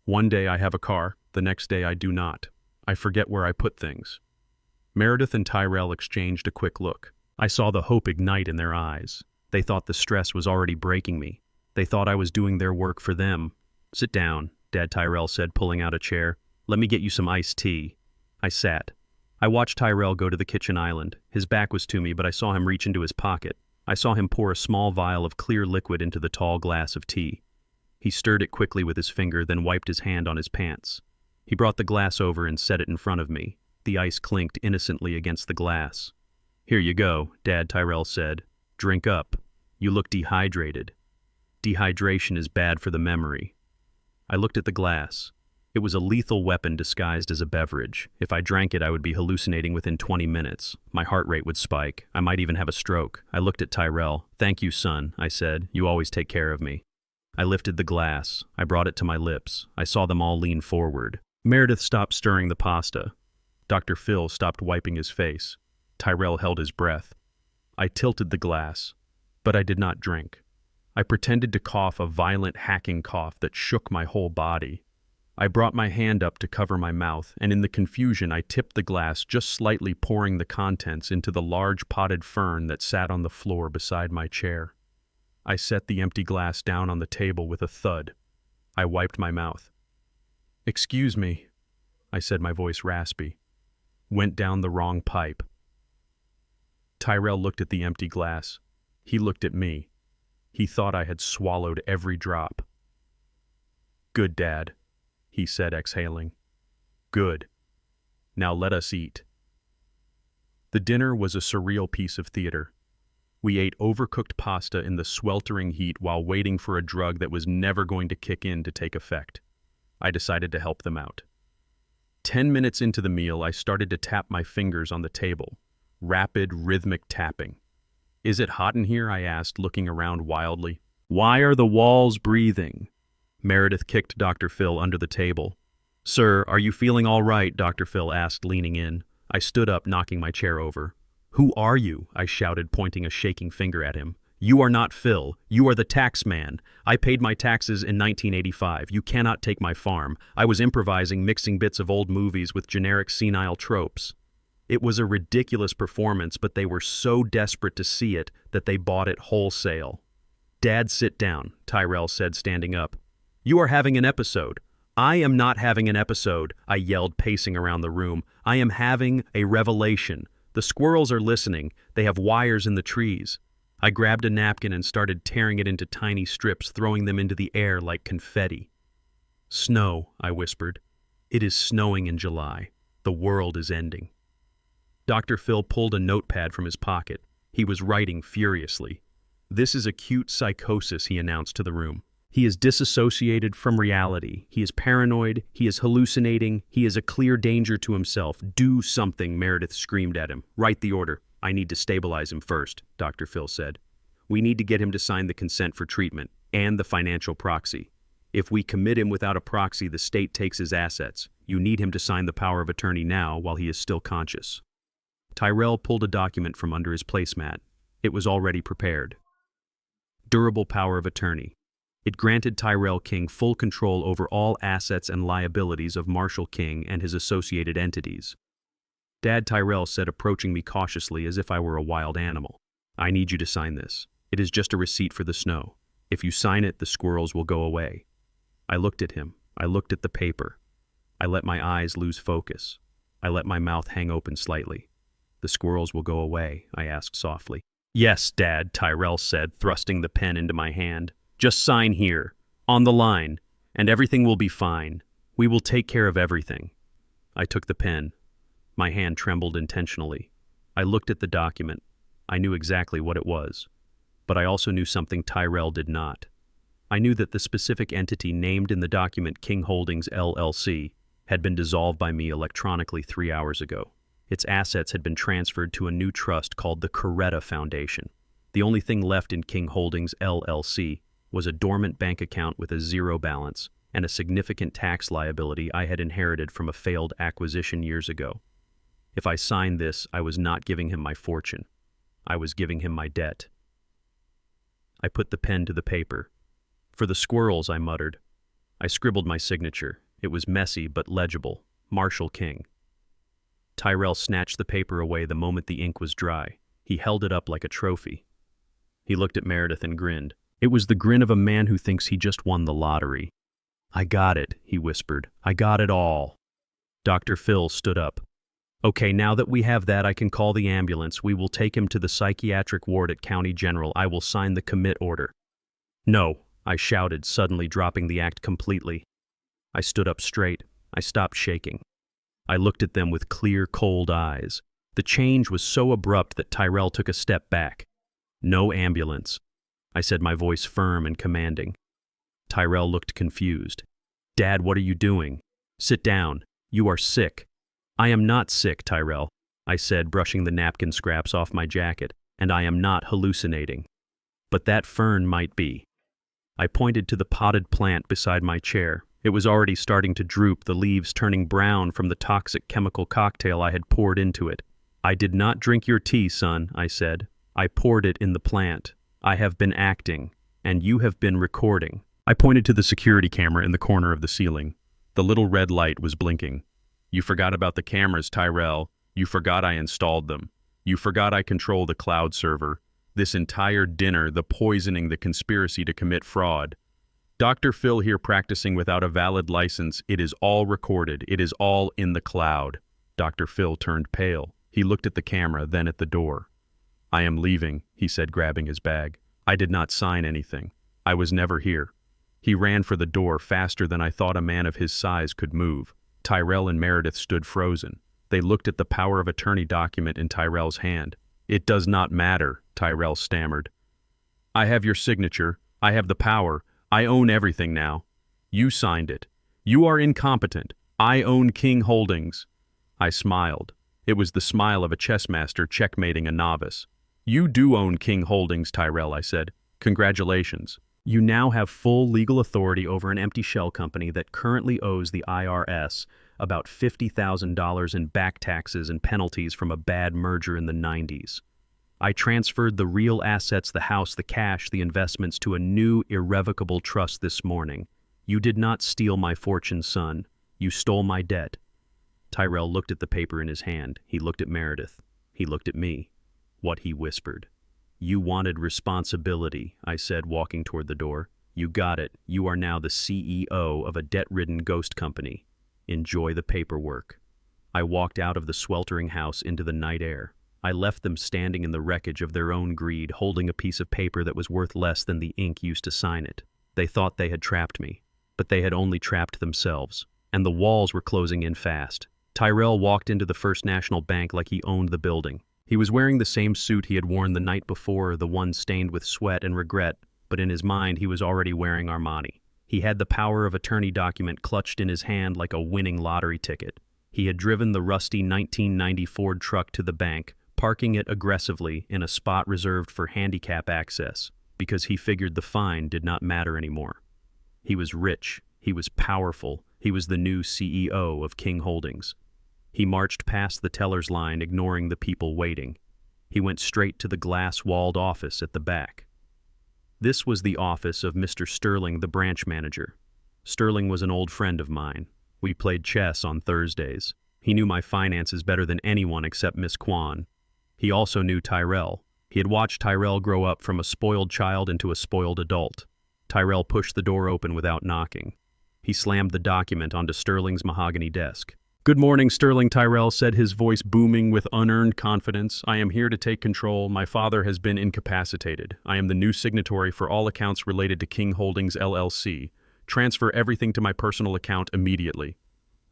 One day I have a car, the next day I do not. I forget where I put things." Meredith and Tyrell exchanged a quick look. I saw the hope ignite in their eyes. They thought the stress was already breaking me. They thought I was doing their work for them. "Sit down," Dad Tyrell said, pulling out a chair. "Let me get you some iced tea." I sat. I watched Tyrell go to the kitchen island. His back was to me, but I saw him reach into his pocket. I saw him pour a small vial of clear liquid into the tall glass of tea. He stirred it quickly with his finger, then wiped his hand on his pants. He brought the glass over and set it in front of me. The ice clinked innocently against the glass. "Here you go," Dad Tyrell said. "Drink up. You look dehydrated. Dehydration is bad for the memory." I looked at the glass. It was a lethal weapon disguised as a beverage. If I drank it, I would be hallucinating within 20 minutes. My heart rate would spike. I might even have a stroke. I looked at Tyrell. "Thank you, son," I said. "You always take care of me." I lifted the glass. I brought it to my lips. I saw them all lean forward. Meredith stopped stirring the pasta. Dr. Phil stopped wiping his face. Tyrell held his breath. I tilted the glass, but I did not drink. I pretended to cough a violent hacking cough that shook my whole body. I brought my hand up to cover my mouth, and in the confusion I tipped the glass, just slightly pouring the contents into the large potted fern that sat on the floor beside my chair. I set the empty glass down on the table with a thud. I wiped my mouth. "Excuse me," I said, my voice raspy. "Went down the wrong pipe." Tyrell looked at the empty glass. He looked at me. He thought I had swallowed every drop. "Good, Dad," he said, exhaling. "Good. Now let us eat." The dinner was a surreal piece of theater. We ate overcooked pasta in the sweltering heat while waiting for a drug that was never going to kick in to take effect. I decided to help them out. 10 minutes into the meal, I started to tap my fingers on the table. Rapid, rhythmic tapping. "Is it hot in here?" I asked, looking around wildly. "Why are the walls breathing?" Meredith kicked Dr. Phil under the table. "Sir, are you feeling all right?" Dr. Phil asked, leaning in. I stood up, knocking my chair over. "Who are you?" I shouted, pointing a shaking finger at him. "You are not Phil. You are the tax man. I paid my taxes in 1985. You cannot take my farm. I was improvising, mixing bits of old movies with generic senile tropes." It was a ridiculous performance, but they were so desperate to see it that they bought it wholesale. "Dad, sit down," Tyrell said, standing up. "You are having an episode." "I am not having an episode," I yelled, pacing around the room. "I am having a revelation. The squirrels are listening. They have wires in the trees." I grabbed a napkin and started tearing it into tiny strips, throwing them into the air like confetti. "Snow," I whispered. "It is snowing in July. The world is ending." Dr. Phil pulled a notepad from his pocket. He was writing furiously. "This is acute psychosis," he announced to the room. "He is disassociated from reality. He is paranoid. He is hallucinating. He is a clear danger to himself. Do something," Meredith screamed at him. "Write the order." "I need to stabilize him first," Dr. Phil said. "We need to get him to sign the consent for treatment and the financial proxy. If we commit him without a proxy, the state takes his assets. You need him to sign the power of attorney now while he is still conscious." Tyrell pulled a document from under his placemat. It was already prepared. Durable power of attorney. It granted Tyrell King full control over all assets and liabilities of Marshall King and his associated entities. "Dad," Tyrell said, approaching me cautiously as if I were a wild animal. "I need you to sign this. It is just a receipt for the snow. If you sign it, the squirrels will go away." I looked at him. I looked at the paper. I let my eyes lose focus. I let my mouth hang open slightly. "The squirrels will go away?" I asked softly. "Yes, Dad," Tyrell said, thrusting the pen into my hand. "Just sign here, on the line, and everything will be fine. We will take care of everything." I took the pen. My hand trembled intentionally. I looked at the document. I knew exactly what it was. But I also knew something Tyrell did not. I knew that the specific entity named in the document, King Holdings LLC, had been dissolved by me electronically 3 hours ago. Its assets had been transferred to a new trust called the Coretta Foundation. The only thing left in King Holdings LLC was a dormant bank account with a zero balance and a significant tax liability I had inherited from a failed acquisition years ago. If I signed this, I was not giving him my fortune. I was giving him my debt. I put the pen to the paper. "For the squirrels," I muttered. I scribbled my signature. It was messy but legible. Marshall King. Tyrell snatched the paper away the moment the ink was dry. He held it up like a trophy. He looked at Meredith and grinned. It was the grin of a man who thinks he just won the lottery. "I got it," he whispered. "I got it all." Dr. Phil stood up. "Okay, now that we have that, I can call the ambulance. We will take him to the psychiatric ward at County General. I will sign the commit order." "No," I shouted, suddenly dropping the act completely. I stood up straight. I stopped shaking. I looked at them with clear, cold eyes. The change was so abrupt that Tyrell took a step back. "No ambulance," I said, my voice firm and commanding. Tyrell looked confused. "Dad, what are you doing?" "Sit down. You are sick." "I am not sick, Tyrell," I said, brushing the napkin scraps off my jacket, "and I am not hallucinating. But that fern might be." I pointed to the potted plant beside my chair. It was already starting to droop, the leaves turning brown from the toxic chemical cocktail I had poured into it. "I did not drink your tea, son," I said. "I poured it in the plant. I have been acting, and you have been recording." I pointed to the security camera in the corner of the ceiling. The little red light was blinking. You forgot about the cameras, Tyrell. You forgot I installed them. You forgot I control the cloud server. This entire dinner, the poisoning, the conspiracy to commit fraud. Dr. Phil here practicing without a valid license. It is all recorded. It is all in the cloud. Dr. Phil turned pale. He looked at the camera, then at the door. I am leaving, he said, grabbing his bag. I did not sign anything. I was never here. He ran for the door faster than I thought a man of his size could move. Tyrell and Meredith stood frozen. They looked at the power of attorney document in Tyrell's hand. It does not matter, Tyrell stammered. I have your signature. I have the power. I own everything now. You signed it. You are incompetent. I own King Holdings. I smiled. It was the smile of a chess master checkmating a novice. You do own King Holdings, Tyrell, I said. Congratulations. You now have full legal authority over an empty shell company that currently owes the IRS about $50,000 in back taxes and penalties from a bad merger in the 90s. I transferred the real assets, the house, the cash, the investments to a new irrevocable trust this morning. You did not steal my fortune, son. You stole my debt. Tyrell looked at the paper in his hand. He looked at Meredith. He looked at me. What he whispered. You wanted responsibility, I said, walking toward the door. You got it. You are now the CEO of a debt-ridden ghost company. Enjoy the paperwork. I walked out of the sweltering house into the night air. I left them standing in the wreckage of their own greed, holding a piece of paper that was worth less than the ink used to sign it. They thought they had trapped me, but they had only trapped themselves, and the walls were closing in fast. Tyrell walked into the First National Bank like he owned the building. He was wearing the same suit he had worn the night before, the one stained with sweat and regret, but in his mind he was already wearing Armani. He had the power of attorney document clutched in his hand like a winning lottery ticket. He had driven the rusty 1990 Ford truck to the bank, parking it aggressively in a spot reserved for handicap access, because he figured the fine did not matter anymore. He was rich, he was powerful, he was the new CEO of King Holdings. He marched past the teller's line, ignoring the people waiting. He went straight to the glass-walled office at the back. This was the office of Mr. Sterling, the branch manager. Sterling was an old friend of mine. We played chess on Thursdays. He knew my finances better than anyone except Miss Kwan. He also knew Tyrell. He had watched Tyrell grow up from a spoiled child into a spoiled adult. Tyrell pushed the door open without knocking. He slammed the document onto Sterling's mahogany desk. Good morning, Sterling, Tyrell said, his voice booming with unearned confidence. I am here to take control. My father has been incapacitated. I am the new signatory for all accounts related to King Holdings, LLC. Transfer everything to my personal account immediately.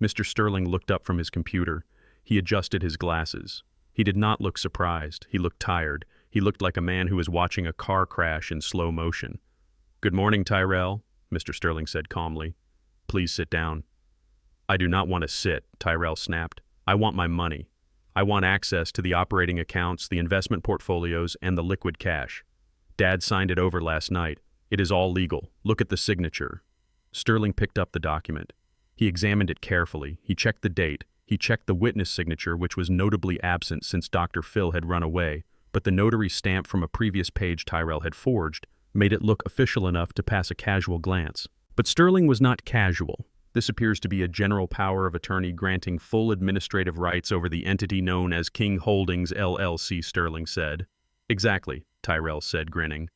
Mr. Sterling looked up from his computer. He adjusted his glasses. He did not look surprised. He looked tired. He looked like a man who was watching a car crash in slow motion. Good morning, Tyrell, Mr. Sterling said calmly. Please sit down. I do not want to sit, Tyrell snapped. I want my money. I want access to the operating accounts, the investment portfolios, and the liquid cash. Dad signed it over last night. It is all legal. Look at the signature. Sterling picked up the document. He examined it carefully. He checked the date. He checked the witness signature, which was notably absent since Dr. Phil had run away, but the notary stamp from a previous page Tyrell had forged made it look official enough to pass a casual glance. But Sterling was not casual. This appears to be a general power of attorney granting full administrative rights over the entity known as King Holdings, LLC, Sterling said. Exactly, Tyrell said, grinning.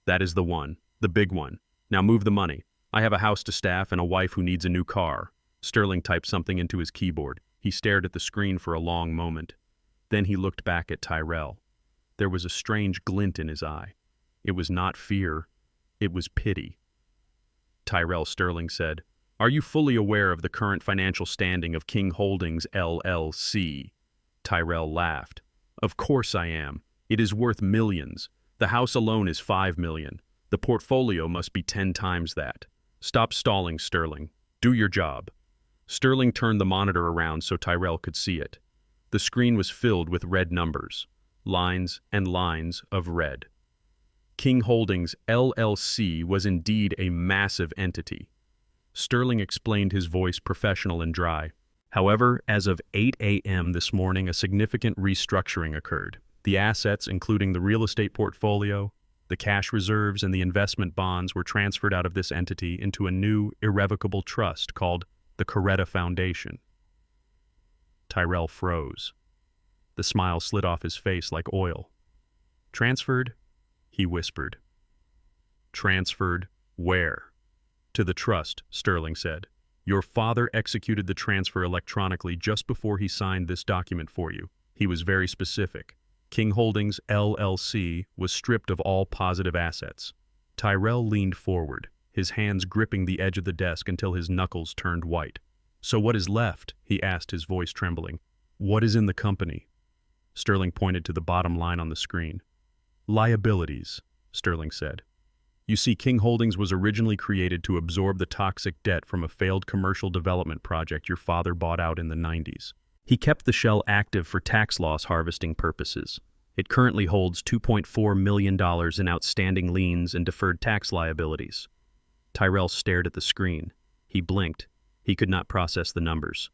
That is the one, the big one. Now move the money. I have a house to staff and a wife who needs a new car. Sterling typed something into his keyboard. He stared at the screen for a long moment. Then he looked back at Tyrell. There was a strange glint in his eye. It was not fear. It was pity. Tyrell, Sterling said, Are you fully aware of the current financial standing of King Holdings, LLC? Tyrell laughed. Of course I am. It is worth millions. The house alone is $5 million. The portfolio must be 10 times that. Stop stalling, Sterling. Do your job. Sterling turned the monitor around so Tyrell could see it. The screen was filled with red numbers. Lines and lines of red. King Holdings, LLC was indeed a massive entity. Sterling explained, his voice professional and dry. However, as of 8 a.m. this morning, a significant restructuring occurred. The assets, including the real estate portfolio, the cash reserves, and the investment bonds, were transferred out of this entity into a new, irrevocable trust called The Coretta Foundation. Tyrell froze. The smile slid off his face like oil. Transferred? He whispered. Transferred where? To the trust, Sterling said. Your father executed the transfer electronically just before he signed this document for you. He was very specific. King Holdings, LLC, was stripped of all positive assets. Tyrell leaned forward, his hands gripping the edge of the desk until his knuckles turned white. So what is left? He asked, his voice trembling. What is in the company? Sterling pointed to the bottom line on the screen. Liabilities, Sterling said. You see, King Holdings was originally created to absorb the toxic debt from a failed commercial development project your father bought out in the 90s. He kept the shell active for tax loss harvesting purposes. It currently holds $2.4 million in outstanding liens and deferred tax liabilities. Tyrell stared at the screen. He blinked. He could not process the numbers.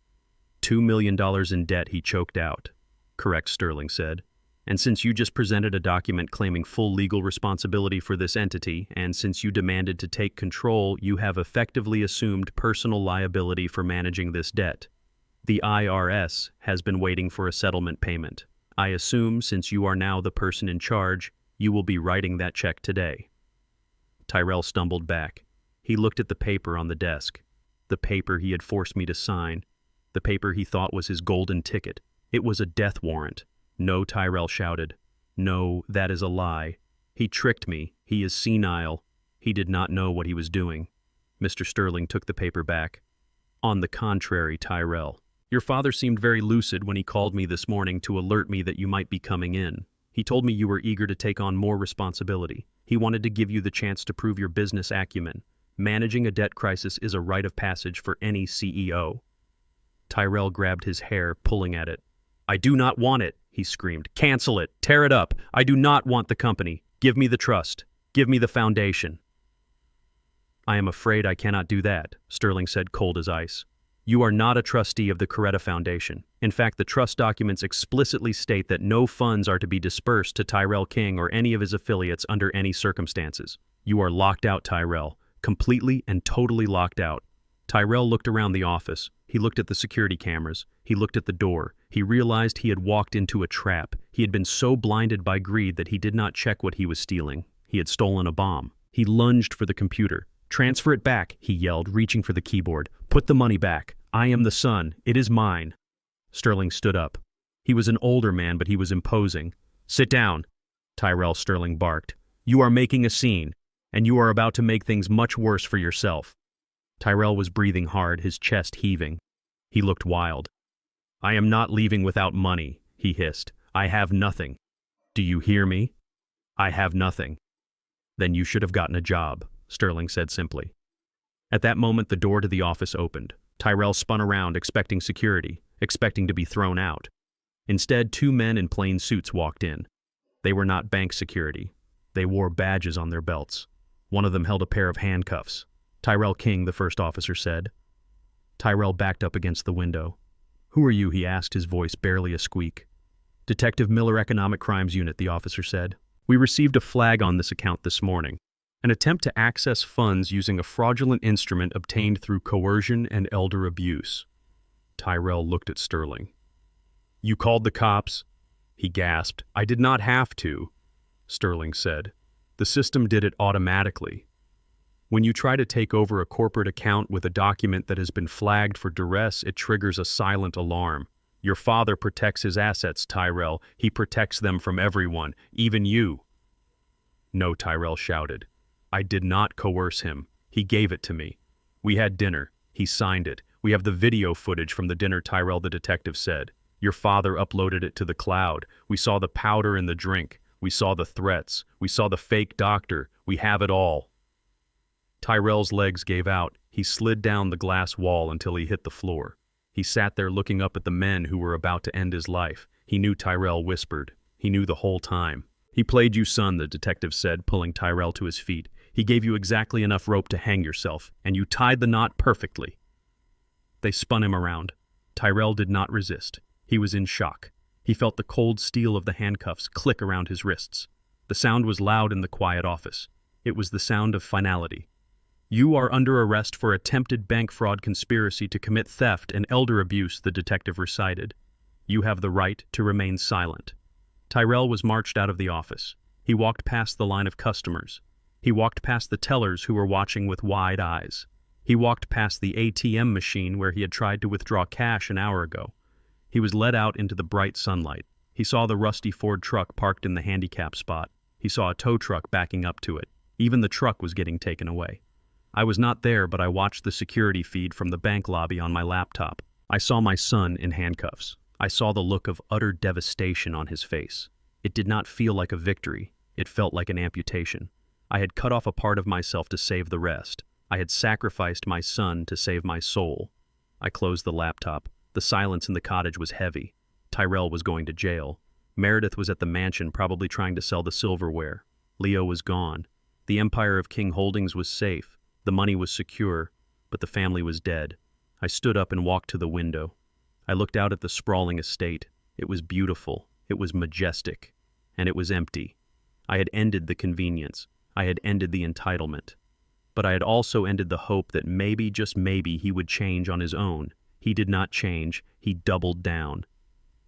$2 million in debt, he choked out. Correct, Sterling said. And since you just presented a document claiming full legal responsibility for this entity, and since you demanded to take control, you have effectively assumed personal liability for managing this debt. The IRS has been waiting for a settlement payment. I assume, since you are now the person in charge, you will be writing that check today. Tyrell stumbled back. He looked at the paper on the desk. The paper he had forced me to sign. The paper he thought was his golden ticket. It was a death warrant. No, Tyrell shouted. No, that is a lie. He tricked me. He is senile. He did not know what he was doing. Mr. Sterling took the paper back. On the contrary, Tyrell. Your father seemed very lucid when he called me this morning to alert me that you might be coming in. He told me you were eager to take on more responsibility. He wanted to give you the chance to prove your business acumen. Managing a debt crisis is a rite of passage for any CEO. Tyrell grabbed his hair, pulling at it. I do not want it, he screamed. Cancel it. Tear it up. I do not want the company. Give me the trust. Give me the foundation. I am afraid I cannot do that, Sterling said, cold as ice. You are not a trustee of the Coretta Foundation. In fact, the trust documents explicitly state that no funds are to be dispersed to Tyrell King or any of his affiliates under any circumstances. You are locked out, Tyrell. Completely and totally locked out. Tyrell looked around the office. He looked at the security cameras. He looked at the door. He realized he had walked into a trap. He had been so blinded by greed that he did not check what he was stealing. He had stolen a bomb. He lunged for the computer. Transfer it back, he yelled, reaching for the keyboard. Put the money back. I am the son. It is mine. Sterling stood up. He was an older man, but he was imposing. Sit down, Tyrell Sterling barked. You are making a scene, and you are about to make things much worse for yourself. Tyrell was breathing hard, his chest heaving. He looked wild. I am not leaving without money, he hissed. I have nothing. Do you hear me? I have nothing. Then you should have gotten a job, Sterling said simply. At that moment, the door to the office opened. Tyrell spun around, expecting security, expecting to be thrown out. Instead, two men in plain suits walked in. They were not bank security. They wore badges on their belts. One of them held a pair of handcuffs. Tyrell King, the first officer said. Tyrell backed up against the window. Who are you? He asked, his voice barely a squeak. Detective Miller, Economic Crimes Unit, the officer said. We received a flag on this account this morning. An attempt to access funds using a fraudulent instrument obtained through coercion and elder abuse. Tyrell looked at Sterling. You called the cops? He gasped. I did not have to, Sterling said. The system did it automatically. When you try to take over a corporate account with a document that has been flagged for duress, it triggers a silent alarm. Your father protects his assets, Tyrell. He protects them from everyone, even you. No, Tyrell shouted. I did not coerce him. He gave it to me. We had dinner. He signed it. We have the video footage from the dinner, Tyrell, the detective said. Your father uploaded it to the cloud. We saw the powder in the drink. We saw the threats. We saw the fake doctor. We have it all. Tyrell's legs gave out. He slid down the glass wall until he hit the floor. He sat there looking up at the men who were about to end his life. He knew Tyrell whispered. He knew the whole time. He played you, son, the detective said, pulling Tyrell to his feet. He gave you exactly enough rope to hang yourself, and you tied the knot perfectly. They spun him around. Tyrell did not resist. He was in shock. He felt the cold steel of the handcuffs click around his wrists. The sound was loud in the quiet office. It was the sound of finality. "You are under arrest for attempted bank fraud conspiracy to commit theft and elder abuse," the detective recited. "You have the right to remain silent." Tyrell was marched out of the office. He walked past the line of customers. He walked past the tellers who were watching with wide eyes. He walked past the ATM machine where he had tried to withdraw cash an hour ago. He was led out into the bright sunlight. He saw the rusty Ford truck parked in the handicap spot. He saw a tow truck backing up to it. Even the truck was getting taken away. I was not there, but I watched the security feed from the bank lobby on my laptop. I saw my son in handcuffs. I saw the look of utter devastation on his face. It did not feel like a victory. It felt like an amputation. I had cut off a part of myself to save the rest. I had sacrificed my son to save my soul. I closed the laptop. The silence in the cottage was heavy. Tyrell was going to jail. Meredith was at the mansion, probably trying to sell the silverware. Leo was gone. The empire of King Holdings was safe. The money was secure, but the family was dead. I stood up and walked to the window. I looked out at the sprawling estate. It was beautiful. It was majestic. And it was empty. I had ended the convenience. I had ended the entitlement. But I had also ended the hope that maybe, just maybe, he would change on his own. He did not change. He doubled down.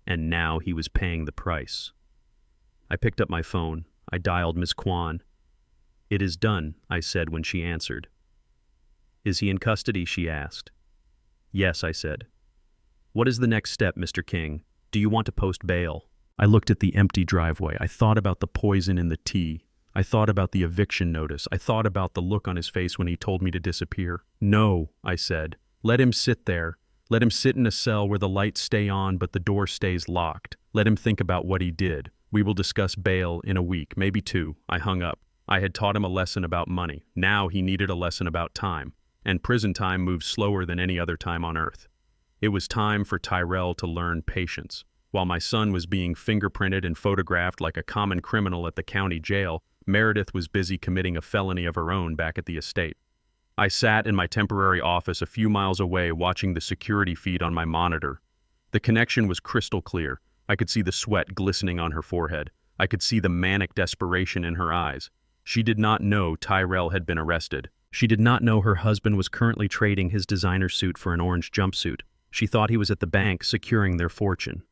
And now he was paying the price. I picked up my phone. I dialed Miss Kwan. "It is done," I said when she answered. "Is he in custody?" she asked. "Yes," I said. "What is the next step, Mr. King? Do you want to post bail?" I looked at the empty driveway. I thought about the poison in the tea. I thought about the eviction notice. I thought about the look on his face when he told me to disappear. "No," I said. "Let him sit there. Let him sit in a cell where the lights stay on but the door stays locked. Let him think about what he did. We will discuss bail in a week, maybe 2. I hung up. I had taught him a lesson about money. Now he needed a lesson about time. And prison time moves slower than any other time on earth. It was time for Tyrell to learn patience. While my son was being fingerprinted and photographed like a common criminal at the county jail, Meredith was busy committing a felony of her own back at the estate. I sat in my temporary office a few miles away watching the security feed on my monitor. The connection was crystal clear. I could see the sweat glistening on her forehead. I could see the manic desperation in her eyes. She did not know Tyrell had been arrested. She did not know her husband was currently trading his designer suit for an orange jumpsuit. She thought he was at the bank securing their fortune.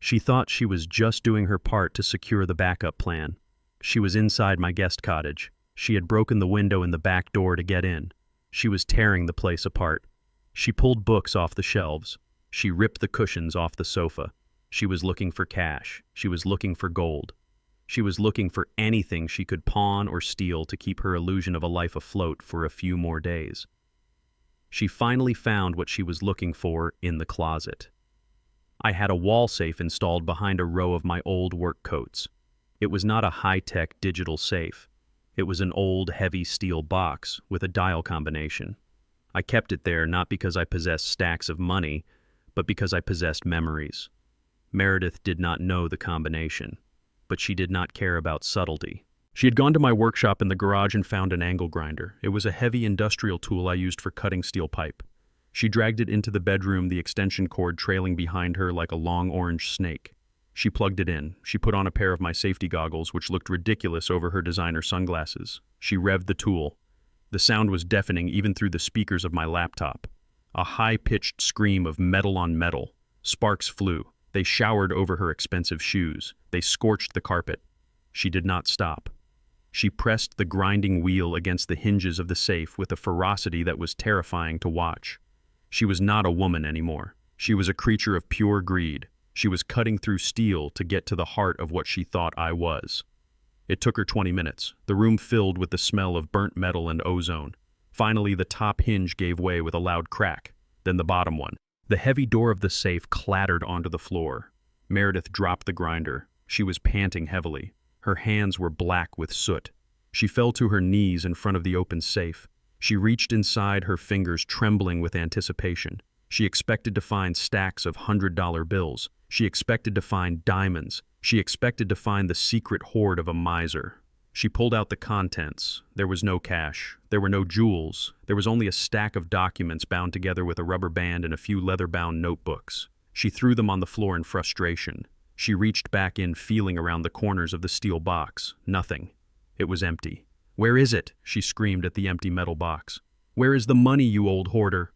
She thought she was just doing her part to secure the backup plan. She was inside my guest cottage. She had broken the window in the back door to get in. She was tearing the place apart. She pulled books off the shelves. She ripped the cushions off the sofa. She was looking for cash. She was looking for gold. She was looking for anything she could pawn or steal to keep her illusion of a life afloat for a few more days. She finally found what she was looking for in the closet. I had a wall safe installed behind a row of my old work coats. It was not a high-tech digital safe. It was an old, heavy steel box with a dial combination. I kept it there not because I possessed stacks of money, but because I possessed memories. Meredith did not know the combination, but she did not care about subtlety. She had gone to my workshop in the garage and found an angle grinder. It was a heavy industrial tool I used for cutting steel pipe. She dragged it into the bedroom, the extension cord trailing behind her like a long orange snake. She plugged it in. She put on a pair of my safety goggles, which looked ridiculous over her designer sunglasses. She revved the tool. The sound was deafening even through the speakers of my laptop. A high-pitched scream of metal on metal. Sparks flew. They showered over her expensive shoes. They scorched the carpet. She did not stop. She pressed the grinding wheel against the hinges of the safe with a ferocity that was terrifying to watch. She was not a woman anymore. She was a creature of pure greed. She was cutting through steel to get to the heart of what she thought I was. It took her 20 minutes, the room filled with the smell of burnt metal and ozone. Finally, the top hinge gave way with a loud crack, then the bottom one. The heavy door of the safe clattered onto the floor. Meredith dropped the grinder. She was panting heavily. Her hands were black with soot. She fell to her knees in front of the open safe. She reached inside, her fingers trembling with anticipation. She expected to find stacks of $100 bills. She expected to find diamonds. She expected to find the secret hoard of a miser. She pulled out the contents. There was no cash. There were no jewels. There was only a stack of documents bound together with a rubber band and a few leather-bound notebooks. She threw them on the floor in frustration. She reached back in, feeling around the corners of the steel box. Nothing. It was empty. "Where is it?" she screamed at the empty metal box. "Where is the money, you old hoarder?"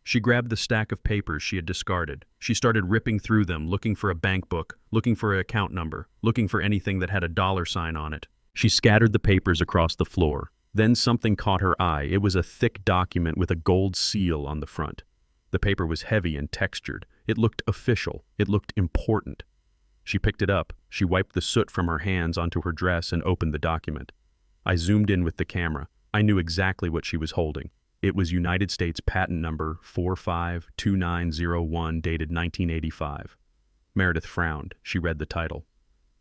She grabbed the stack of papers she had discarded. She started ripping through them, looking for a bank book, looking for an account number, looking for anything that had a dollar sign on it. She scattered the papers across the floor. Then something caught her eye. It was a thick document with a gold seal on the front. The paper was heavy and textured. It looked official. It looked important. She picked it up. She wiped the soot from her hands onto her dress and opened the document. I zoomed in with the camera. I knew exactly what she was holding. It was United States Patent Number 452901, dated 1985. Meredith frowned. She read the title.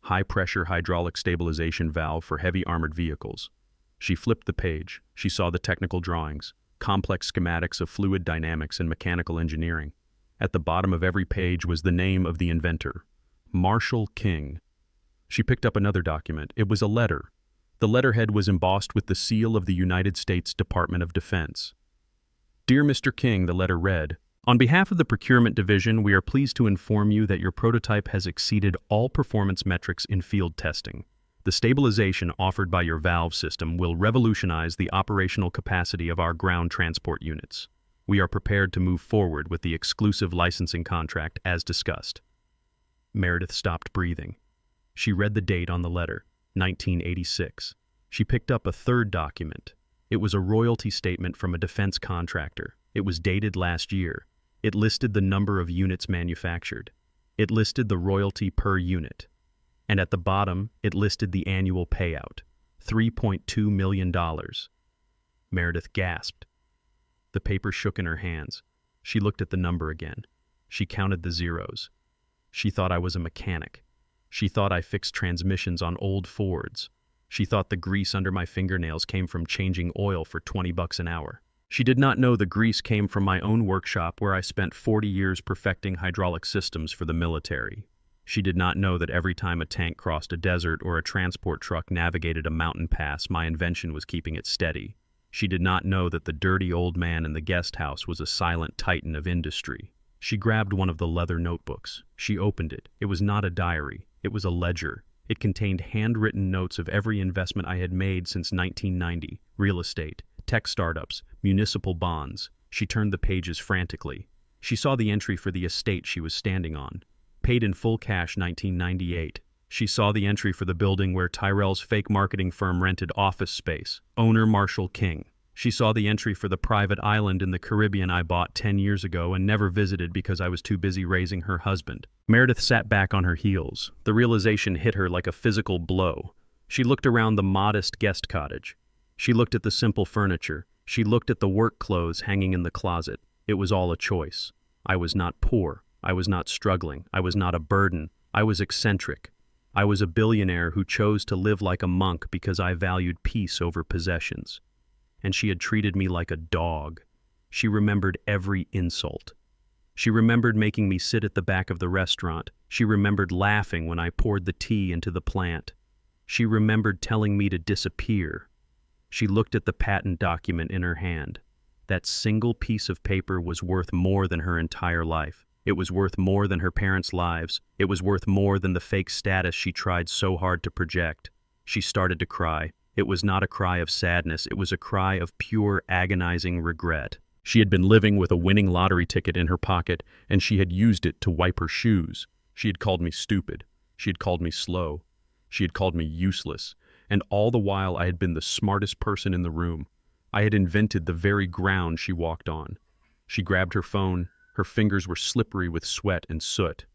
High-pressure hydraulic stabilization valve for heavy armored vehicles. She flipped the page. She saw the technical drawings, complex schematics of fluid dynamics and mechanical engineering. At the bottom of every page was the name of the inventor, Marshall King. She picked up another document. It was a letter. The letterhead was embossed with the seal of the United States Department of Defense. Dear Mr. King, the letter read, on behalf of the Procurement Division, we are pleased to inform you that your prototype has exceeded all performance metrics in field testing. The stabilization offered by your valve system will revolutionize the operational capacity of our ground transport units. We are prepared to move forward with the exclusive licensing contract as discussed. Meredith stopped breathing. She read the date on the letter, 1986. She picked up a third document. It was a royalty statement from a defense contractor. It was dated last year. It listed the number of units manufactured. It listed the royalty per unit. And at the bottom, it listed the annual payout, $3.2 million. Meredith gasped. The paper shook in her hands. She looked at the number again. She counted the zeros. She thought I was a mechanic. She thought I fixed transmissions on old Fords. She thought the grease under my fingernails came from changing oil for $20 an hour. She did not know the grease came from my own workshop where I spent 40 years perfecting hydraulic systems for the military. She did not know that every time a tank crossed a desert or a transport truck navigated a mountain pass, my invention was keeping it steady. She did not know that the dirty old man in the guest house was a silent titan of industry. She grabbed one of the leather notebooks. She opened it. It was not a diary. It was a ledger. It contained handwritten notes of every investment I had made since 1990, real estate, tech startups, municipal bonds. She turned the pages frantically. She saw the entry for the estate she was standing on. Paid in full cash 1998. She saw the entry for the building where Tyrell's fake marketing firm rented office space. Owner Marshall King. She saw the entry for the private island in the Caribbean I bought 10 years ago and never visited because I was too busy raising her husband. Meredith sat back on her heels. The realization hit her like a physical blow. She looked around the modest guest cottage. She looked at the simple furniture. She looked at the work clothes hanging in the closet. It was all a choice. I was not poor. I was not struggling. I was not a burden. I was eccentric. I was a billionaire who chose to live like a monk because I valued peace over possessions. And she had treated me like a dog. She remembered every insult. She remembered making me sit at the back of the restaurant. She remembered laughing when I poured the tea into the plant. She remembered telling me to disappear. She looked at the patent document in her hand. That single piece of paper was worth more than her entire life. It was worth more than her parents' lives. It was worth more than the fake status she tried so hard to project. She started to cry. It was not a cry of sadness. It was a cry of pure, agonizing regret. She had been living with a winning lottery ticket in her pocket, and she had used it to wipe her shoes. She had called me stupid. She had called me slow. She had called me useless. And all the while I had been the smartest person in the room. I had invented the very ground she walked on. She grabbed her phone. Her fingers were slippery with sweat and soot.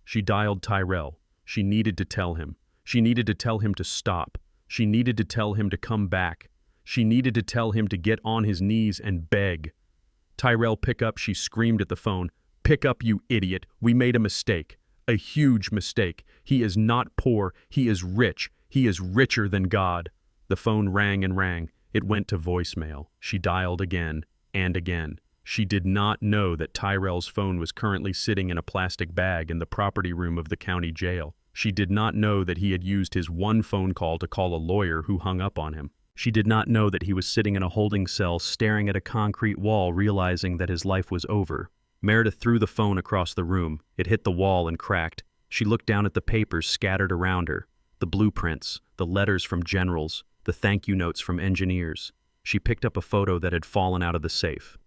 She dialed Tyrell. She needed to tell him. She needed to tell him to stop. She needed to tell him to come back. She needed to tell him to get on his knees and beg. Tyrell, pick up, she screamed at the phone. Pick up, you idiot. We made a mistake. A huge mistake. He is not poor. He is rich. He is richer than God. The phone rang and rang. It went to voicemail. She dialed again and again. She did not know that Tyrell's phone was currently sitting in a plastic bag in the property room of the county jail. She did not know that he had used his one phone call to call a lawyer who hung up on him. She did not know that he was sitting in a holding cell staring at a concrete wall, realizing that his life was over. Meredith threw the phone across the room. It hit the wall and cracked. She looked down at the papers scattered around her. The blueprints, the letters from generals, the thank you notes from engineers. She picked up a photo that had fallen out of the safe.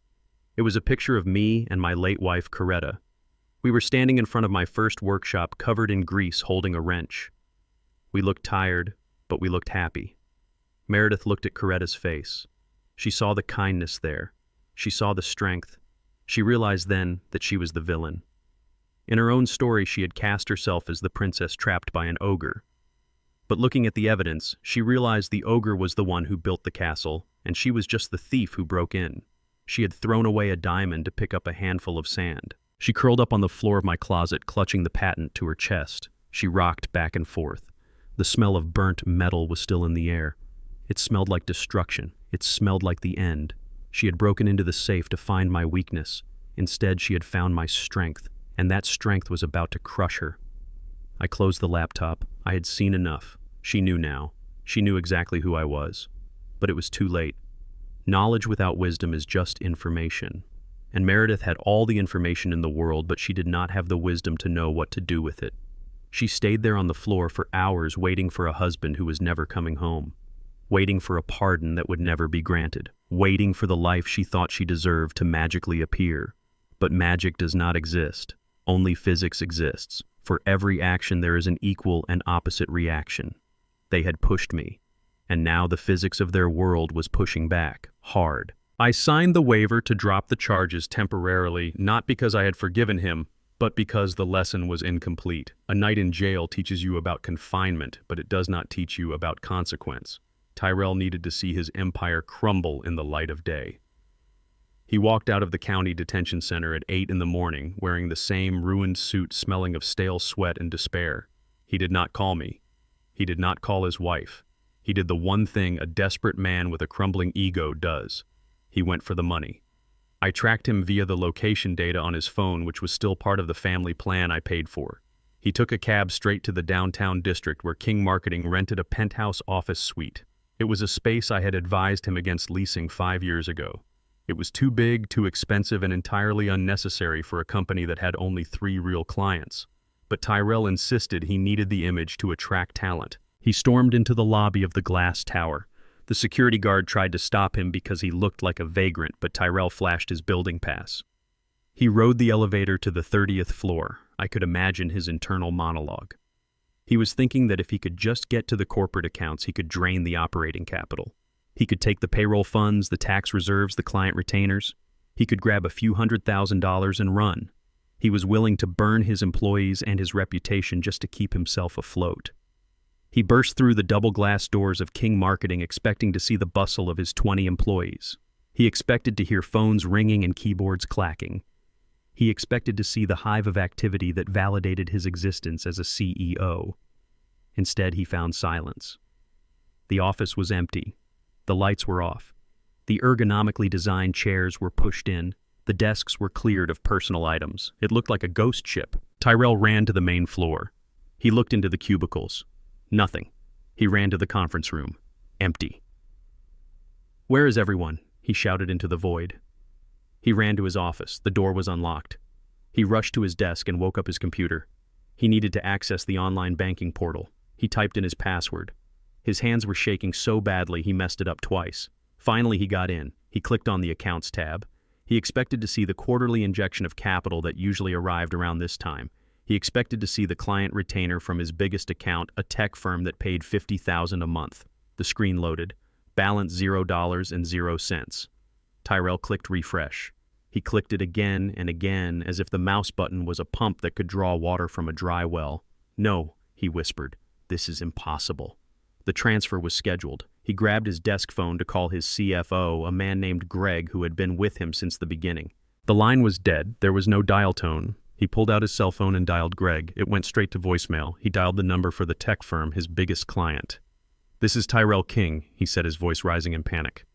It was a picture of me and my late wife, Coretta. We were standing in front of my first workshop covered in grease holding a wrench. We looked tired, but we looked happy. Meredith looked at Coretta's face. She saw the kindness there. She saw the strength. She realized then that she was the villain. In her own story, she had cast herself as the princess trapped by an ogre. But looking at the evidence, she realized the ogre was the one who built the castle, and she was just the thief who broke in. She had thrown away a diamond to pick up a handful of sand. She curled up on the floor of my closet, clutching the patent to her chest. She rocked back and forth. The smell of burnt metal was still in the air. It smelled like destruction. It smelled like the end. She had broken into the safe to find my weakness. Instead, she had found my strength, and that strength was about to crush her. I closed the laptop. I had seen enough. She knew now. She knew exactly who I was. But it was too late. Knowledge without wisdom is just information. And Meredith had all the information in the world, but she did not have the wisdom to know what to do with it. She stayed there on the floor for hours waiting for a husband who was never coming home, waiting for a pardon that would never be granted, waiting for the life she thought she deserved to magically appear. But magic does not exist. Only physics exists. For every action there is an equal and opposite reaction. They had pushed me, and now the physics of their world was pushing back, hard. I signed the waiver to drop the charges temporarily, not because I had forgiven him, but because the lesson was incomplete. A night in jail teaches you about confinement, but it does not teach you about consequence. Tyrell needed to see his empire crumble in the light of day. He walked out of the county detention center at 8 in the morning, wearing the same ruined suit smelling of stale sweat and despair. He did not call me. He did not call his wife. He did the one thing a desperate man with a crumbling ego does. He went for the money. I tracked him via the location data on his phone, which was still part of the family plan I paid for. He took a cab straight to the downtown district where King Marketing rented a penthouse office suite. It was a space I had advised him against leasing 5 years ago. It was too big, too expensive, and entirely unnecessary for a company that had only 3 real clients. But Tyrell insisted he needed the image to attract talent. He stormed into the lobby of the glass tower. The security guard tried to stop him because he looked like a vagrant, but Tyrell flashed his building pass. He rode the elevator to the 30th floor. I could imagine his internal monologue. He was thinking that if he could just get to the corporate accounts, he could drain the operating capital. He could take the payroll funds, the tax reserves, the client retainers. He could grab a few $100,000 and run. He was willing to burn his employees and his reputation just to keep himself afloat. He burst through the double glass doors of King Marketing, expecting to see the bustle of his 20 employees. He expected to hear phones ringing and keyboards clacking. He expected to see the hive of activity that validated his existence as a CEO. Instead, he found silence. The office was empty. The lights were off. The ergonomically designed chairs were pushed in. The desks were cleared of personal items. It looked like a ghost ship. Tyrell ran to the main floor. He looked into the cubicles. Nothing. He ran to the conference room. Empty. "Where is everyone?" he shouted into the void. He ran to his office. The door was unlocked. He rushed to his desk and woke up his computer. He needed to access the online banking portal. He typed in his password. His hands were shaking so badly he messed it up twice. Finally, he got in. He clicked on the Accounts tab. He expected to see the quarterly injection of capital that usually arrived around this time. He expected to see the client retainer from his biggest account, a tech firm that paid $50,000 a month. The screen loaded. Balance $0.00. Tyrell clicked refresh. He clicked it again and again, as if the mouse button was a pump that could draw water from a dry well. "No," he whispered. "This is impossible." The transfer was scheduled. He grabbed his desk phone to call his CFO, a man named Greg who had been with him since the beginning. The line was dead. There was no dial tone. He pulled out his cell phone and dialed Greg. It went straight to voicemail. He dialed the number for the tech firm, his biggest client. "This is Tyrell King," he said, his voice rising in panic.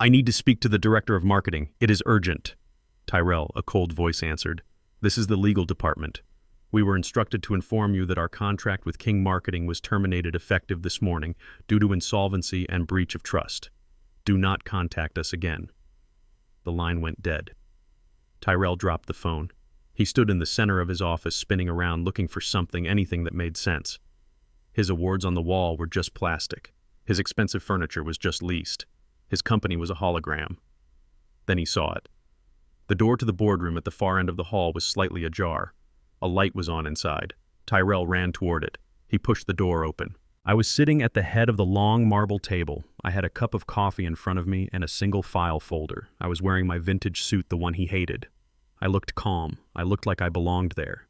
"I need to speak to the director of marketing. It is urgent." "Tyrell," a cold voice answered. "This is the legal department. We were instructed to inform you that our contract with King Marketing was terminated effective this morning due to insolvency and breach of trust. Do not contact us again." The line went dead. Tyrell dropped the phone. He stood in the center of his office, spinning around, looking for something, anything that made sense. His awards on the wall were just plastic. His expensive furniture was just leased. His company was a hologram. Then he saw it. The door to the boardroom at the far end of the hall was slightly ajar. A light was on inside. Tyrell ran toward it. He pushed the door open. I was sitting at the head of the long marble table. I had a cup of coffee in front of me and a single file folder. I was wearing my vintage suit, the one he hated. I looked calm. I looked like I belonged there.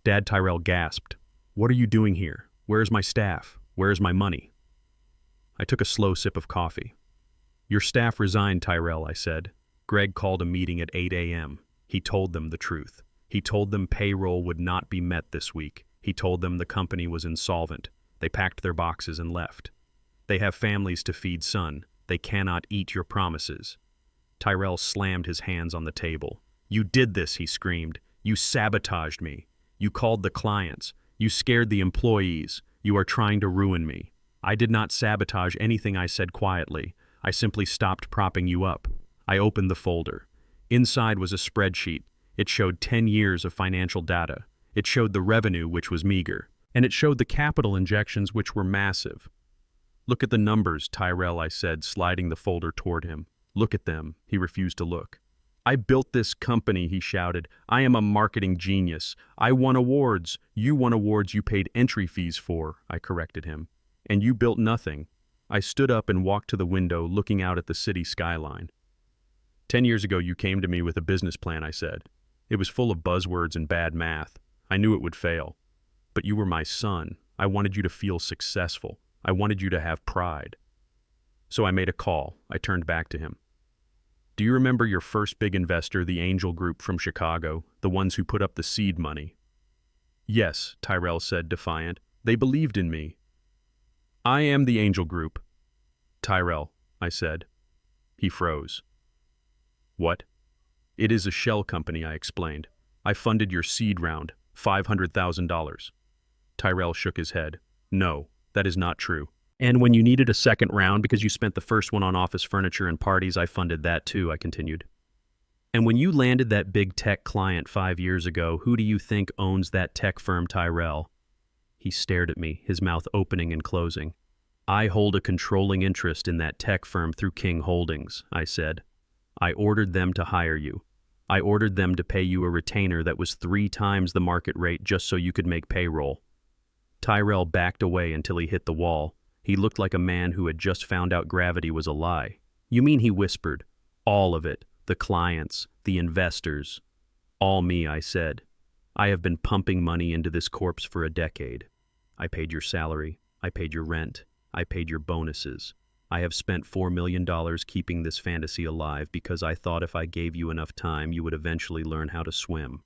Dad Tyrell gasped. "What are you doing here? Where's my staff? Where's my money?" I took a slow sip of coffee. "Your staff resigned, Tyrell," I said. "Greg called a meeting at 8 a.m. He told them the truth. He told them payroll would not be met this week. He told them the company was insolvent. They packed their boxes and left. They have families to feed, son. They cannot eat your promises." Tyrell slammed his hands on the table. "You did this," he screamed. "You sabotaged me. You called the clients. You scared the employees. You are trying to ruin me." "I did not sabotage anything," I said quietly. "I simply stopped propping you up." I opened the folder. Inside was a spreadsheet. It showed 10 years of financial data. It showed the revenue, which was meager. And it showed the capital injections, which were massive. "Look at the numbers, Tyrell," I said, sliding the folder toward him. "Look at them." He refused to look. "I built this company," he shouted. "I am a marketing genius. I won awards. You won awards you paid entry fees for," I corrected him. "And you built nothing." I stood up and walked to the window, looking out at the city skyline. 10 years ago, you came to me with a business plan," I said. "It was full of buzzwords and bad math. I knew it would fail. But you were my son. I wanted you to feel successful. I wanted you to have pride." So I made a call. I turned back to him. "Do you remember your first big investor, the Angel Group from Chicago, the ones who put up the seed money?" "Yes," Tyrell said, defiant. "They believed in me." "I am the Angel Group." "Tyrell," I said. He froze. "What?" "It is a shell company," I explained. "I funded your seed round, $500,000. Tyrell shook his head. "No, that is not true. And when you needed a second round because you spent the first one on office furniture and parties, I funded that too," I continued. "And when you landed that big tech client 5 years ago, who do you think owns that tech firm, Tyrell?" He stared at me, his mouth opening and closing. "I hold a controlling interest in that tech firm through King Holdings," I said. "I ordered them to hire you. I ordered them to pay you a retainer that was 3 times the market rate just so you could make payroll." Tyrell backed away until he hit the wall. He looked like a man who had just found out gravity was a lie. "You mean," he whispered, "all of it, the clients, the investors?" "All me," I said. "I have been pumping money into this corpse for a decade. I paid your salary. I paid your rent. I paid your bonuses. I have spent $4 million keeping this fantasy alive because I thought if I gave you enough time, you would eventually learn how to swim."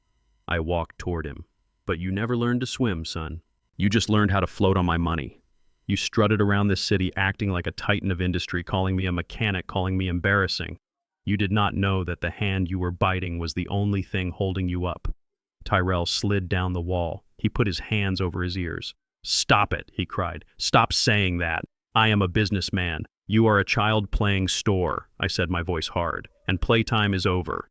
I walked toward him. "But you never learned to swim, son. You just learned how to float on my money. You strutted around this city acting like a titan of industry, calling me a mechanic, calling me embarrassing. You did not know that the hand you were biting was the only thing holding you up." Tyrell slid down the wall. He put his hands over his ears. "Stop it," he cried. "Stop saying that. I am a businessman. You are a child playing store," I said, my voice hard, "and playtime is over."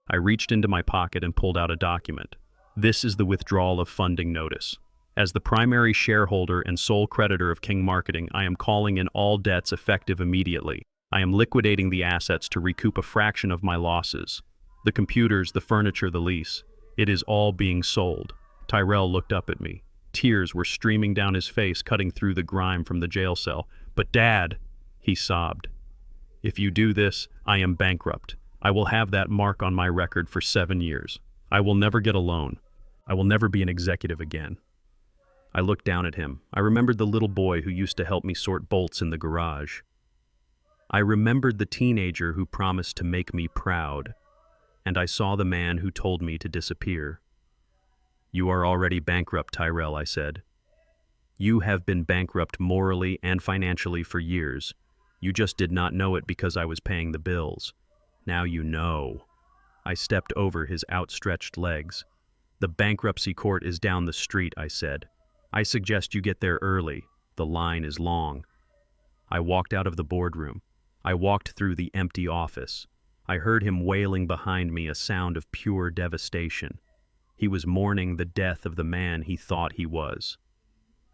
I reached into my pocket and pulled out a document. "This is the withdrawal of funding notice. As the primary shareholder and sole creditor of King Marketing, I am calling in all debts effective immediately. I am liquidating the assets to recoup a fraction of my losses. The computers, the furniture, the lease. It is all being sold." Tyrell looked up at me. Tears were streaming down his face, cutting through the grime from the jail cell. "But Dad," he sobbed. "If you do this, I am bankrupt. I will have that mark on my record for 7 years. I will never get a loan. I will never be an executive again." I looked down at him. I remembered the little boy who used to help me sort bolts in the garage. I remembered the teenager who promised to make me proud. And I saw the man who told me to disappear. "You are already bankrupt, Tyrell," I said. "You have been bankrupt morally and financially for years. You just did not know it because I was paying the bills. Now you know." I stepped over his outstretched legs. "The bankruptcy court is down the street," I said. "I suggest you get there early. The line is long." I walked out of the boardroom. I walked through the empty office. I heard him wailing behind me, a sound of pure devastation. He was mourning the death of the man he thought he was.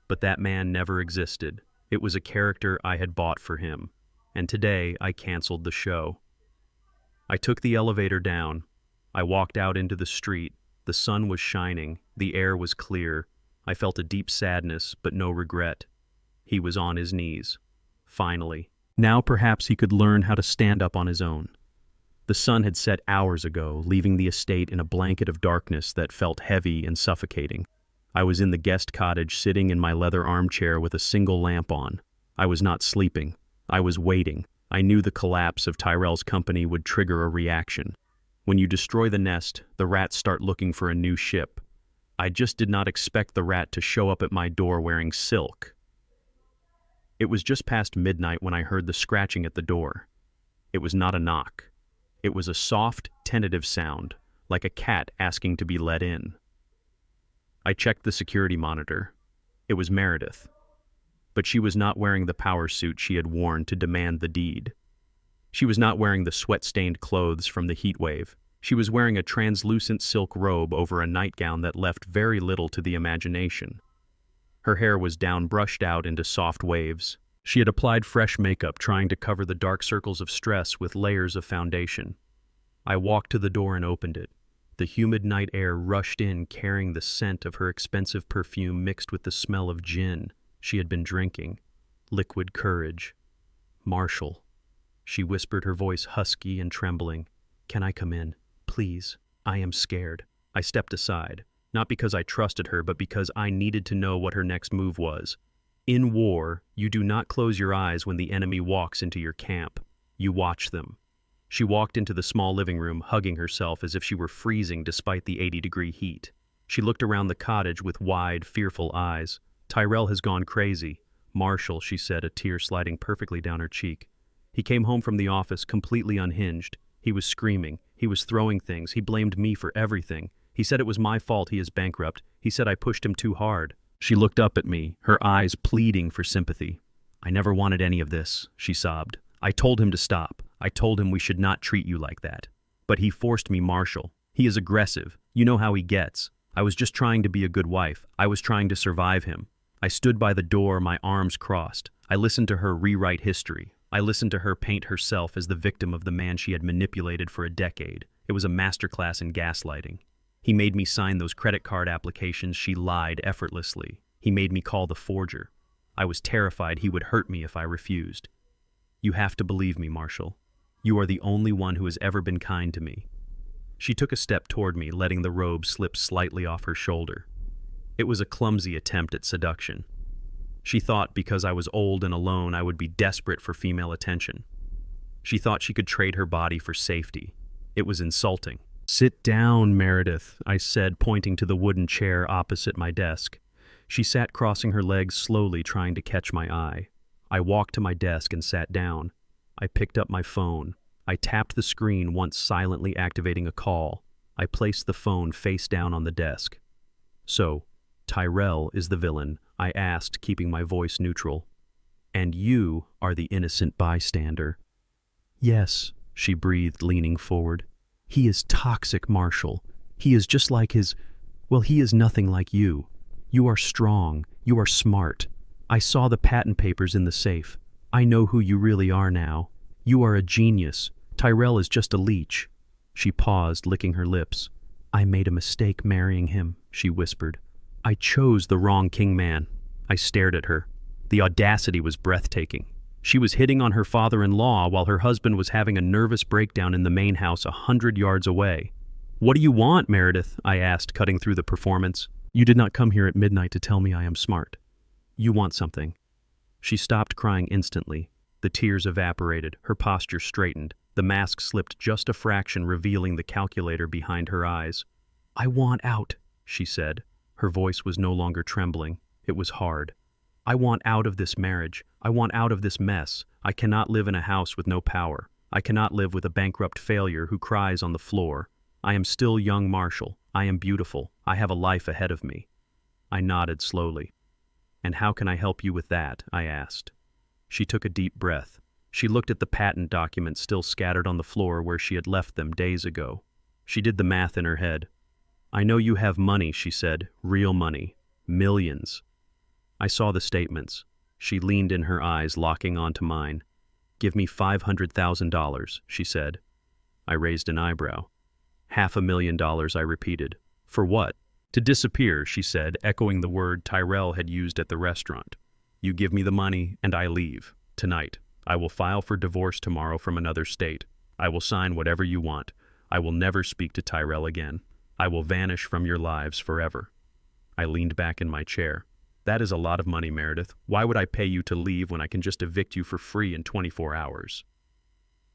But that man never existed. It was a character I had bought for him. and today I canceled the show. I took the elevator down. I walked out into the street. The sun was shining. The air was clear. I felt a deep sadness, but no regret. He was on his knees. Finally. Now perhaps he could learn how to stand up on his own. The sun had set hours ago, leaving the estate in a blanket of darkness that felt heavy and suffocating. I was in the guest cottage, sitting in my leather armchair with a single lamp on. I was not sleeping. I was waiting. I knew the collapse of Tyrell's company would trigger a reaction. When you destroy the nest, the rats start looking for a new ship. I just did not expect the rat to show up at my door wearing silk. It was just past midnight when I heard the scratching at the door. It was not a knock. It was a soft, tentative sound, like a cat asking to be let in. I checked the security monitor. It was Meredith. But she was not wearing the power suit she had worn to demand the deed. She was not wearing the sweat-stained clothes from the heat wave. She was wearing a translucent silk robe over a nightgown that left very little to the imagination. Her hair was down, brushed out into soft waves. She had applied fresh makeup, trying to cover the dark circles of stress with layers of foundation. I walked to the door and opened it. The humid night air rushed in, carrying the scent of her expensive perfume mixed with the smell of gin she had been drinking. Liquid courage. "Marshall," she whispered, her voice husky and trembling. "Can I come in? Please. I am scared." I stepped aside, not because I trusted her, but because I needed to know what her next move was. In war, you do not close your eyes when the enemy walks into your camp. You watch them. She walked into the small living room, hugging herself as if she were freezing despite the 80-degree heat. She looked around the cottage with wide, fearful eyes. "Tyrell has gone crazy." "Marshall," she said, a tear sliding perfectly down her cheek. "He came home from the office completely unhinged. He was screaming. He was throwing things. He blamed me for everything. He said it was my fault he is bankrupt. He said I pushed him too hard." She looked up at me, her eyes pleading for sympathy. "I never wanted any of this," she sobbed. "I told him to stop. I told him we should not treat you like that. But he forced me, Marshall. He is aggressive. You know how he gets. I was just trying to be a good wife. I was trying to survive him. I stood by the door, my arms crossed. I listened to her rewrite history. I listened to her paint herself as the victim of the man she had manipulated for a decade. It was a masterclass in gaslighting. He made me sign those credit card applications. She lied effortlessly. He made me call the forger. I was terrified he would hurt me if I refused. You have to believe me, Marshall. You are the only one who has ever been kind to me." She took a step toward me, letting the robe slip slightly off her shoulder. It was a clumsy attempt at seduction. She thought because I was old and alone, I would be desperate for female attention. She thought she could trade her body for safety. It was insulting. "Sit down, Meredith," I said, pointing to the wooden chair opposite my desk. She sat crossing her legs slowly, trying to catch my eye. I walked to my desk and sat down. I picked up my phone. I tapped the screen, once silently activating a call. I placed the phone face down on the desk. "So, Tyrell is the villain?" I asked, keeping my voice neutral. "And you are the innocent bystander?" "Yes," she breathed, leaning forward. "He is toxic, Marshall. He is just like he is nothing like you. You are strong. You are smart. I saw the patent papers in the safe. I know who you really are now. You are a genius. Tyrell is just a leech." She paused, licking her lips. "I made a mistake marrying him," she whispered. "I chose the wrong kingman." I stared at her. The audacity was breathtaking. She was hitting on her father-in-law while her husband was having a nervous breakdown in the main house 100 yards away. "What do you want, Meredith?" I asked, cutting through the performance. "You did not come here at midnight to tell me I am smart. You want something." She stopped crying instantly. The tears evaporated, her posture straightened. The mask slipped just a fraction, revealing the calculator behind her eyes. "I want out," she said. Her voice was no longer trembling. It was hard. "I want out of this marriage. I want out of this mess. I cannot live in a house with no power. I cannot live with a bankrupt failure who cries on the floor. I am still young Marshall. I am beautiful. I have a life ahead of me." I nodded slowly. "And how can I help you with that?" I asked. She took a deep breath. She looked at the patent documents still scattered on the floor where she had left them days ago. She did the math in her head. "I know you have money," she said. "Real money. Millions." I saw the statements. She leaned in, her eyes locking onto mine. Give me $500,000, she said. I raised an eyebrow. $500,000, I repeated. For what? To disappear, she said, echoing the word Tyrell had used at the restaurant. You give me the money, and I leave. Tonight. I will file for divorce tomorrow from another state. I will sign whatever you want. I will never speak to Tyrell again. I will vanish from your lives forever. I leaned back in my chair. That is a lot of money, Meredith. Why would I pay you to leave when I can just evict you for free in 24 hours?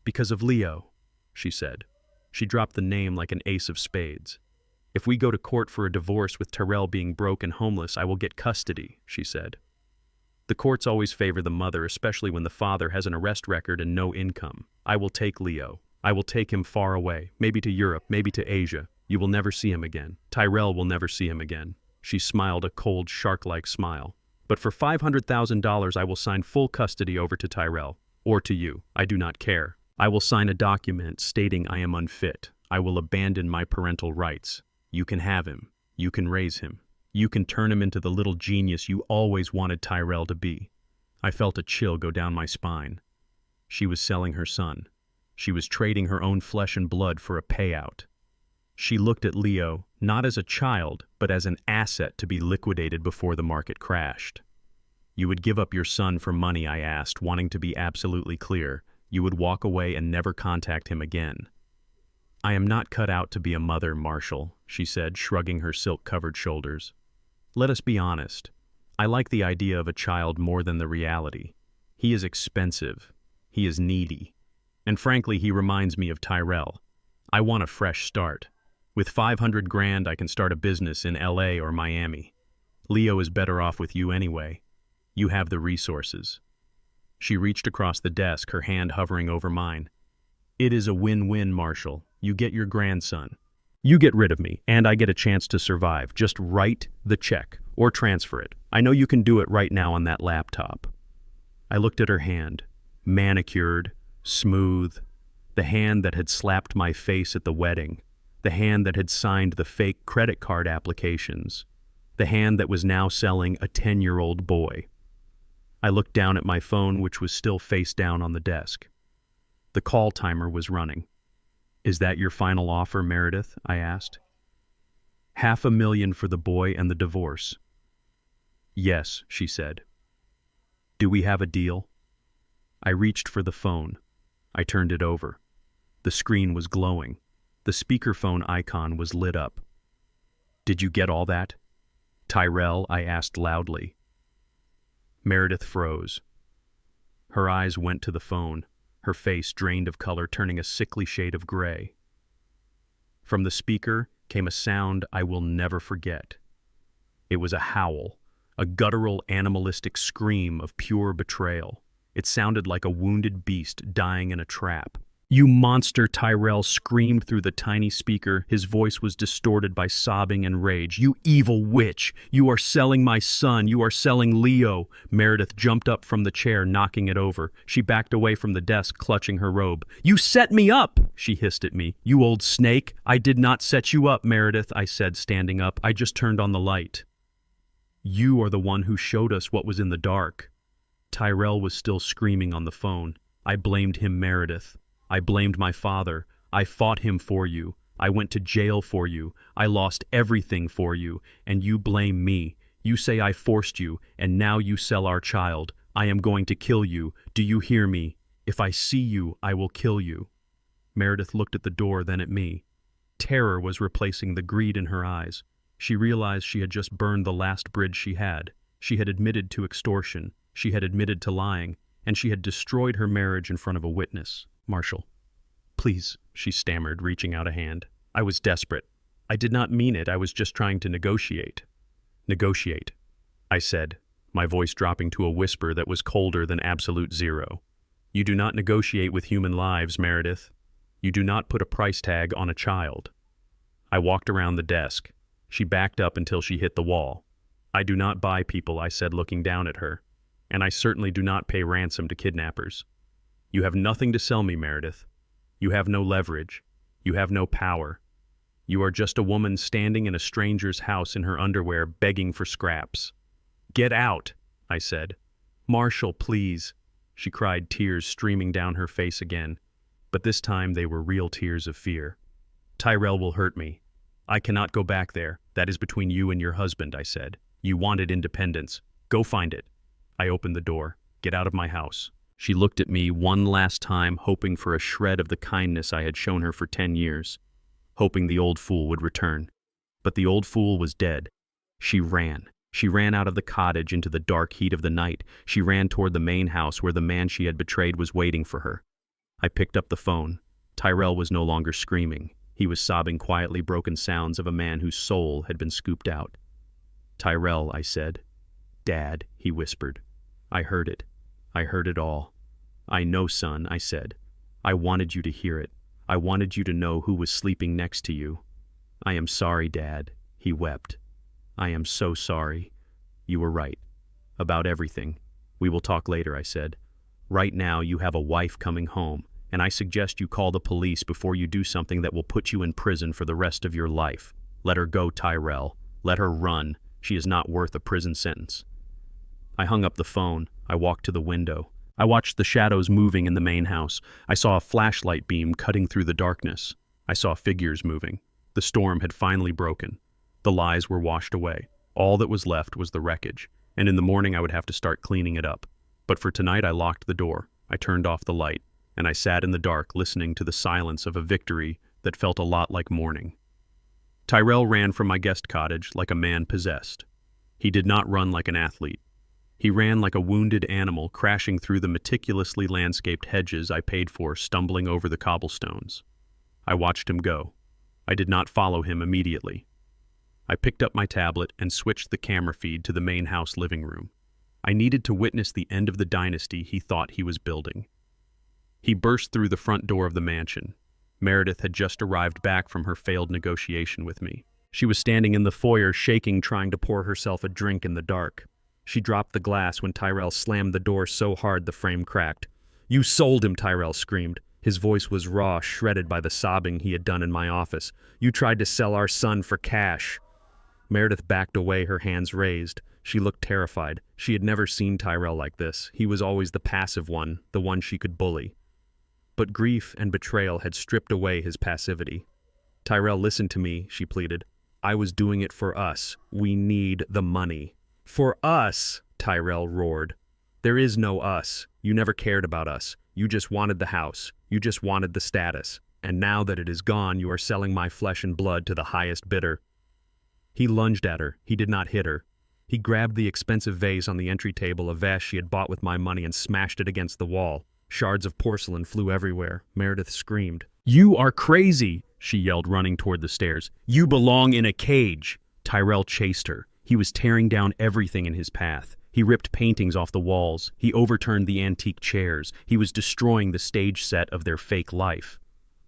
Because of Leo, she said. She dropped the name like an ace of spades. If we go to court for a divorce with Tyrell being broke and homeless, I will get custody, she said. The courts always favor the mother, especially when the father has an arrest record and no income. I will take Leo. I will take him far away, maybe to Europe, maybe to Asia. You will never see him again. Tyrell will never see him again. She smiled a cold, shark-like smile. But for $500,000, I will sign full custody over to Tyrell. Or to you. I do not care. I will sign a document stating I am unfit. I will abandon my parental rights. You can have him. You can raise him. You can turn him into the little genius you always wanted Tyrell to be. I felt a chill go down my spine. She was selling her son. She was trading her own flesh and blood for a payout. She looked at Leo, not as a child, but as an asset to be liquidated before the market crashed. You would give up your son for money, I asked, wanting to be absolutely clear. You would walk away and never contact him again. I am not cut out to be a mother, Marshall, she said, shrugging her silk-covered shoulders. Let us be honest. I like the idea of a child more than the reality. He is expensive. He is needy. And frankly, he reminds me of Tyrell. I want a fresh start. With 500 grand, I can start a business in LA or Miami. Leo is better off with you anyway. You have the resources. She reached across the desk, her hand hovering over mine. It is a win-win, Marshall. You get your grandson. You get rid of me, and I get a chance to survive. Just write the check, or transfer it. I know you can do it right now on that laptop. I looked at her hand. Manicured, smooth. The hand that had slapped my face at the wedding. The hand that had signed the fake credit card applications. The hand that was now selling a 10-year-old boy. I looked down at my phone, which was still face down on the desk. The call timer was running. Is that your final offer, Meredith? I asked. $500,000 for the boy and the divorce. Yes, she said. Do we have a deal? I reached for the phone. I turned it over. The screen was glowing. The speakerphone icon was lit up. Did you get all that? Tyrell, I asked loudly. Meredith froze. Her eyes went to the phone, her face drained of color, turning a sickly shade of gray. From the speaker came a sound I will never forget. It was a howl, a guttural, animalistic scream of pure betrayal. It sounded like a wounded beast dying in a trap. You monster, Tyrell screamed through the tiny speaker. His voice was distorted by sobbing and rage. You evil witch! You are selling my son! You are selling Leo! Meredith jumped up from the chair, knocking it over. She backed away from the desk, clutching her robe. You set me up! She hissed at me. You old snake! I did not set you up, Meredith, I said, standing up. I just turned on the light. You are the one who showed us what was in the dark. Tyrell was still screaming on the phone. I blamed him, Meredith. I blamed my father. I fought him for you. I went to jail for you. I lost everything for you. And you blame me. You say I forced you, and now you sell our child. I am going to kill you. Do you hear me? If I see you, I will kill you. Meredith looked at the door, then at me. Terror was replacing the greed in her eyes. She realized she had just burned the last bridge she had. She had admitted to extortion. She had admitted to lying. And she had destroyed her marriage in front of a witness. Marshall. Please, she stammered, reaching out a hand. I was desperate. I did not mean it. I was just trying to negotiate. Negotiate, I said, my voice dropping to a whisper that was colder than absolute zero. You do not negotiate with human lives, Meredith. You do not put a price tag on a child. I walked around the desk. She backed up until she hit the wall. I do not buy people, I said, looking down at her. And I certainly do not pay ransom to kidnappers. You have nothing to sell me, Meredith. You have no leverage. You have no power. You are just a woman standing in a stranger's house in her underwear begging for scraps. Get out, I said. Marshall, please. She cried, tears streaming down her face again, but this time they were real tears of fear. Tyrell will hurt me. I cannot go back there. That is between you and your husband, I said. You wanted independence. Go find it. I opened the door. Get out of my house. She looked at me one last time, hoping for a shred of the kindness I had shown her for 10 years, hoping the old fool would return. But the old fool was dead. She ran. She ran out of the cottage into the dark heat of the night. She ran toward the main house where the man she had betrayed was waiting for her. I picked up the phone. Tyrell was no longer screaming. He was sobbing quietly, broken sounds of a man whose soul had been scooped out. Tyrell, I said. Dad, he whispered. I heard it. I heard it all. I know, son, I said. I wanted you to hear it. I wanted you to know who was sleeping next to you. I am sorry, Dad, he wept. I am so sorry. You were right. About everything. We will talk later, I said. Right now you have a wife coming home, and I suggest you call the police before you do something that will put you in prison for the rest of your life. Let her go, Tyrell. Let her run. She is not worth a prison sentence. I hung up the phone. I walked to the window. I watched the shadows moving in the main house. I saw a flashlight beam cutting through the darkness. I saw figures moving. The storm had finally broken. The lies were washed away. All that was left was the wreckage, and in the morning I would have to start cleaning it up. But for tonight I locked the door. I turned off the light, and I sat in the dark listening to the silence of a victory that felt a lot like mourning. Tyrell ran from my guest cottage like a man possessed. He did not run like an athlete. He ran like a wounded animal, crashing through the meticulously landscaped hedges I paid for, stumbling over the cobblestones. I watched him go. I did not follow him immediately. I picked up my tablet and switched the camera feed to the main house living room. I needed to witness the end of the dynasty he thought he was building. He burst through the front door of the mansion. Meredith had just arrived back from her failed negotiation with me. She was standing in the foyer, shaking, trying to pour herself a drink in the dark. She dropped the glass when Tyrell slammed the door so hard the frame cracked. "You sold him," Tyrell screamed. His voice was raw, shredded by the sobbing he had done in my office. "You tried to sell our son for cash." Meredith backed away, her hands raised. She looked terrified. She had never seen Tyrell like this. He was always the passive one, the one she could bully. But grief and betrayal had stripped away his passivity. "Tyrell, listen to me," she pleaded. "I was doing it for us. We need the money." "For us?" Tyrell roared. "There is no us. You never cared about us. You just wanted the house. You just wanted the status. And now that it is gone, you are selling my flesh and blood to the highest bidder." He lunged at her. He did not hit her. He grabbed the expensive vase on the entry table, a vase she had bought with my money, and smashed it against the wall. Shards of porcelain flew everywhere. Meredith screamed. "You are crazy!" she yelled, running toward the stairs. "You belong in a cage!" Tyrell chased her. He was tearing down everything in his path. He ripped paintings off the walls. He overturned the antique chairs. He was destroying the stage set of their fake life.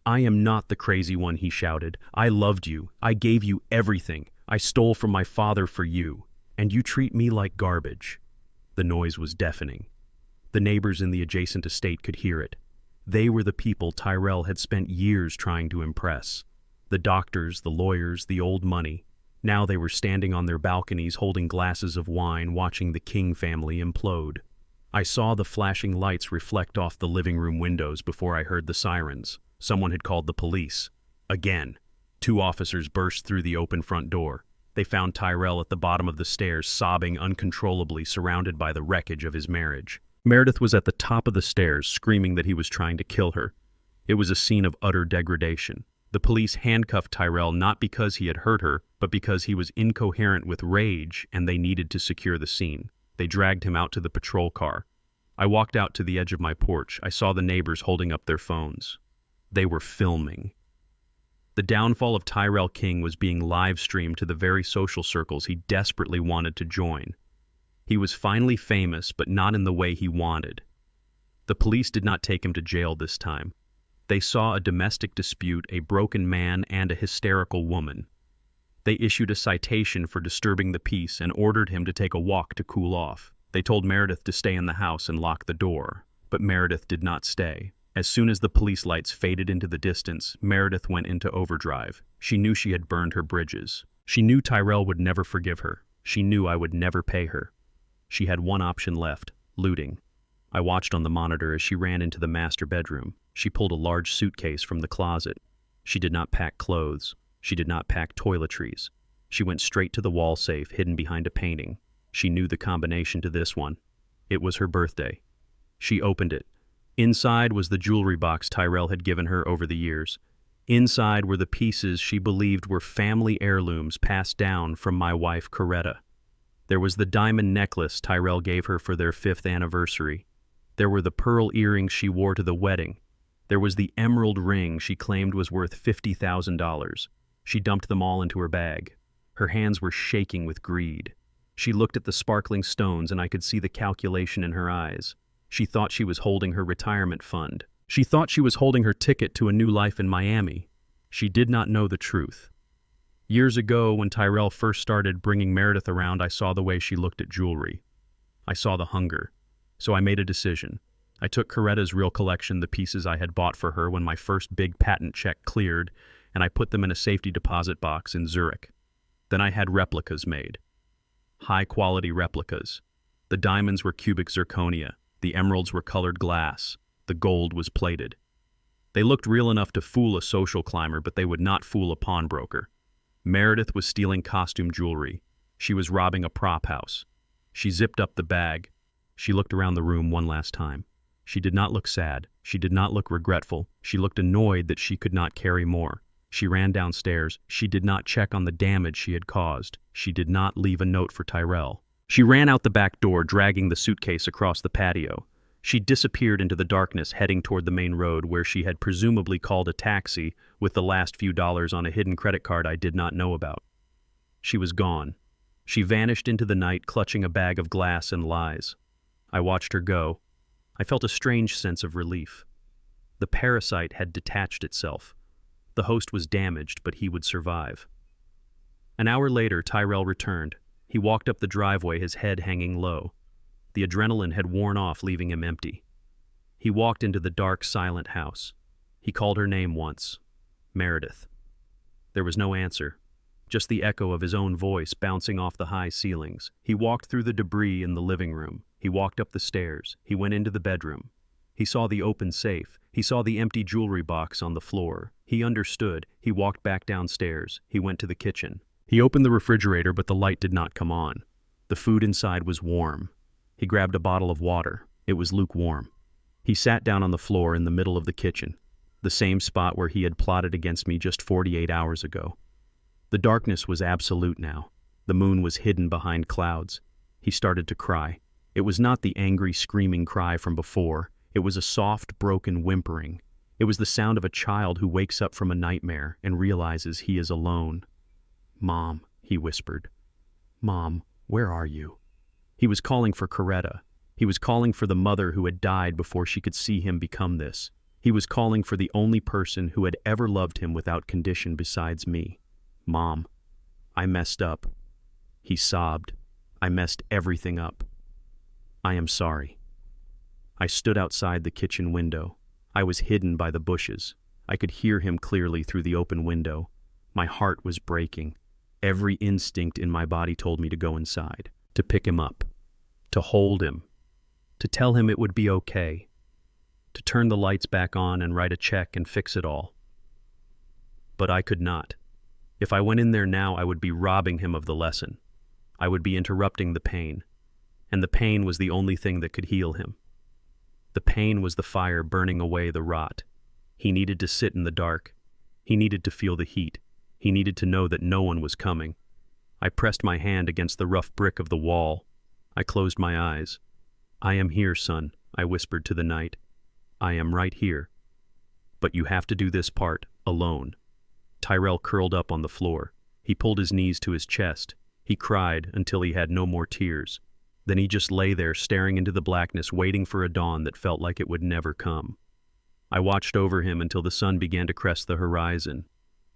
"I am not the crazy one," he shouted. "I loved you. I gave you everything. I stole from my father for you. And you treat me like garbage." The noise was deafening. The neighbors in the adjacent estate could hear it. They were the people Tyrell had spent years trying to impress. The doctors, the lawyers, the old money. Now they were standing on their balconies holding glasses of wine, watching the King family implode. I saw the flashing lights reflect off the living room windows before I heard the sirens. Someone had called the police. Again. 2 officers burst through the open front door. They found Tyrell at the bottom of the stairs, sobbing uncontrollably, surrounded by the wreckage of his marriage. Meredith was at the top of the stairs, screaming that he was trying to kill her. It was a scene of utter degradation. The police handcuffed Tyrell not because he had hurt her, but because he was incoherent with rage and they needed to secure the scene. They dragged him out to the patrol car. I walked out to the edge of my porch. I saw the neighbors holding up their phones. They were filming. The downfall of Tyrell King was being live-streamed to the very social circles he desperately wanted to join. He was finally famous, but not in the way he wanted. The police did not take him to jail this time. They saw a domestic dispute, a broken man, and a hysterical woman. They issued a citation for disturbing the peace and ordered him to take a walk to cool off. They told Meredith to stay in the house and lock the door, but Meredith did not stay. As soon as the police lights faded into the distance, Meredith went into overdrive. She knew she had burned her bridges. She knew Tyrell would never forgive her. She knew I would never pay her. She had one option left: looting. I watched on the monitor as she ran into the master bedroom. She pulled a large suitcase from the closet. She did not pack clothes. She did not pack toiletries. She went straight to the wall safe hidden behind a painting. She knew the combination to this one. It was her birthday. She opened it. Inside was the jewelry box Tyrell had given her over the years. Inside were the pieces she believed were family heirlooms passed down from my wife, Coretta. There was the diamond necklace Tyrell gave her for their 5th anniversary. There were the pearl earrings she wore to the wedding. There was the emerald ring she claimed was worth $50,000. She dumped them all into her bag. Her hands were shaking with greed. She looked at the sparkling stones and I could see the calculation in her eyes. She thought she was holding her retirement fund. She thought she was holding her ticket to a new life in Miami. She did not know the truth. Years ago, when Tyrell first started bringing Meredith around, I saw the way she looked at jewelry. I saw the hunger. So I made a decision. I took Coretta's real collection, the pieces I had bought for her when my first big patent check cleared, and I put them in a safety deposit box in Zurich. Then I had replicas made. High-quality replicas. The diamonds were cubic zirconia. The emeralds were colored glass. The gold was plated. They looked real enough to fool a social climber, but they would not fool a pawnbroker. Meredith was stealing costume jewelry. She was robbing a prop house. She zipped up the bag. She looked around the room one last time. She did not look sad. She did not look regretful. She looked annoyed that she could not carry more. She ran downstairs. She did not check on the damage she had caused. She did not leave a note for Tyrell. She ran out the back door, dragging the suitcase across the patio. She disappeared into the darkness, heading toward the main road where she had presumably called a taxi with the last few dollars on a hidden credit card I did not know about. She was gone. She vanished into the night, clutching a bag of glass and lies. I watched her go. I felt a strange sense of relief. The parasite had detached itself. The host was damaged, but he would survive. An hour later, Tyrell returned. He walked up the driveway, his head hanging low. The adrenaline had worn off, leaving him empty. He walked into the dark, silent house. He called her name once. Meredith. There was no answer, just the echo of his own voice bouncing off the high ceilings. He walked through the debris in the living room. He walked up the stairs. He went into the bedroom. He saw the open safe. He saw the empty jewelry box on the floor. He understood. He walked back downstairs. He went to the kitchen. He opened the refrigerator, but the light did not come on. The food inside was warm. He grabbed a bottle of water. It was lukewarm. He sat down on the floor in the middle of the kitchen, the same spot where he had plotted against me just 48 hours ago. The darkness was absolute now. The moon was hidden behind clouds. He started to cry. It was not the angry, screaming cry from before. It was a soft, broken whimpering. It was the sound of a child who wakes up from a nightmare and realizes he is alone. "Mom," he whispered. "Mom, where are you?" He was calling for Coretta. He was calling for the mother who had died before she could see him become this. He was calling for the only person who had ever loved him without condition besides me. "Mom, I messed up." He sobbed. "I messed everything up. I am sorry." I stood outside the kitchen window. I was hidden by the bushes. I could hear him clearly through the open window. My heart was breaking. Every instinct in my body told me to go inside, to pick him up, to hold him, to tell him it would be okay, to turn the lights back on and write a check and fix it all. But I could not. If I went in there now, I would be robbing him of the lesson. I would be interrupting the pain, and the pain was the only thing that could heal him. The pain was the fire burning away the rot. He needed to sit in the dark. He needed to feel the heat. He needed to know that no one was coming. I pressed my hand against the rough brick of the wall. I closed my eyes. "I am here, son," I whispered to the night. "I am right here. But you have to do this part alone." Tyrell curled up on the floor. He pulled his knees to his chest. He cried until he had no more tears. Then he just lay there staring into the blackness, waiting for a dawn that felt like it would never come. I watched over him until the sun began to crest the horizon.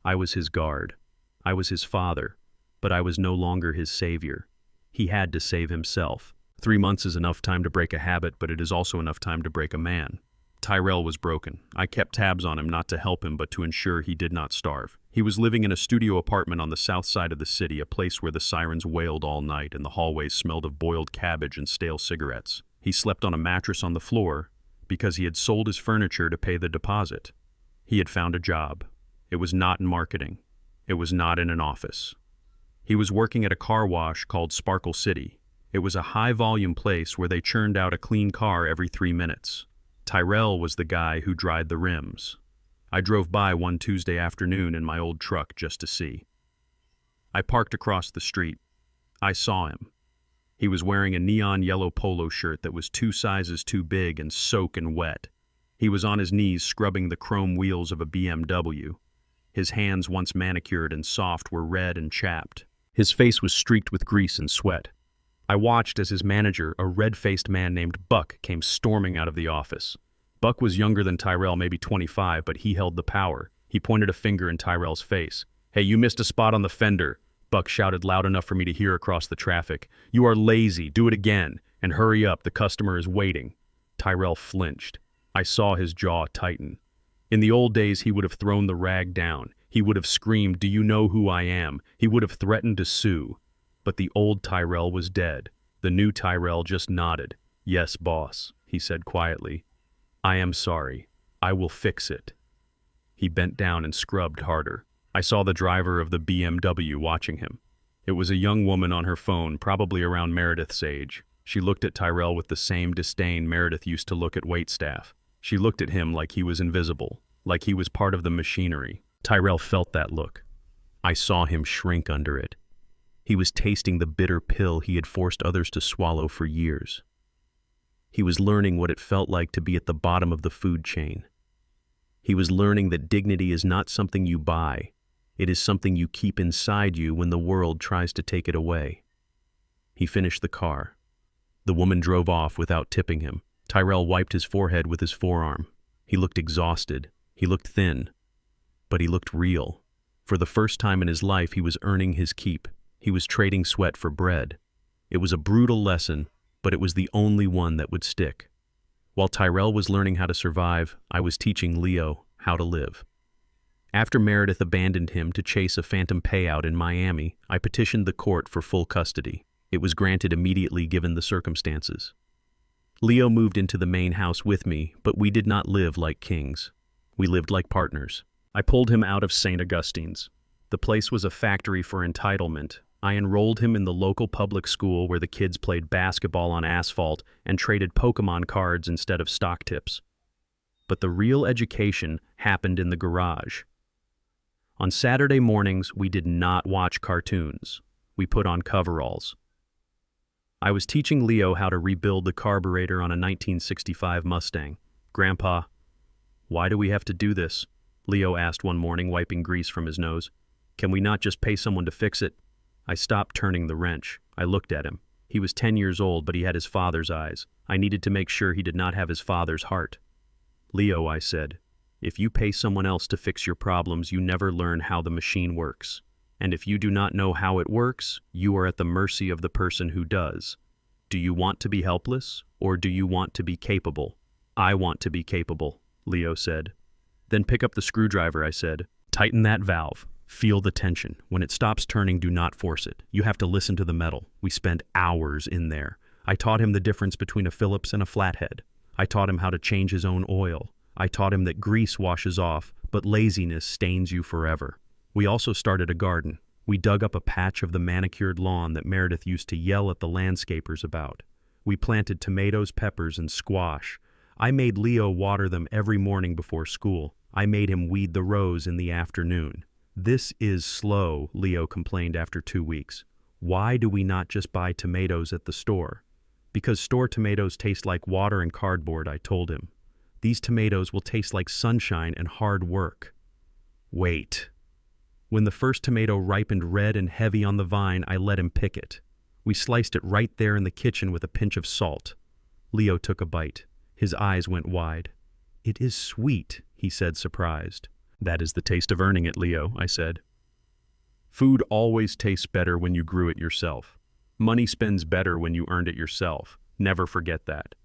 I was his guard. I was his father, but I was no longer his savior. He had to save himself. 3 months is enough time to break a habit, but it is also enough time to break a man. Tyrell was broken. I kept tabs on him, not to help him, but to ensure he did not starve. He was living in a studio apartment on the south side of the city, a place where the sirens wailed all night and the hallways smelled of boiled cabbage and stale cigarettes. He slept on a mattress on the floor because he had sold his furniture to pay the deposit. He had found a job. It was not in marketing. It was not in an office. He was working at a car wash called Sparkle City. It was a high-volume place where they churned out a clean car every 3 minutes. Tyrell was the guy who dried the rims. I drove by one Tuesday afternoon in my old truck just to see. I parked across the street. I saw him. He was wearing a neon yellow polo shirt that was 2 sizes too big and soaking wet. He was on his knees scrubbing the chrome wheels of a BMW. His hands, once manicured and soft, were red and chapped. His face was streaked with grease and sweat. I watched as his manager, a red-faced man named Buck, came storming out of the office. Buck was younger than Tyrell, maybe 25, but he held the power. He pointed a finger in Tyrell's face. "Hey, you missed a spot on the fender," Buck shouted loud enough for me to hear across the traffic. "You are lazy, do it again, and hurry up, the customer is waiting." Tyrell flinched. I saw his jaw tighten. In the old days, he would have thrown the rag down. He would have screamed, "Do you know who I am?" He would have threatened to sue. But the old Tyrell was dead. The new Tyrell just nodded. "Yes, boss," he said quietly. "I am sorry. I will fix it." He bent down and scrubbed harder. I saw the driver of the BMW watching him. It was a young woman on her phone, probably around Meredith's age. She looked at Tyrell with the same disdain Meredith used to look at waitstaff. She looked at him like he was invisible, like he was part of the machinery. Tyrell felt that look. I saw him shrink under it. He was tasting the bitter pill he had forced others to swallow for years. He was learning what it felt like to be at the bottom of the food chain. He was learning that dignity is not something you buy. It is something you keep inside you when the world tries to take it away. He finished the car. The woman drove off without tipping him. Tyrell wiped his forehead with his forearm. He looked exhausted. He looked thin. But he looked real. For the first time in his life, he was earning his keep. He was trading sweat for bread. It was a brutal lesson, but it was the only one that would stick. While Tyrell was learning how to survive, I was teaching Leo how to live. After Meredith abandoned him to chase a phantom payout in Miami, I petitioned the court for full custody. It was granted immediately given the circumstances. Leo moved into the main house with me, but we did not live like kings. We lived like partners. I pulled him out of St. Augustine's. The place was a factory for entitlement. I enrolled him in the local public school where the kids played basketball on asphalt and traded Pokemon cards instead of stock tips. But the real education happened in the garage. On Saturday mornings, we did not watch cartoons. We put on coveralls. I was teaching Leo how to rebuild the carburetor on a 1965 Mustang. "Grandpa, why do we have to do this?" Leo asked one morning, wiping grease from his nose. "Can we not just pay someone to fix it?" I stopped turning the wrench. I looked at him. He was 10 years old, but he had his father's eyes. I needed to make sure he did not have his father's heart. "Leo," I said, "if you pay someone else to fix your problems, you never learn how the machine works. And if you do not know how it works, you are at the mercy of the person who does. Do you want to be helpless, or do you want to be capable?" "I want to be capable," Leo said. "Then pick up the screwdriver," I said. "Tighten that valve. Feel the tension. When it stops turning, do not force it. You have to listen to the metal." We spent hours in there. I taught him the difference between a Phillips and a flathead. I taught him how to change his own oil. I taught him that grease washes off, but laziness stains you forever. We also started a garden. We dug up a patch of the manicured lawn that Meredith used to yell at the landscapers about. We planted tomatoes, peppers, and squash. I made Leo water them every morning before school. I made him weed the rows in the afternoon. "This is slow," Leo complained after 2 weeks. "Why do we not just buy tomatoes at the store?" "Because store tomatoes taste like water and cardboard," I told him. "These tomatoes will taste like sunshine and hard work." Wait. When the first tomato ripened red and heavy on the vine, I let him pick it. We sliced it right there in the kitchen with a pinch of salt. Leo took a bite. His eyes went wide. "It is sweet," he said, surprised. "That is the taste of earning it, Leo," I said. Food always tastes better when you grew it yourself. Money spends better when you earned it yourself. Never forget that.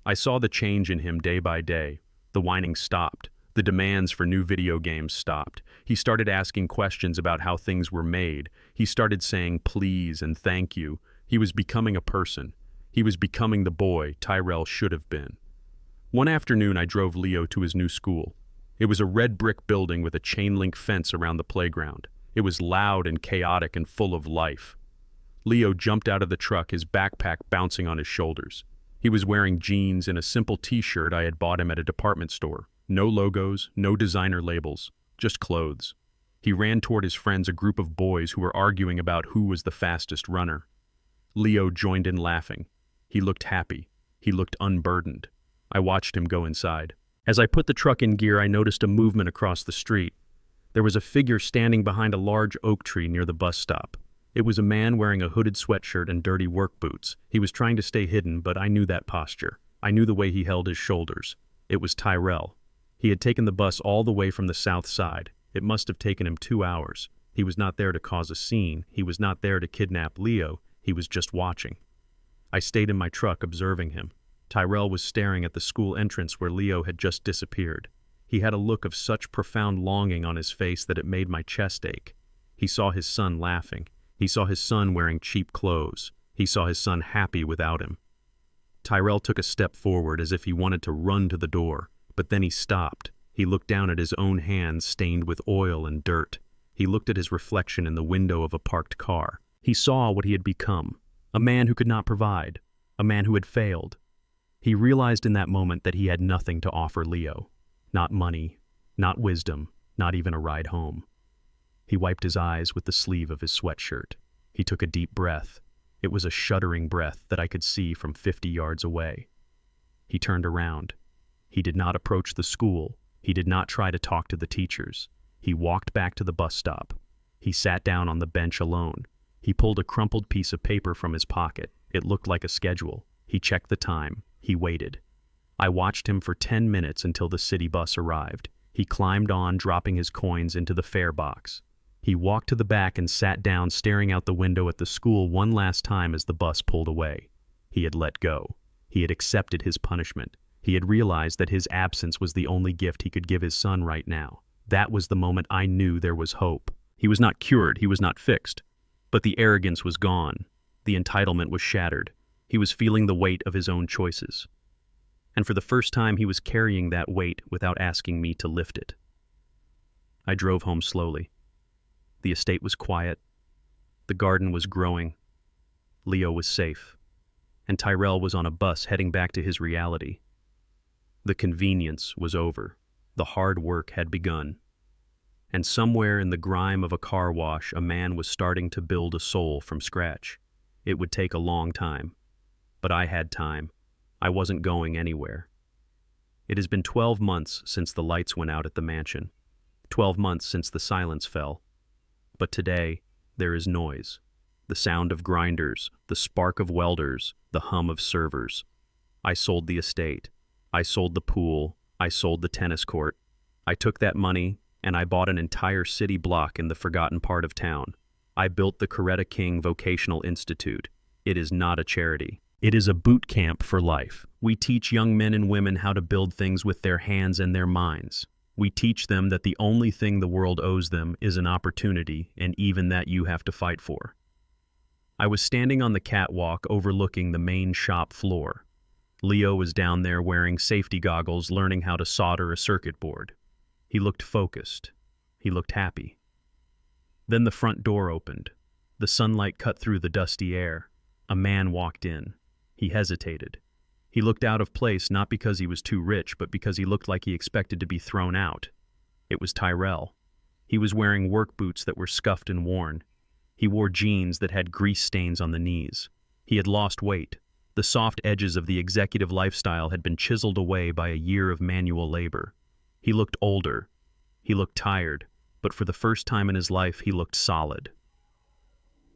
I saw the change in him day by day. The whining stopped. The demands for new video games stopped. He started asking questions about how things were made. He started saying please and thank you. He was becoming a person. He was becoming the boy Tyrell should have been. One afternoon, I drove Leo to his new school. It was a red brick building with a chain-link fence around the playground. It was loud and chaotic and full of life. Leo jumped out of the truck, his backpack bouncing on his shoulders. He was wearing jeans and a simple t-shirt I had bought him at a department store. No logos, no designer labels, just clothes. He ran toward his friends, a group of boys who were arguing about who was the fastest runner. Leo joined in laughing. He looked happy. He looked unburdened. I watched him go inside. As I put the truck in gear, I noticed a movement across the street. There was a figure standing behind a large oak tree near the bus stop. It was a man wearing a hooded sweatshirt and dirty work boots. He was trying to stay hidden, but I knew that posture. I knew the way he held his shoulders. It was Tyrell. He had taken the bus all the way from the south side. It must have taken him 2 hours. He was not there to cause a scene. He was not there to kidnap Leo. He was just watching. I stayed in my truck observing him. Tyrell was staring at the school entrance where Leo had just disappeared. He had a look of such profound longing on his face that it made my chest ache. He saw his son laughing. He saw his son wearing cheap clothes. He saw his son happy without him. Tyrell took a step forward as if he wanted to run to the door, but then he stopped. He looked down at his own hands stained with oil and dirt. He looked at his reflection in the window of a parked car. He saw what he had become, a man who could not provide, a man who had failed. He realized in that moment that he had nothing to offer Leo. Not money, not wisdom, not even a ride home. He wiped his eyes with the sleeve of his sweatshirt. He took a deep breath. It was a shuddering breath that I could see from 50 yards away. He turned around. He did not approach the school. He did not try to talk to the teachers. He walked back to the bus stop. He sat down on the bench alone. He pulled a crumpled piece of paper from his pocket. It looked like a schedule. He checked the time. He waited. I watched him for 10 minutes until the city bus arrived. He climbed on, dropping his coins into the fare box. He walked to the back and sat down, staring out the window at the school one last time as the bus pulled away. He had let go. He had accepted his punishment. He had realized that his absence was the only gift he could give his son right now. That was the moment I knew there was hope. He was not cured, he was not fixed. But the arrogance was gone. The entitlement was shattered. He was feeling the weight of his own choices. And for the first time, he was carrying that weight without asking me to lift it. I drove home slowly. The estate was quiet. The garden was growing. Leo was safe. And Tyrell was on a bus heading back to his reality. The convenience was over. The hard work had begun. And somewhere in the grime of a car wash, a man was starting to build a soul from scratch. It would take a long time. But I had time. I wasn't going anywhere. It has been 12 months since the lights went out at the mansion. 12 months since the silence fell. But today, there is noise. The sound of grinders, the spark of welders, the hum of servers. I sold the estate. I sold the pool. I sold the tennis court. I took that money and I bought an entire city block in the forgotten part of town. I built the Coretta King Vocational Institute. It is not a charity. It is a boot camp for life. We teach young men and women how to build things with their hands and their minds. We teach them that the only thing the world owes them is an opportunity, and even that you have to fight for. I was standing on the catwalk overlooking the main shop floor. Leo was down there wearing safety goggles, learning how to solder a circuit board. He looked focused. He looked happy. Then the front door opened. The sunlight cut through the dusty air. A man walked in. He hesitated. He looked out of place not because he was too rich, but because he looked like he expected to be thrown out. It was Tyrell. He was wearing work boots that were scuffed and worn. He wore jeans that had grease stains on the knees. He had lost weight. The soft edges of the executive lifestyle had been chiseled away by a year of manual labor. He looked older. He looked tired, but for the first time in his life, he looked solid.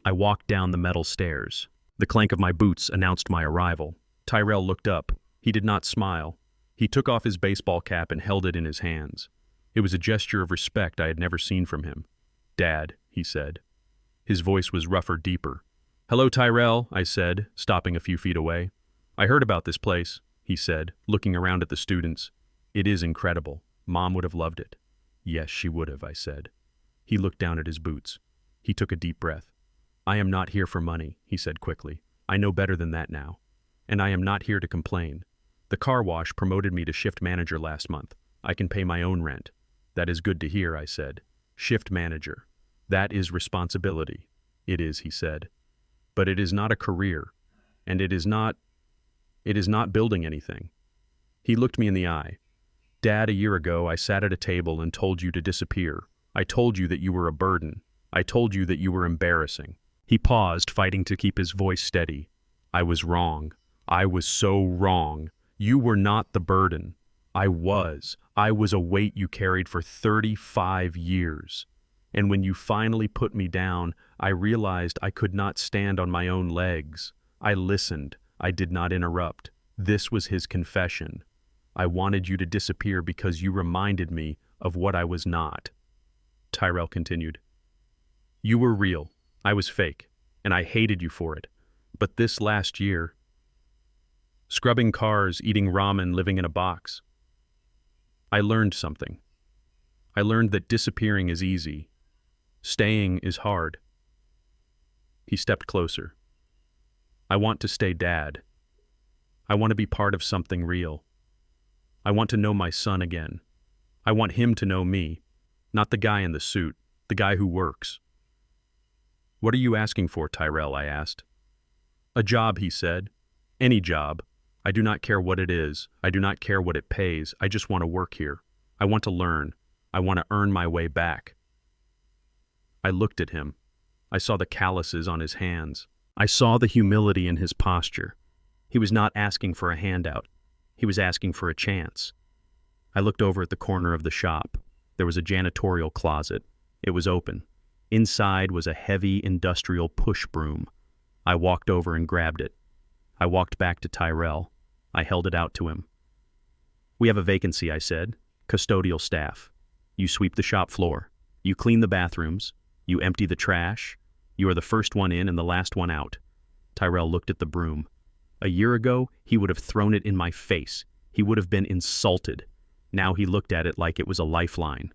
I walked down the metal stairs. The clank of my boots announced my arrival. Tyrell looked up. He did not smile. He took off his baseball cap and held it in his hands. It was a gesture of respect I had never seen from him. "Dad," he said. His voice was rougher, deeper. "Hello, Tyrell," I said, stopping a few feet away. "I heard about this place," he said, looking around at the students. "It is incredible. Mom would have loved it." "Yes, she would have," I said. He looked down at his boots. He took a deep breath. "I am not here for money," he said quickly. "I know better than that now. and I am not here to complain. The car wash promoted me to shift manager last month. I can pay my own rent. That is good to hear, I said. Shift manager. That is responsibility. It is, he said. But it is not a career, and it is not building anything. He looked me in the eye. Dad, a year ago, I sat at a table and told you to disappear. I told you that you were a burden. I told you that you were embarrassing. He paused, fighting to keep his voice steady. I was wrong. I was so wrong. You were not the burden. I was. I was a weight you carried for 35 years. And when you finally put me down, I realized I could not stand on my own legs. I listened. I did not interrupt. This was his confession. I wanted you to disappear because you reminded me of what I was not. Tyrell continued. You were real. I was fake, and I hated you for it. But this last year, scrubbing cars, eating ramen, living in a box, I learned something. I learned that disappearing is easy. Staying is hard. He stepped closer. I want to stay Dad. I want to be part of something real. I want to know my son again. I want him to know me, not the guy in the suit, the guy who works. What are you asking for, Tyrell? I asked. A job, he said. Any job. I do not care what it is. I do not care what it pays. I just want to work here. I want to learn. I want to earn my way back. I looked at him. I saw the calluses on his hands. I saw the humility in his posture. He was not asking for a handout. He was asking for a chance. I looked over at the corner of the shop. There was a janitorial closet. It was open. Inside was a heavy industrial push broom. I walked over and grabbed it. I walked back to Tyrell. I held it out to him. We have a vacancy, I said. Custodial staff. You sweep the shop floor. You clean the bathrooms. You empty the trash. You are the first one in and the last one out. Tyrell looked at the broom. A year ago, he would have thrown it in my face. He would have been insulted. Now he looked at it like it was a lifeline.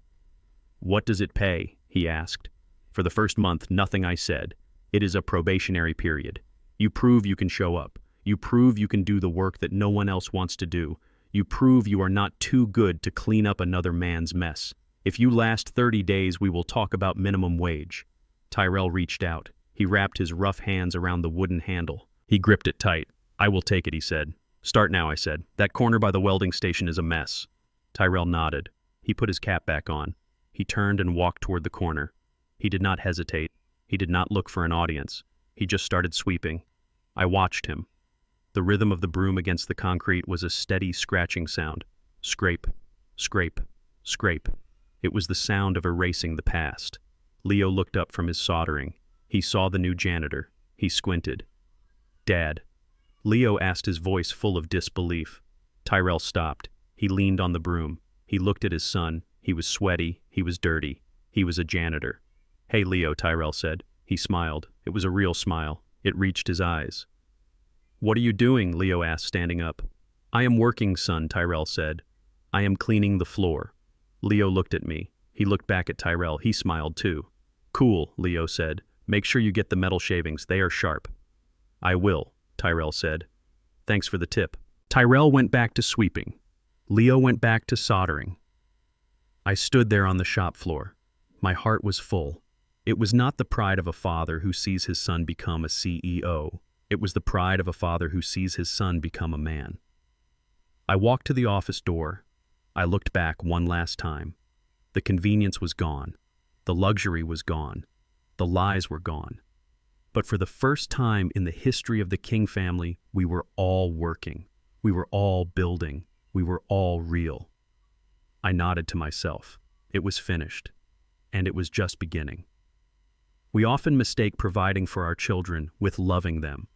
What does it pay? He asked. For the first month, nothing, I said. It is a probationary period. You prove you can show up. You prove you can do the work that no one else wants to do. You prove you are not too good to clean up another man's mess. If you last 30 days, we will talk about minimum wage. Tyrell reached out. He wrapped his rough hands around the wooden handle. He gripped it tight. I will take it, he said. Start now, I said. That corner by the welding station is a mess. Tyrell nodded. He put his cap back on. He turned and walked toward the corner. He did not hesitate. He did not look for an audience. He just started sweeping. I watched him. The rhythm of the broom against the concrete was a steady scratching sound. Scrape, scrape, scrape. It was the sound of erasing the past. Leo looked up from his soldering. He saw the new janitor. He squinted. Dad. Leo asked, his voice full of disbelief. Tyrell stopped. He leaned on the broom. He looked at his son. He was sweaty. He was dirty. He was a janitor. Hey, Leo, Tyrell said. He smiled. It was a real smile. It reached his eyes. What are you doing? Leo asked, standing up. I am working, son, Tyrell said. I am cleaning the floor. Leo looked at me. He looked back at Tyrell. He smiled too. Cool, Leo said. Make sure you get the metal shavings. They are sharp. I will, Tyrell said. Thanks for the tip. Tyrell went back to sweeping. Leo went back to soldering. I stood there on the shop floor. My heart was full. It was not the pride of a father who sees his son become a CEO. It was the pride of a father who sees his son become a man. I walked to the office door. I looked back one last time. The convenience was gone. The luxury was gone. The lies were gone. But for the first time in the history of the King family, we were all working. We were all building. We were all real. I nodded to myself. It was finished. And it was just beginning. We often mistake providing for our children with loving them.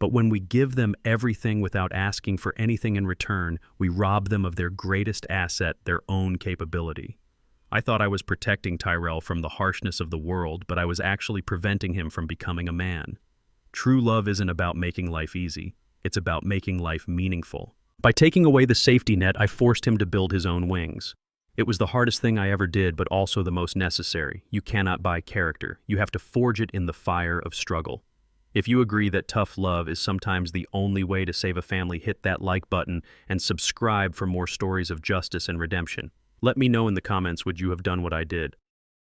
But when we give them everything without asking for anything in return, we rob them of their greatest asset, their own capability. I thought I was protecting Tyrell from the harshness of the world, but I was actually preventing him from becoming a man. True love isn't about making life easy. It's about making life meaningful. By taking away the safety net, I forced him to build his own wings. It was the hardest thing I ever did, but also the most necessary. You cannot buy character. You have to forge it in the fire of struggle. If you agree that tough love is sometimes the only way to save a family, hit that like button and subscribe for more stories of justice and redemption. Let me know in the comments, would you have done what I did?